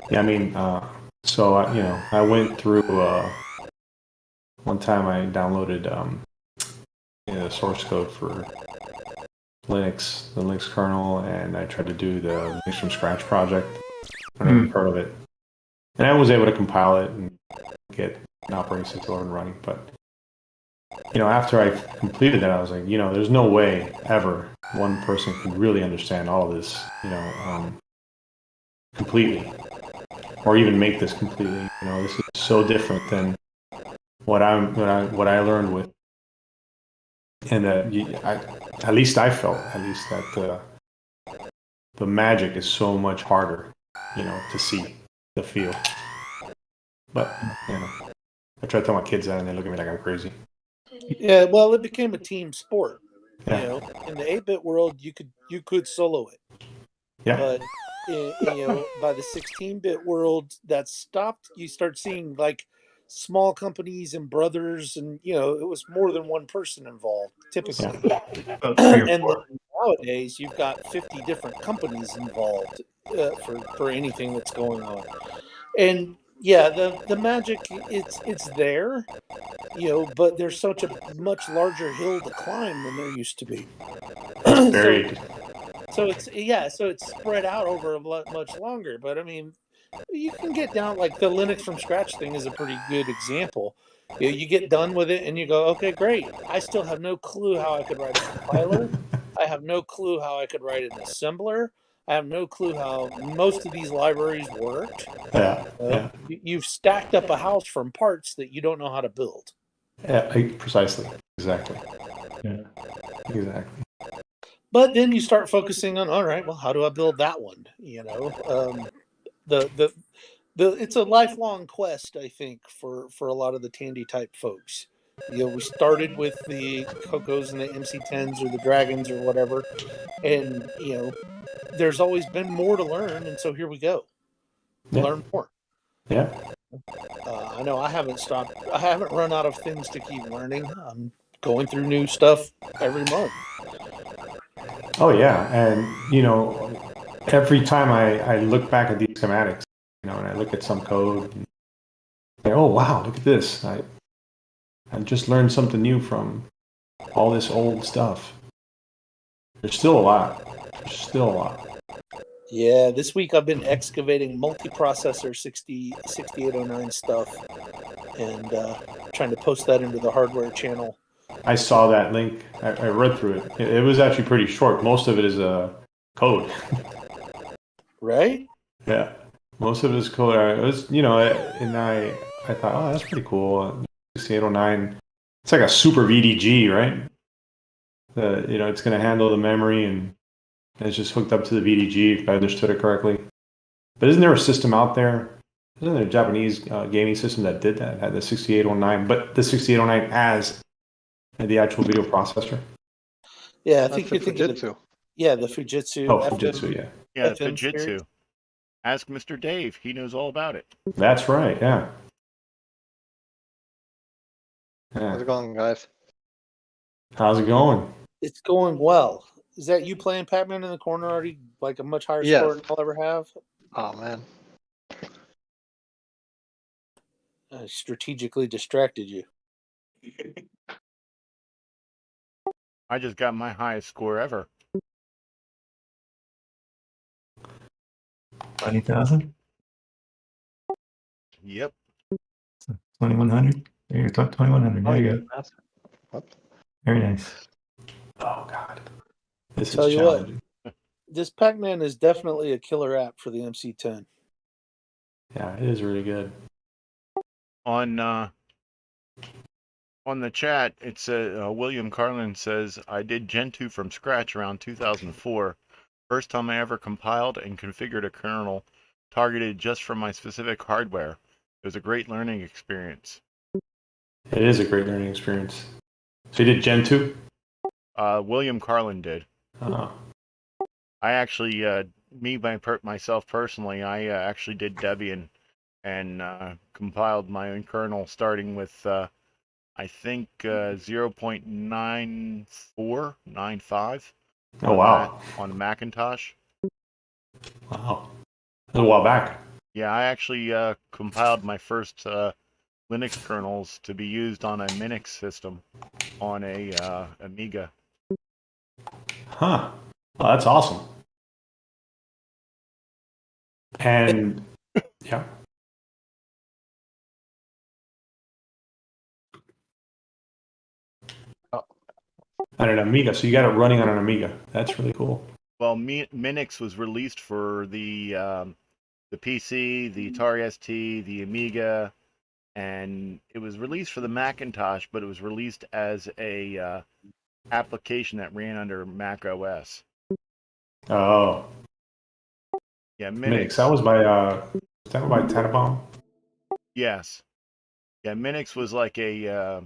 Yeah, I mean, I went through. One time I downloaded the source code for Linux, the Linux kernel, and I tried to do the Linux from scratch project. I don't know if you've heard of it. And I was able to compile it and get an operating system up and running. But, after I completed that, I was like, there's no way ever one person could really understand all of this, completely. Or even make this completely. This is so different than what I learned with. And at least I felt that the magic is so much harder, to see, to feel. But I try to tell my kids that, and they look at me like I'm crazy. Yeah, well, it became a team sport. Yeah. In the 8-bit world, you could solo it. Yeah. But by the 16-bit world, that stopped. You start seeing like small companies and brothers, and it was more than one person involved typically. And then nowadays, you've got 50 different companies involved for anything that's going on. And the magic it's there, but there's such a much larger hill to climb than there used to be. So it's spread out over a much longer. But I mean, you can get down like the Linux from scratch thing is a pretty good example. You get done with it and you go, okay, great. I still have no clue how I could write a compiler. I have no clue how I could write an assembler. I have no clue how most of these libraries worked. Yeah. You've stacked up a house from parts that you don't know how to build. Yeah, precisely. Exactly. Yeah. Exactly. But then you start focusing on, all right, well, how do I build that one? You know, it's a lifelong quest, I think, for a lot of the Tandy type folks. You know, we started with the CoCos and the MC-10s or the Dragons or whatever, and you know, there's always been more to learn, and so here we go, learn more. Yeah. I know I haven't stopped. I haven't run out of things to keep learning. I'm going through new stuff every month. Oh yeah, and you know, every time I look back at these schematics, you know, and I look at some code, and say, oh wow, look at this! I just learned something new from all this old stuff. There's still a lot. Yeah, this week I've been excavating multiprocessor 6809 stuff and trying to post that into the hardware channel. I saw that link. I read through it. It was actually pretty short. Most of it is code. Right? Yeah, most of it is code. It was, you know, and I thought, oh, that's pretty cool. 6809. It's like a super VDG, right? You know, it's going to handle the memory and it's just hooked up to the VDG, if I understood it correctly. But isn't there a system out there? Isn't there a Japanese gaming system that did that? Had the 6809, but the 6809 as the actual video processor? Yeah, I think you're thinking of, yeah, the Fujitsu. Oh, Fujitsu, yeah. Yeah, Fujitsu. Ask Mr. Dave. He knows all about it. That's right, yeah. How's it going, guys? How's it going? It's going well. Is that you playing Pac-Man in the corner already? Like a much higher score than I'll ever have? Oh, man. I strategically distracted you. I just got my highest score ever. 20,000? Yep. 2,100? There you go, 2,100. There you go. Whoops. Very nice. Oh, God. This Tell is you what, challenging. this Pac-Man is definitely a killer app for the MC-10. Yeah, it is really good. On the chat, it says William Carlin says, I did Gentoo from scratch around 2004. First time I ever compiled and configured a kernel targeted just for my specific hardware. It was a great learning experience. It is a great learning experience. So you did Gentoo? William Carlin did. Oh. I actually, myself personally, I actually did Debian and compiled my own kernel starting with, I think, 0.9495. Oh, wow. On the Macintosh. Wow. A while back. Yeah, I actually compiled my first Linux kernels to be used on a Minix system on a Amiga. Huh. Oh, that's awesome. And yeah. On an Amiga, so you got it running on an Amiga. That's really cool. Well, Minix was released for the PC, the Atari ST, the Amiga, and it was released for the Macintosh, but it was released as a application that ran under Mac OS. Oh. Yeah, Minix. That was by Tannenbaum? Yes. Yeah, Minix was like a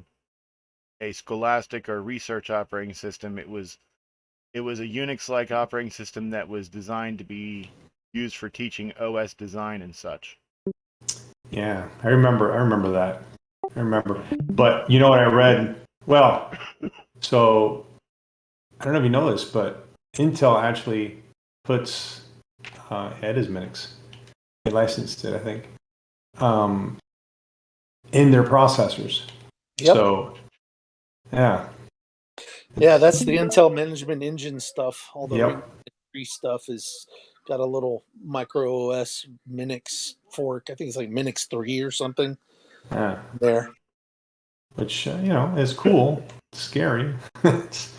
scholastic or research operating system. It was a Unix-like operating system that was designed to be used for teaching OS design and such. Yeah, I remember that. But you know what I read? Well, so I don't know if you know this, but Intel actually puts it is Minix. They licensed it, I think, in their processors. Yep. So, yeah. Yeah, that's the Intel Management Engine stuff. All the 73 stuff is got a little micro OS Minix fork. I think it's like Minix 3 or something Yeah. there. Which, is cool. It's scary. It's,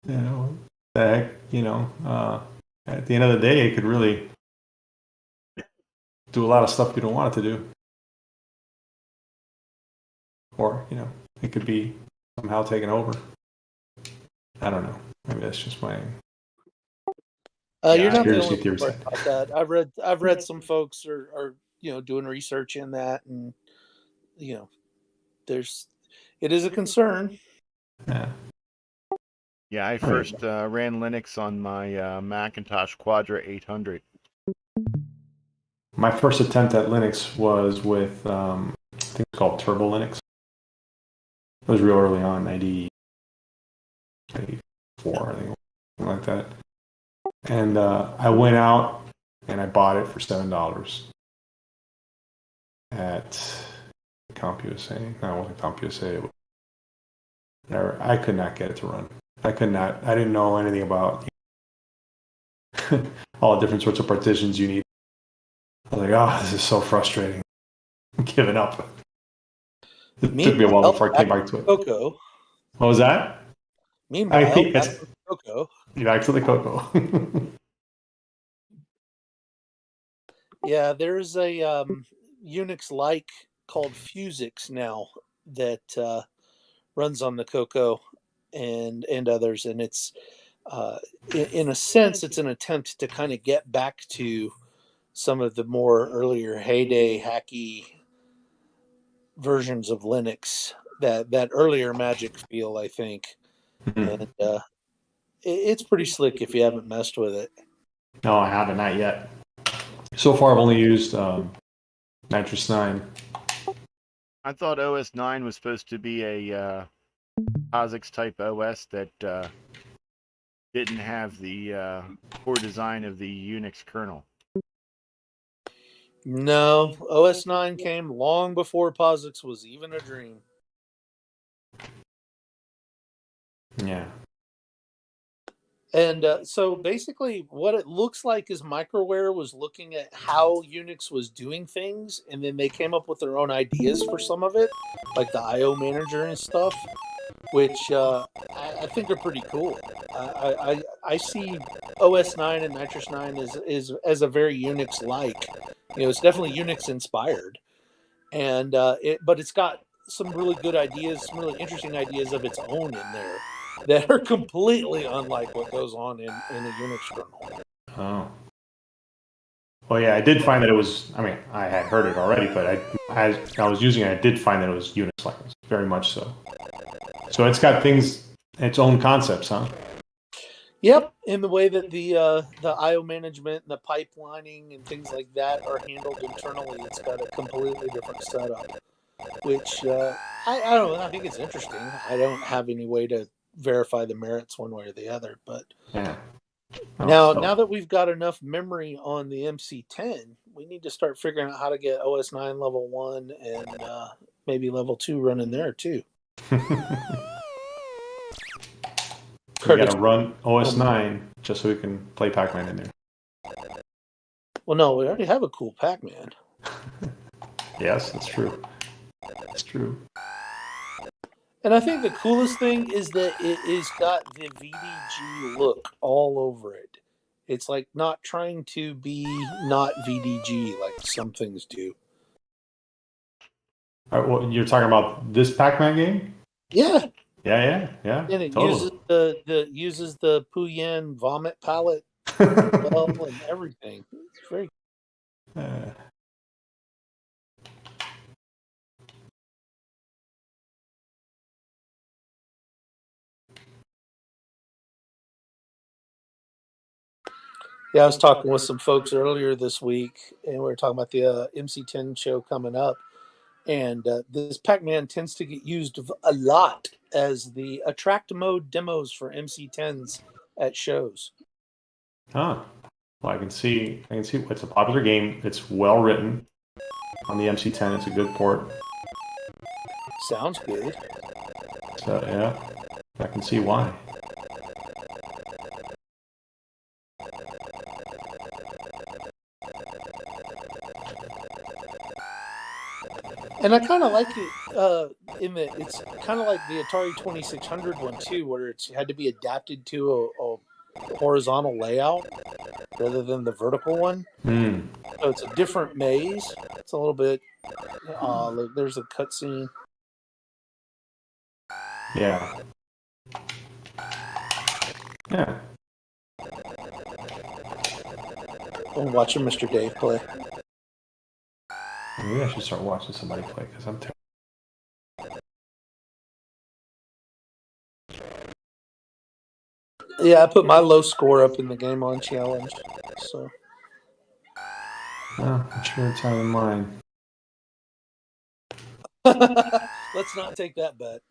the heck, at the end of the day, it could really do a lot of stuff you don't want it to do. Or, it could be somehow taken over. I don't know. Maybe that's just my You're not the conspiracy only theory one side. about that. I've read some folks are doing research in that, and it is a concern. Yeah. Yeah, I first ran Linux on my Macintosh Quadra 800. My first attempt at Linux was with, I think it's called Turbo Linux. It was real early on, 94, I think, something like that. And I went out and I bought it for $7 at CompUSA. No, it wasn't CompUSA. I could not get it to run. I didn't know anything about all the different sorts of partitions you need. I was like, this is so frustrating. I'm giving up. It took me a while before I came back to it. Coco. What was that? Meanwhile, back to Coco. Back to the Coco. Yeah, there's a Unix-like called Fusix now that runs on the Coco and others, and it's in a sense it's an attempt to kind of get back to some of the more earlier heyday hacky versions of Linux, that earlier Magic feel, I think. And it's pretty slick if you haven't messed with it. No, I haven't, not yet. So far, I've only used Nitrous 9. I thought OS 9 was supposed to be a POSIX type OS that didn't have the core design of the Unix kernel. No, OS 9 came long before POSIX was even a dream. Yeah. And so basically what it looks like is Microware was looking at how Unix was doing things, and then they came up with their own ideas for some of it, like the IO manager and stuff, which I think are pretty cool. I see OS 9 and Nitrous 9 as a very Unix-like. It's definitely Unix-inspired, and but it's got some really good ideas, some really interesting ideas of its own in there that are completely unlike what goes on in the Unix kernel. Oh. Well, yeah, I did find that it was, I had heard it already, but as I was using it, I did find that it was Unix-like, very much so. So it's got its own concepts, huh? Yep, in the way that the I/O management and the pipelining and things like that are handled internally, it's got a completely different setup. Which I don't know. I think it's interesting. I don't have any way to verify the merits one way or the other, but yeah. Now that we've got enough memory on the MC-10, we need to start figuring out how to get OS 9 level 1 and maybe level 2 running there too. We got to run OS 9 just so we can play Pac-Man in there. Well, no, we already have a cool Pac-Man. Yes, that's true. That's true. And I think the coolest thing is that it is got the VDG look all over it. It's like not trying to be not VDG like some things do. All right, well, you're talking about this Pac-Man game? Yeah. Yeah. And it totally. uses the Puyan vomit palette well and everything. It's very Yeah, I was talking with some folks earlier this week, and we were talking about the MC-10 show coming up. And this Pac-Man tends to get used a lot as the attract mode demos for MC-10s at shows. Huh. Well, I can see it's a popular game. It's well written on the MC-10. It's a good port. Sounds good. So yeah, I can see why. And I kind of like it in that it's kind of like the Atari 2600 one too, where it's had to be adapted to a horizontal layout rather than the vertical one. Hmm. So it's a different maze. It's a little bit. Look, there's a cutscene. Yeah. Yeah. I'm watching Mr. Dave play. Maybe I should start watching somebody play because I'm terrible. Yeah, I put my low score up in the game on challenge. So Well, I'm sure it's out of mine. let's not take that bet.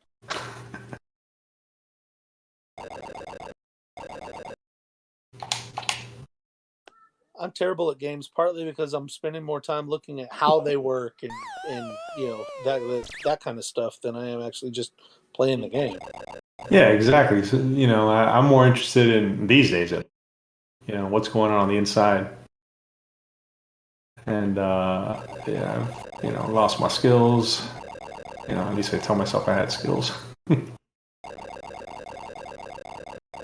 I'm terrible at games, partly because I'm spending more time looking at how they work and that kind of stuff than I am actually just playing the game. Yeah, exactly. So, I'm more interested in these days, what's going on the inside. And, yeah, I've, lost my skills. At least I tell myself I had skills.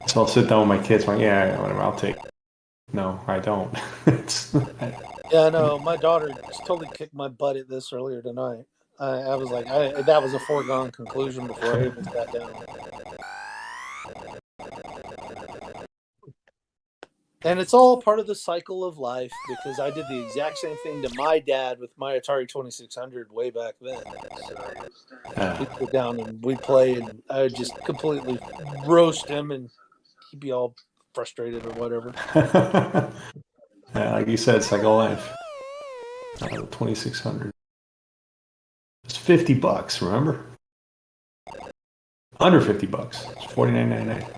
So I'll sit down with my kids, like, yeah, whatever, I'll take. No, I don't. Yeah, no, my daughter totally kicked my butt at this earlier tonight. I was like, that was a foregone conclusion before I even sat down. And it's all part of the cycle of life because I did the exact same thing to my dad with my Atari 2600 way back then. So we'd sit down and we'd play, and I would just completely roast him, and he'd be all frustrated or whatever. Yeah, like you said, cycle life. 2600. It's $50, remember? Under $50. It's $49.99.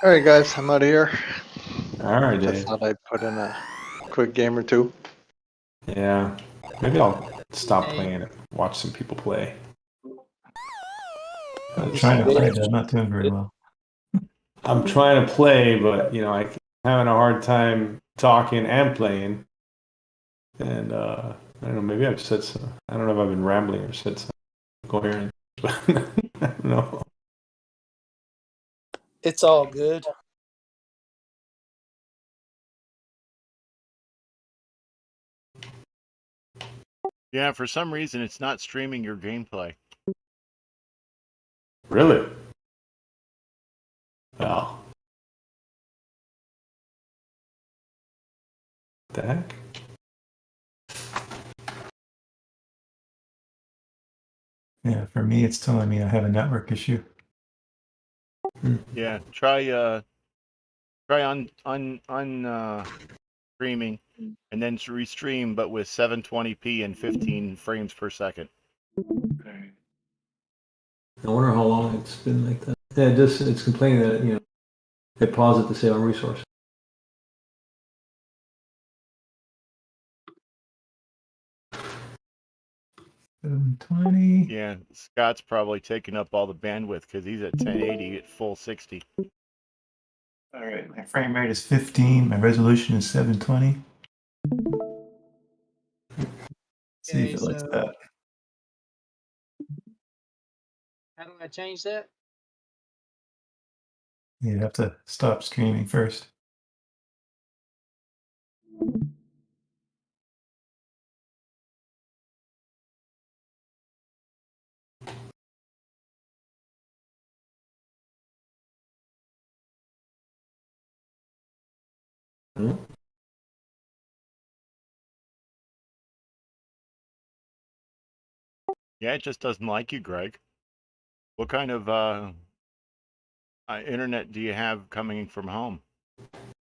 All right, guys, I'm out of here. All right, I Dave. thought I'd put in a quick game or two. Yeah, maybe I'll stop playing and watch some people play. I'm trying to play, but I'm not doing very well. I'm trying to play, but I'm having a hard time talking and playing. And I don't know, maybe I've said some. I don't know if I've been rambling or said something coherent. I don't know. It's all good. Yeah, for some reason it's not streaming your gameplay. Really? Oh. What the heck? Yeah, for me, it's telling me I have a network issue. Yeah, try on streaming and then restream, but with 720p and 15 frames per second. I wonder how long it's been like that. Yeah, it's complaining that it paused it to save on resource. $720. Yeah, Scott's probably taking up all the bandwidth because he's at 1080 at full 60. All right, my frame rate is 15. My resolution is 720. See if it likes that. How do I change that? You have to stop streaming first. Yeah, it just doesn't like you, Greg. What kind of internet do you have coming from home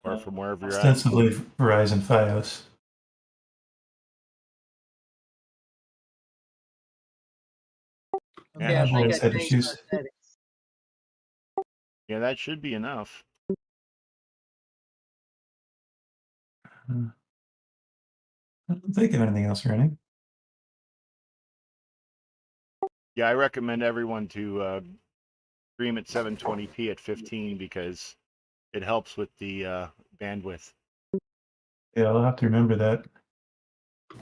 or from wherever you're at? Ostensibly Verizon Fios. Okay, I think I had changed issues. my settings. Yeah, that should be enough. I don't think of anything else running. Yeah, I recommend everyone to stream at 720p at 15 because it helps with the bandwidth. Yeah, I'll have to remember that.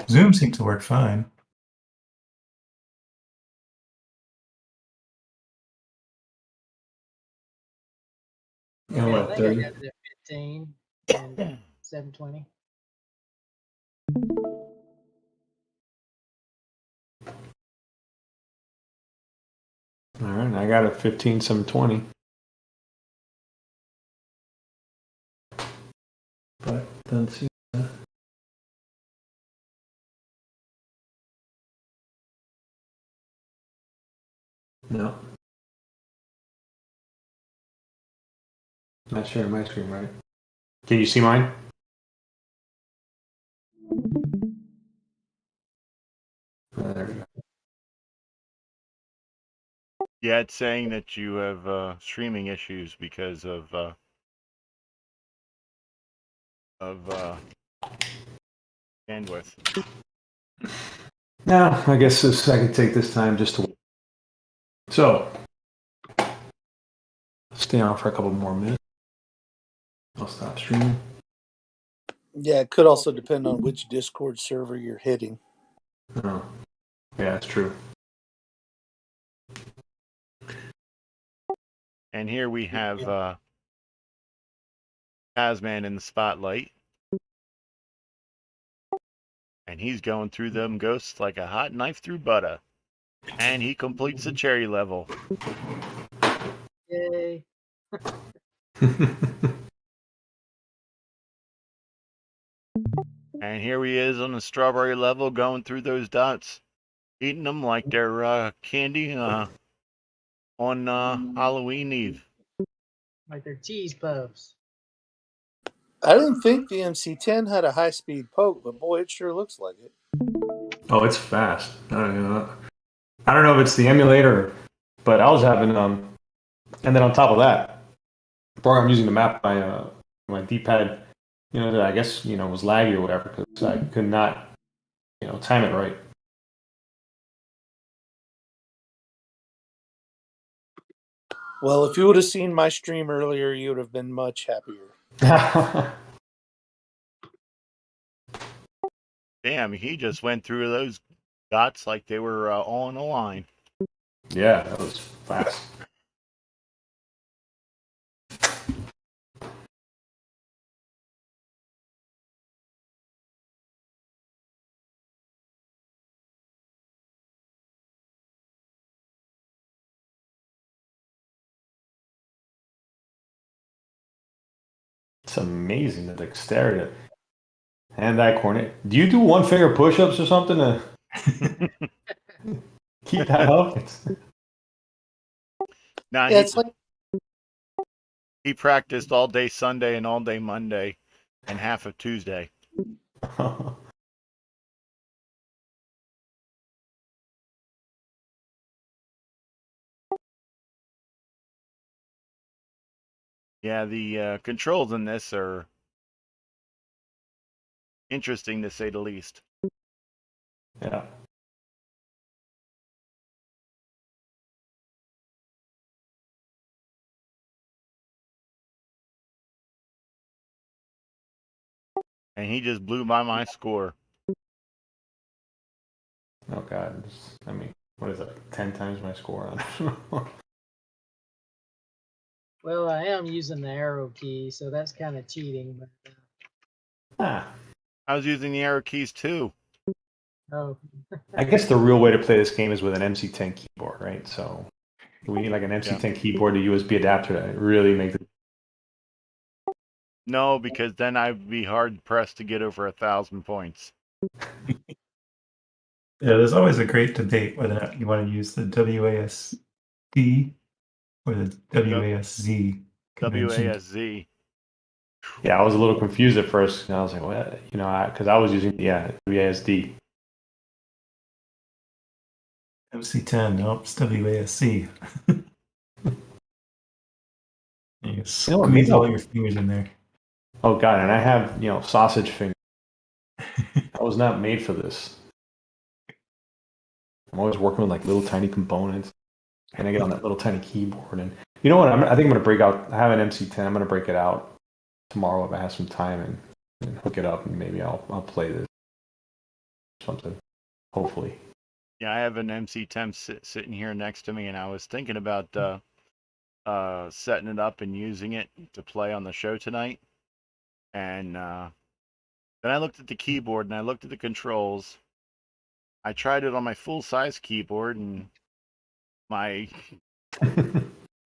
Zoom seemed to work fine. Yeah, Oh, I what, think I 30? got it at 15 and 720. All right, I got it 15, 720. But doesn't seem to. No. Not sharing my screen, right? Can you see mine? There we go. Yeah, it's saying that you have streaming issues because of bandwidth. No, I guess I can take this time just to. So, stay on for a couple more minutes. I'll stop streaming. Yeah, it could also depend on which Discord server you're hitting. Oh, yeah, that's true. And here we have Pac-Man in the spotlight. And he's going through them ghosts like a hot knife through butter. And he completes the cherry level. Yay. And here he is on the strawberry level going through those dots. Eating them like they're candy on Halloween Eve. Like they're cheese puffs. I didn't think the MC-10 had a high-speed poke, but boy, it sure looks like it. Oh, it's fast. I don't know if it's the emulator, but I was having and then on top of that, the program I'm using to map my D-pad, that I guess was laggy or whatever because I could not time it right. Well, if you would have seen my stream earlier, you would have been much happier. Damn, he just went through those dots like they were all in a line. Yeah, that was fast. It's amazing the dexterity. Hand-eye coordinate. Do you do one-finger push-ups or something to keep that up? Nah, Yeah, it's like he practiced all day Sunday and all day Monday and half of Tuesday. Yeah, the controls in this are interesting to say the least. Yeah. And he just blew by my score. Oh God! What is it? 10 times my score. Well, I am using the arrow key, so that's kind of cheating. But I was using the arrow keys too. oh, I guess the real way to play this game is with an MC-10 keyboard, right? So we need like an MC-10 keyboard to USB adapter to really make it. No, because then I'd be hard pressed to get over 1,000 points. Yeah, there's always a great debate whether or not you want to use the WASD or the WASZ convention. WASZ. Yeah, I was a little confused at first. And I was like, what? Because I was using WASD. MC-10, nope, it's WASC. You squeeze all your fingers in there. Oh God, and I have sausage fingers. I was not made for this. I'm always working with like little tiny components, and I get on that little tiny keyboard. And you know what? I think I'm gonna break out. I have an MC-10. I'm gonna break it out tomorrow if I have some time and hook it up, and maybe I'll play this. something. Hopefully. Yeah, I have an MC-10 sitting here next to me, and I was thinking about setting it up and using it to play on the show tonight. And then I looked at the keyboard and I looked at the controls. I tried it on my full-size keyboard, and my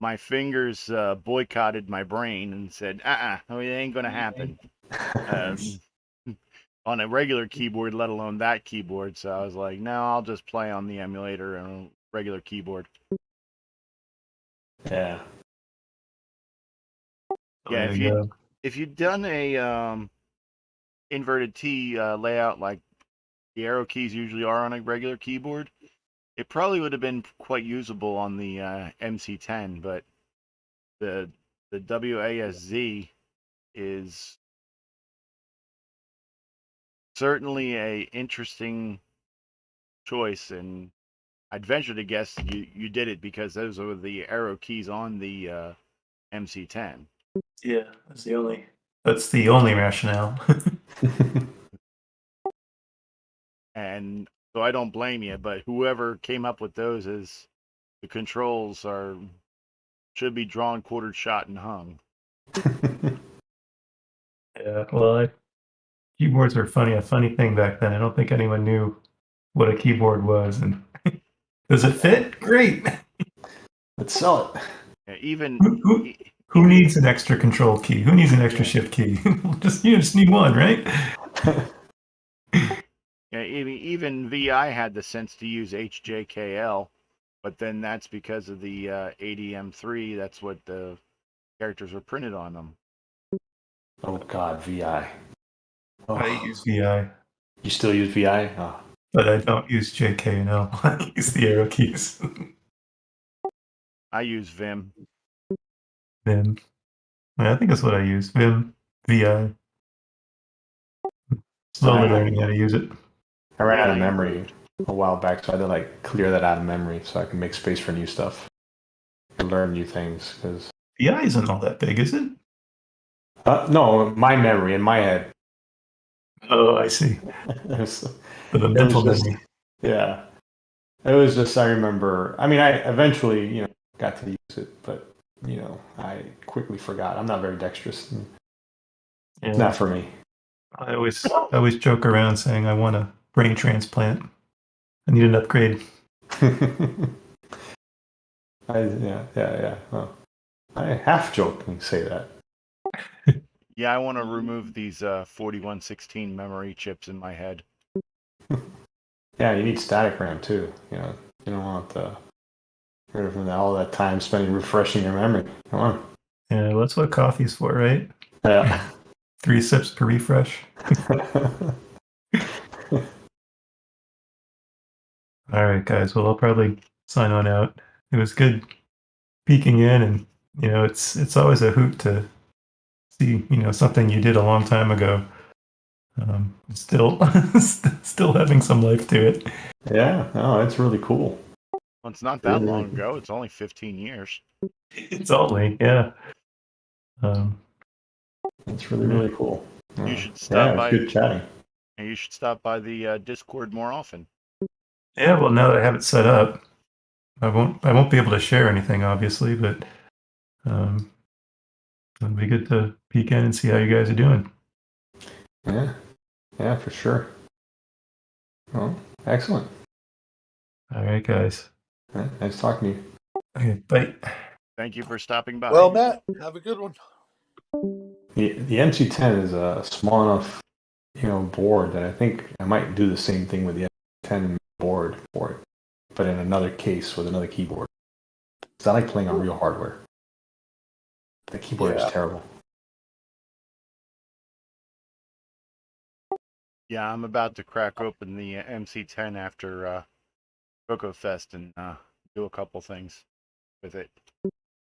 my fingers boycotted my brain and said, no, it ain't gonna happen. On a regular keyboard, let alone that keyboard. So I was like, no, I'll just play on the emulator and a regular keyboard. Yeah. Yeah, if you'd done a inverted T layout like the arrow keys usually are on a regular keyboard, it probably would have been quite usable on the MC-10. But the WASD is certainly a interesting choice, and I'd venture to guess you did it because those are the arrow keys on the MC-10. Yeah, that's the only rationale. And so I don't blame you, but whoever came up with those is the controls should be drawn, quartered, shot, and hung. Yeah, well, keyboards were funny. A funny thing back then. I don't think anyone knew what a keyboard was, and does it fit? Great. Let's sell it. Yeah, even who needs an extra control key? Who needs an extra shift key? You just need one, right? Yeah, even VI had the sense to use HJKL, but then that's because of the ADM3. That's what the characters were printed on them. Oh God, VI. Oh. I use VI. You still use VI? Oh. But I don't use JK and L. I use the arrow keys. I use Vim. Vim. I think that's what I use. Vim, VI. Slowly learning how to use it. I ran out of memory a while back, so I had to clear that out of memory so I can make space for new stuff and learn new things. Because VI isn't all that big, is it? No, my memory in my head. Oh, I see. For the mental memory. Yeah, it was just I remember. I mean, I eventually got to use it, but I quickly forgot. I'm not very dexterous. It's not for me. I always joke around saying I want a brain transplant. I need an upgrade. Yeah. Well, I half jokingly say that. Yeah, I want to remove these 4116 memory chips in my head. Yeah, you need static RAM too. You don't want all that time spent refreshing your memory. Come on. Yeah, well, that's what coffee's for, right? Yeah. 3 sips per refresh. All right, guys. Well, I'll probably sign on out. It was good peeking in, and it's always a hoot to see something you did a long time ago. Still having some life to it. Yeah, no, it's really cool. Well, it's not that long ago. It's only 15 years. It's only, yeah. It's really cool. You should stop by. Good chatting. And you should stop by the Discord more often. Yeah, well, now that I have it set up, I won't be able to share anything, obviously, but it'll be good to peek in and see how you guys are doing. Yeah, for sure. Well, excellent. All right, guys. Nice talking to you. Okay, bye. Thank you for stopping by. Well, Matt, have a good one. The MC-10 is a small enough, board that I think I might do the same thing with the MC-10 board for it, but in another case with another keyboard. Because I like playing on real hardware. The keyboard is terrible. Yeah, I'm about to crack open the MC-10 after CoCoFest and do a couple things with it.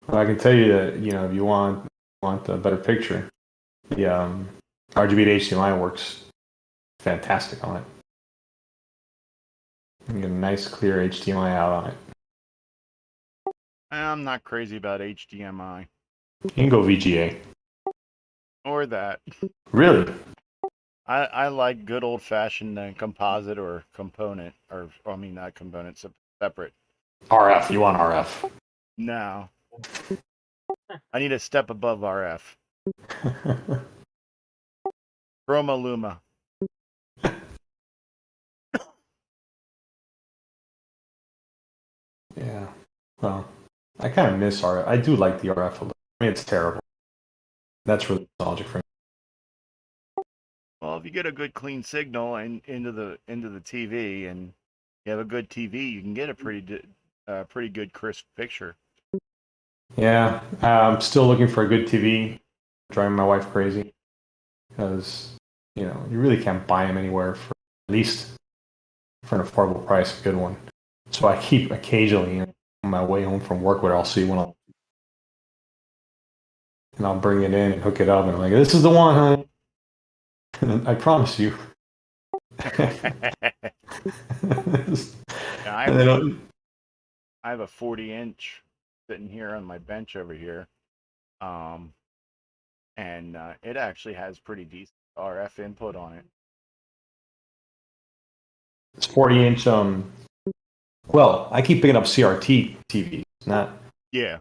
Well, I can tell you that if you want a better picture, the RGB to HDMI works fantastic on it. You can get a nice clear HDMI out on it. I'm not crazy about HDMI. You can go VGA. Or that. Really? I like good old fashioned composite or component, or I mean not component, separate. RF. You want RF? No, I need a step above RF. Chroma Luma. Yeah. Well, I kind of miss RF. I do like the RF a little. I mean, it's terrible. That's really nostalgic for me. Well, if you get a good clean signal and into the TV, and you have a good TV, you can get a pretty good crisp picture. Yeah, I'm still looking for a good TV. Driving my wife crazy because you really can't buy them anywhere for at least for an affordable price, a good one. So I keep occasionally on my way home from work where I'll see one, and I'll bring it in and hook it up, and I'm like, "This is the one, honey." And I promise you. Yeah, I have a 40-inch sitting here on my bench over here, and it actually has pretty decent RF input on it. It's 40-inch. Well, I keep picking up CRT TVs, not. Yeah.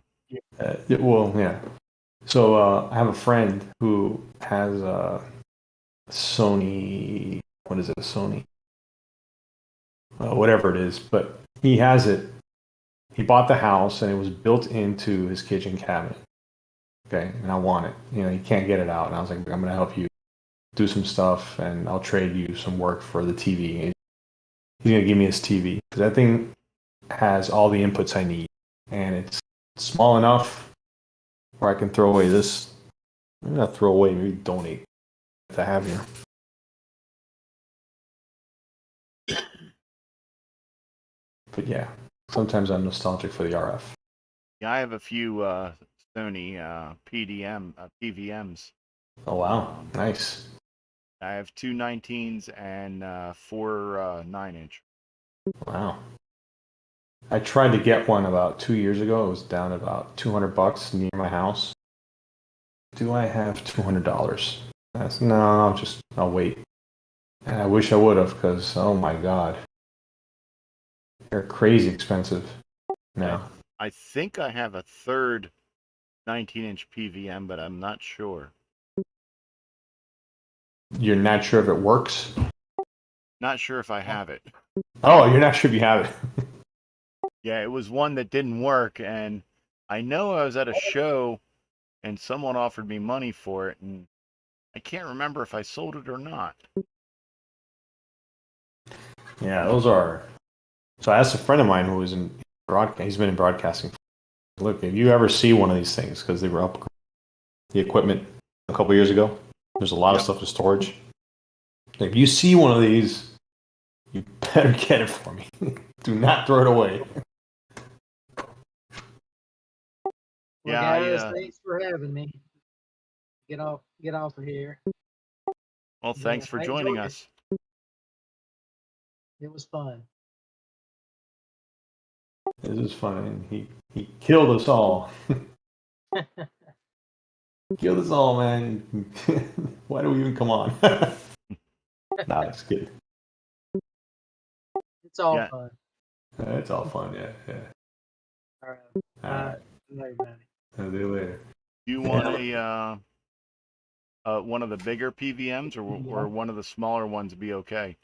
Well, yeah. So I have a friend who has a Sony. What is it? A Sony? Whatever it is, but he has it. He bought the house, and it was built into his kitchen cabinet. Okay, and I want it. He can't get it out, and I was like, I'm going to help you do some stuff, and I'll trade you some work for the TV. And he's going to give me his TV because that thing has all the inputs I need, and it's small enough where I can throw away this. I'm not throw away, maybe donate if I have here. But yeah, sometimes I'm nostalgic for the RF. Yeah, I have a few Sony PVMs. Oh wow, nice. I have 2 19s and 4 9-inch. Wow. I tried to get one about 2 years ago. It was down about $200 near my house. Do I have $200? No, I'll wait. And I wish I would have because, oh my God. They're crazy expensive now. I think I have a third 19-inch PVM, but I'm not sure. You're not sure if it works? Not sure if I have it. Oh, you're not sure if you have it. Yeah, it was one that didn't work, and I know I was at a show and someone offered me money for it, and I can't remember if I sold it or not. Yeah, those are. So I asked a friend of mine who was in broadcast. He's been in broadcasting. Look, if you ever see one of these things, because they were up the equipment a couple years ago, there's a lot of stuff in storage. If you see one of these, you better get it for me. Do not throw it away. Well, guys, thanks for having me. Get off of here. Well, thanks for joining us. It was fun. This is fun. He killed us all. Killed us all, man. Why do we even come on? Nah, it's good. It's all fun. It's all fun, yeah. All right. Bye, everybody. I'll see you later. Do you want one of the bigger PVMs or one of the smaller ones be okay?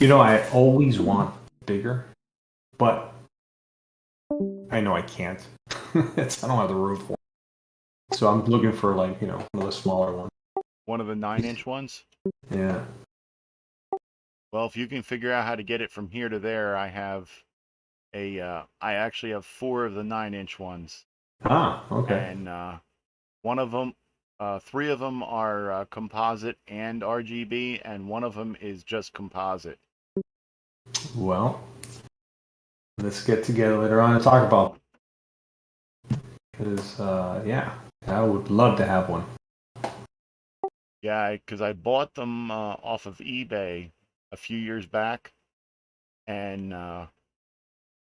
I always want bigger, but I know I can't. I don't have the room for it. So I'm looking for one of the smaller ones. One of the 9-inch ones? Yeah. Well, if you can figure out how to get it from here to there, I actually have 4 of the 9-inch ones. Ah, okay. And one of them, 3 of them are composite and RGB, and one of them is just composite. Well, let's get together later on and talk about it. Because, I would love to have one. Yeah, because I bought them off of eBay a few years back, and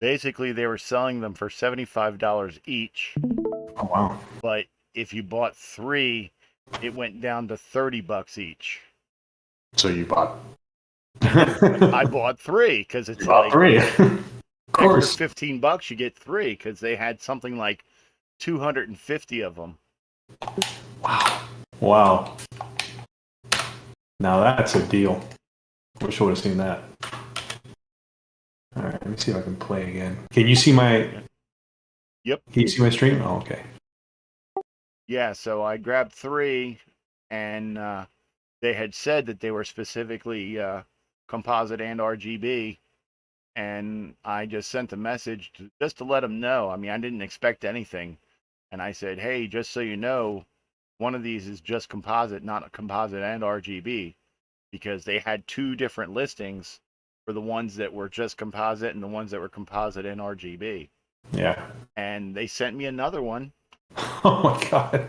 basically they were selling them for $75 each. Oh, wow. But if you bought 3, it went down to $30 each. So you bought. I bought 3 because it's bought like 3. Of course. extra $15, you get 3 because they had something like 250 of them. Wow. Now that's a deal. Wish I would have seen that. All right, let me see if I can play again. Can you see my? Yep. Can you see my stream? Oh, okay. Yeah, so I grabbed 3, and they had said that they were specifically composite and RGB, and I just sent a message just to let them know. I mean, I didn't expect anything, and I said, hey, just so you know, one of these is just composite, not a composite and RGB, because they had 2 different listings for the ones that were just composite and the ones that were composite and RGB. Yeah. And they sent me another one. Oh my god.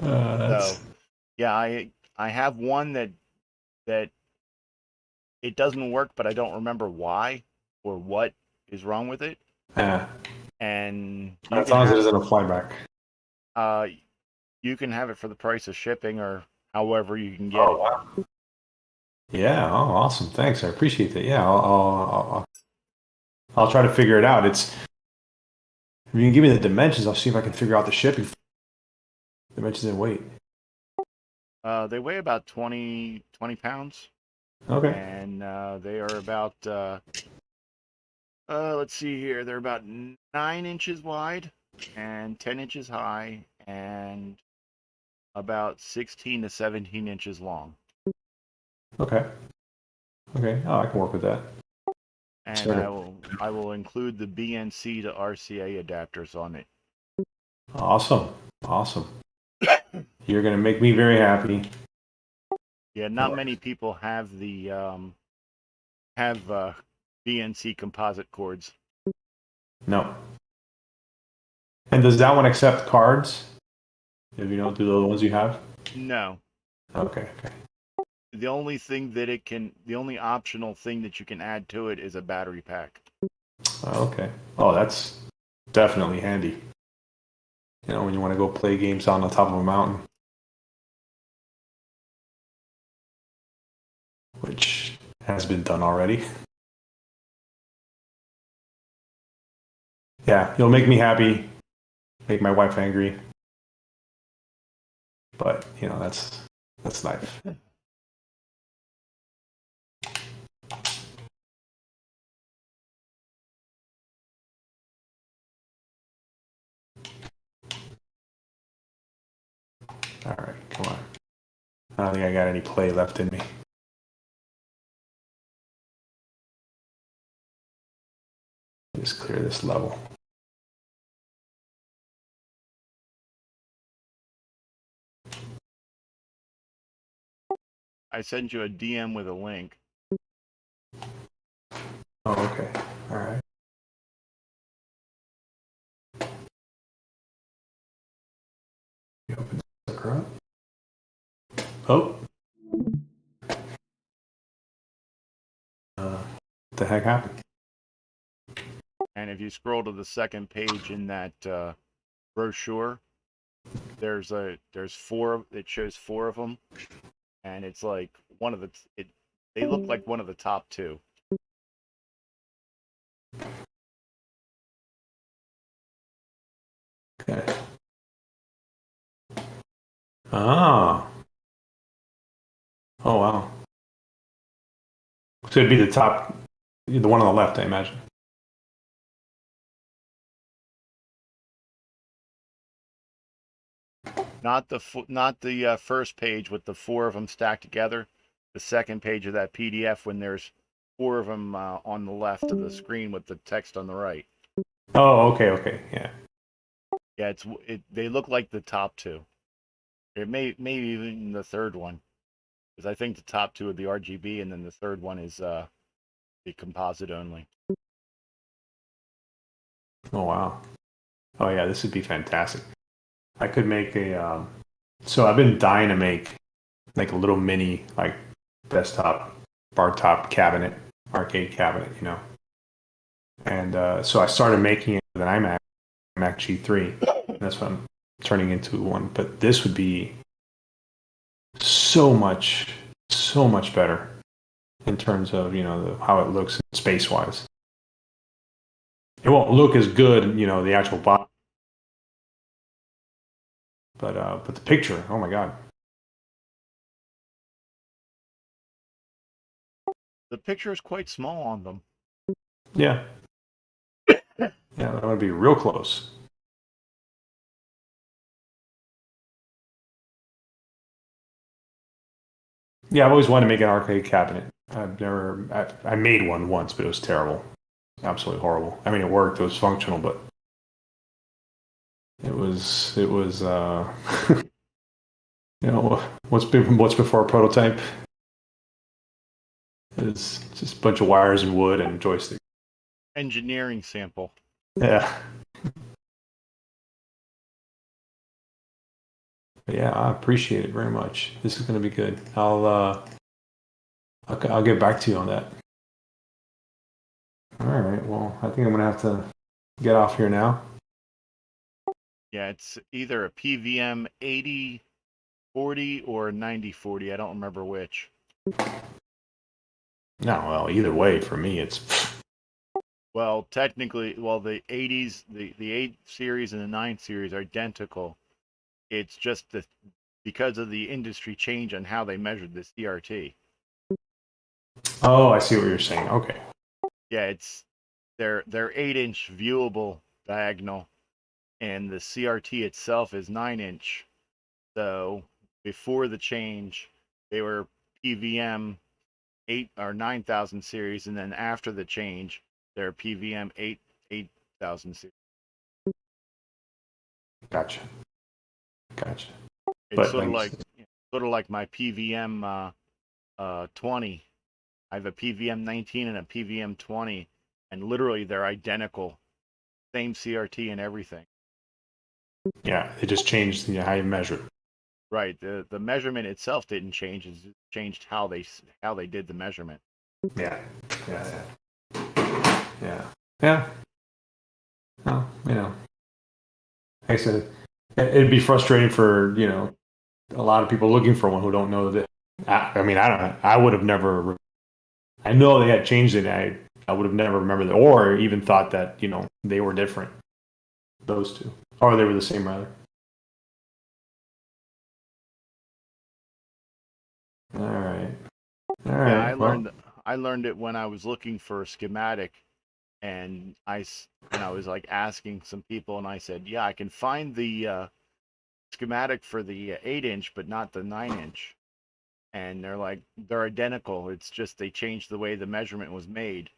So, yeah, I have one that it doesn't work, but I don't remember why or what is wrong with it. Yeah. And As long as it isn't a flyback. You can have it for the price of shipping, or however you can get it. Wow. Yeah. Oh, awesome. Thanks. I appreciate that. Yeah. I'll try to figure it out. If you can give me the dimensions, I'll see if I can figure out the shipping dimensions and weight. They weigh about 20 pounds. Okay. And they are about let's see here. They're about 9 inches wide and 10 inches high and about 16 to 17 inches long. Okay. Okay. Oh, I can work with that. And Sure. I will include the BNC to RCA adapters on it. Awesome. Awesome. You're gonna make me very happy. Yeah, not many people have the BNC composite cords. No. And does that one accept cards? If you don't do the ones you have? No. Okay. Okay. The only thing that the only optional thing that you can add to it is a battery pack. Okay. Oh, that's definitely handy. You know, when you want to go play games on the top of a mountain. Which has been done already. Yeah, you'll make me happy, make my wife angry. But, you know, that's life. All right, come on. I don't think I got any play left in me. Just clear this level. I sent you a DM with a link. Oh, okay. All right. You open the sucker up. Oh. What the heck happened? And if you scroll to the second page in that brochure, there's 4. It shows 4 of them, and it's like one of the. They look like one of the top 2. Okay. Ah. Oh, wow. So it'd be the top, the one on the left, I imagine. Not the first page with the 4 of them stacked together. The second page of that PDF when there's 4 of them on the left of the screen with the text on the right. Oh, okay, okay, yeah. Yeah, they look like the top 2. It maybe even the third one, because I think the top 2 are the RGB, and then the third one is the composite only. Oh, wow. Oh, yeah, this would be fantastic. I could make a, so I've been dying to make like a little mini, like desktop, bar top cabinet, arcade cabinet, you know. And so I started making it with an iMac G3. That's what I'm turning into one. But this would be so much better in terms of how it looks space wise. It won't look as good, the actual box, but the picture, oh my god. The picture is quite small on them. Yeah. Yeah, that would be real close. Yeah, I've always wanted to make an arcade cabinet. I made one once, but it was terrible. Absolutely horrible. I mean, it worked, it was functional, but it was what's before a prototype is just a bunch of wires and wood and joystick. Engineering sample. Yeah. But yeah, I appreciate it very much. This is going to be good. I'll get back to you on that. All right. Well, I think I'm going to have to get off here now. Yeah, it's either a PVM 8040 or 9040. I don't remember which. No, well, either way, for me, it's... Well, technically, the 80s, the 8 series and the 9 series are identical. It's just because of the industry change on how they measured the CRT. Oh, I see what you're saying. Okay. Yeah, it's they're 8-inch viewable diagonal, and the CRT itself is 9-inch. So before the change, they were PVM 8 or 9000 series, and then after the change, they're PVM 8000 series. Gotcha. It's sort of like my PVM 20. I have a PVM 19 and a PVM 20, and literally they're identical, same CRT and everything. Yeah, it just changed how you measure. Right. The measurement itself didn't change. It just changed how they did the measurement. Yeah. Well, like I said, it'd be frustrating for a lot of people looking for one who don't know that. I mean, I don't know. I would have never. I know they had changed it. I would have never remembered that, or even thought that they were different. Those two, or they were the same, rather. All right. Yeah, I learned it when I was looking for a schematic, and I was like asking some people, and I said, yeah, I can find the schematic for the 8-inch, but not the 9-inch. And they're like, they're identical. It's just they changed the way the measurement was made,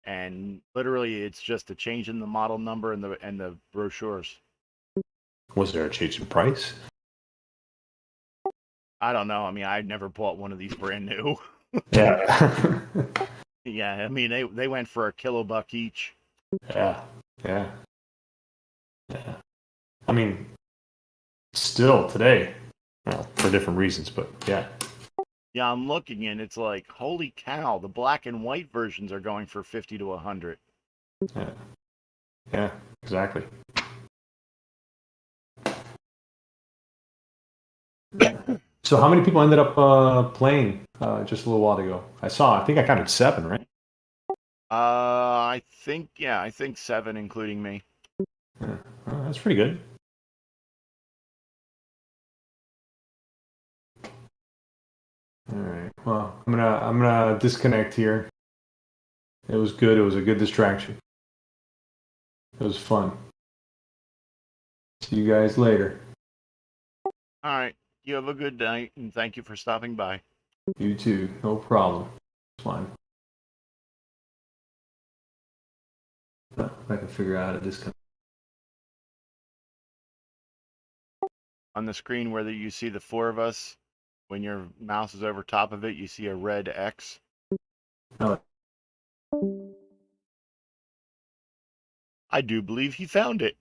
and literally, it's just a change in the model number and the brochures. Was there a change in price? I don't know. I mean, I'd never bought one of these brand new. Yeah. Yeah, I mean, they went for $1 each. Yeah. I mean, still today, well, for different reasons, but yeah. Yeah, I'm looking and it's like, holy cow, the black and white versions are going for 50 to 100. Yeah, exactly. So how many people ended up playing just a little while ago? I think I counted 7, right? I think 7, including me. Yeah. Oh, that's pretty good. All right. Well, I'm gonna disconnect here. It was good. It was a good distraction. It was fun. See you guys later. All right. You have a good night, and thank you for stopping by. You too. No problem. It's fine. If I can figure out how to disconnect. On the screen where you see the 4 of us, when your mouse is over top of it, you see a red X. Oh. I do believe he found it.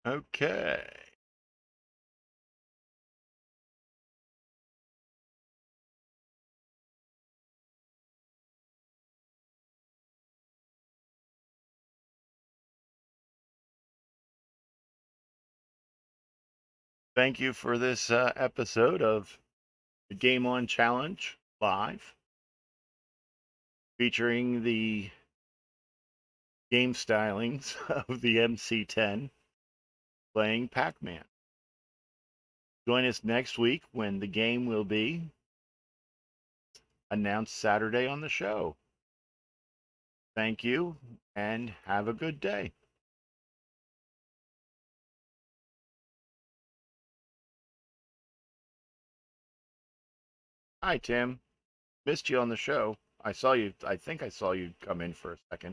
Okay. Thank you for this episode of the Game On Challenge Live, featuring the game stylings of the MC-10 playing Pac-Man. Join us next week when the game will be announced Saturday on the show. Thank you and have a good day. Hi, Tim. Missed you on the show. I think I saw you come in for a second.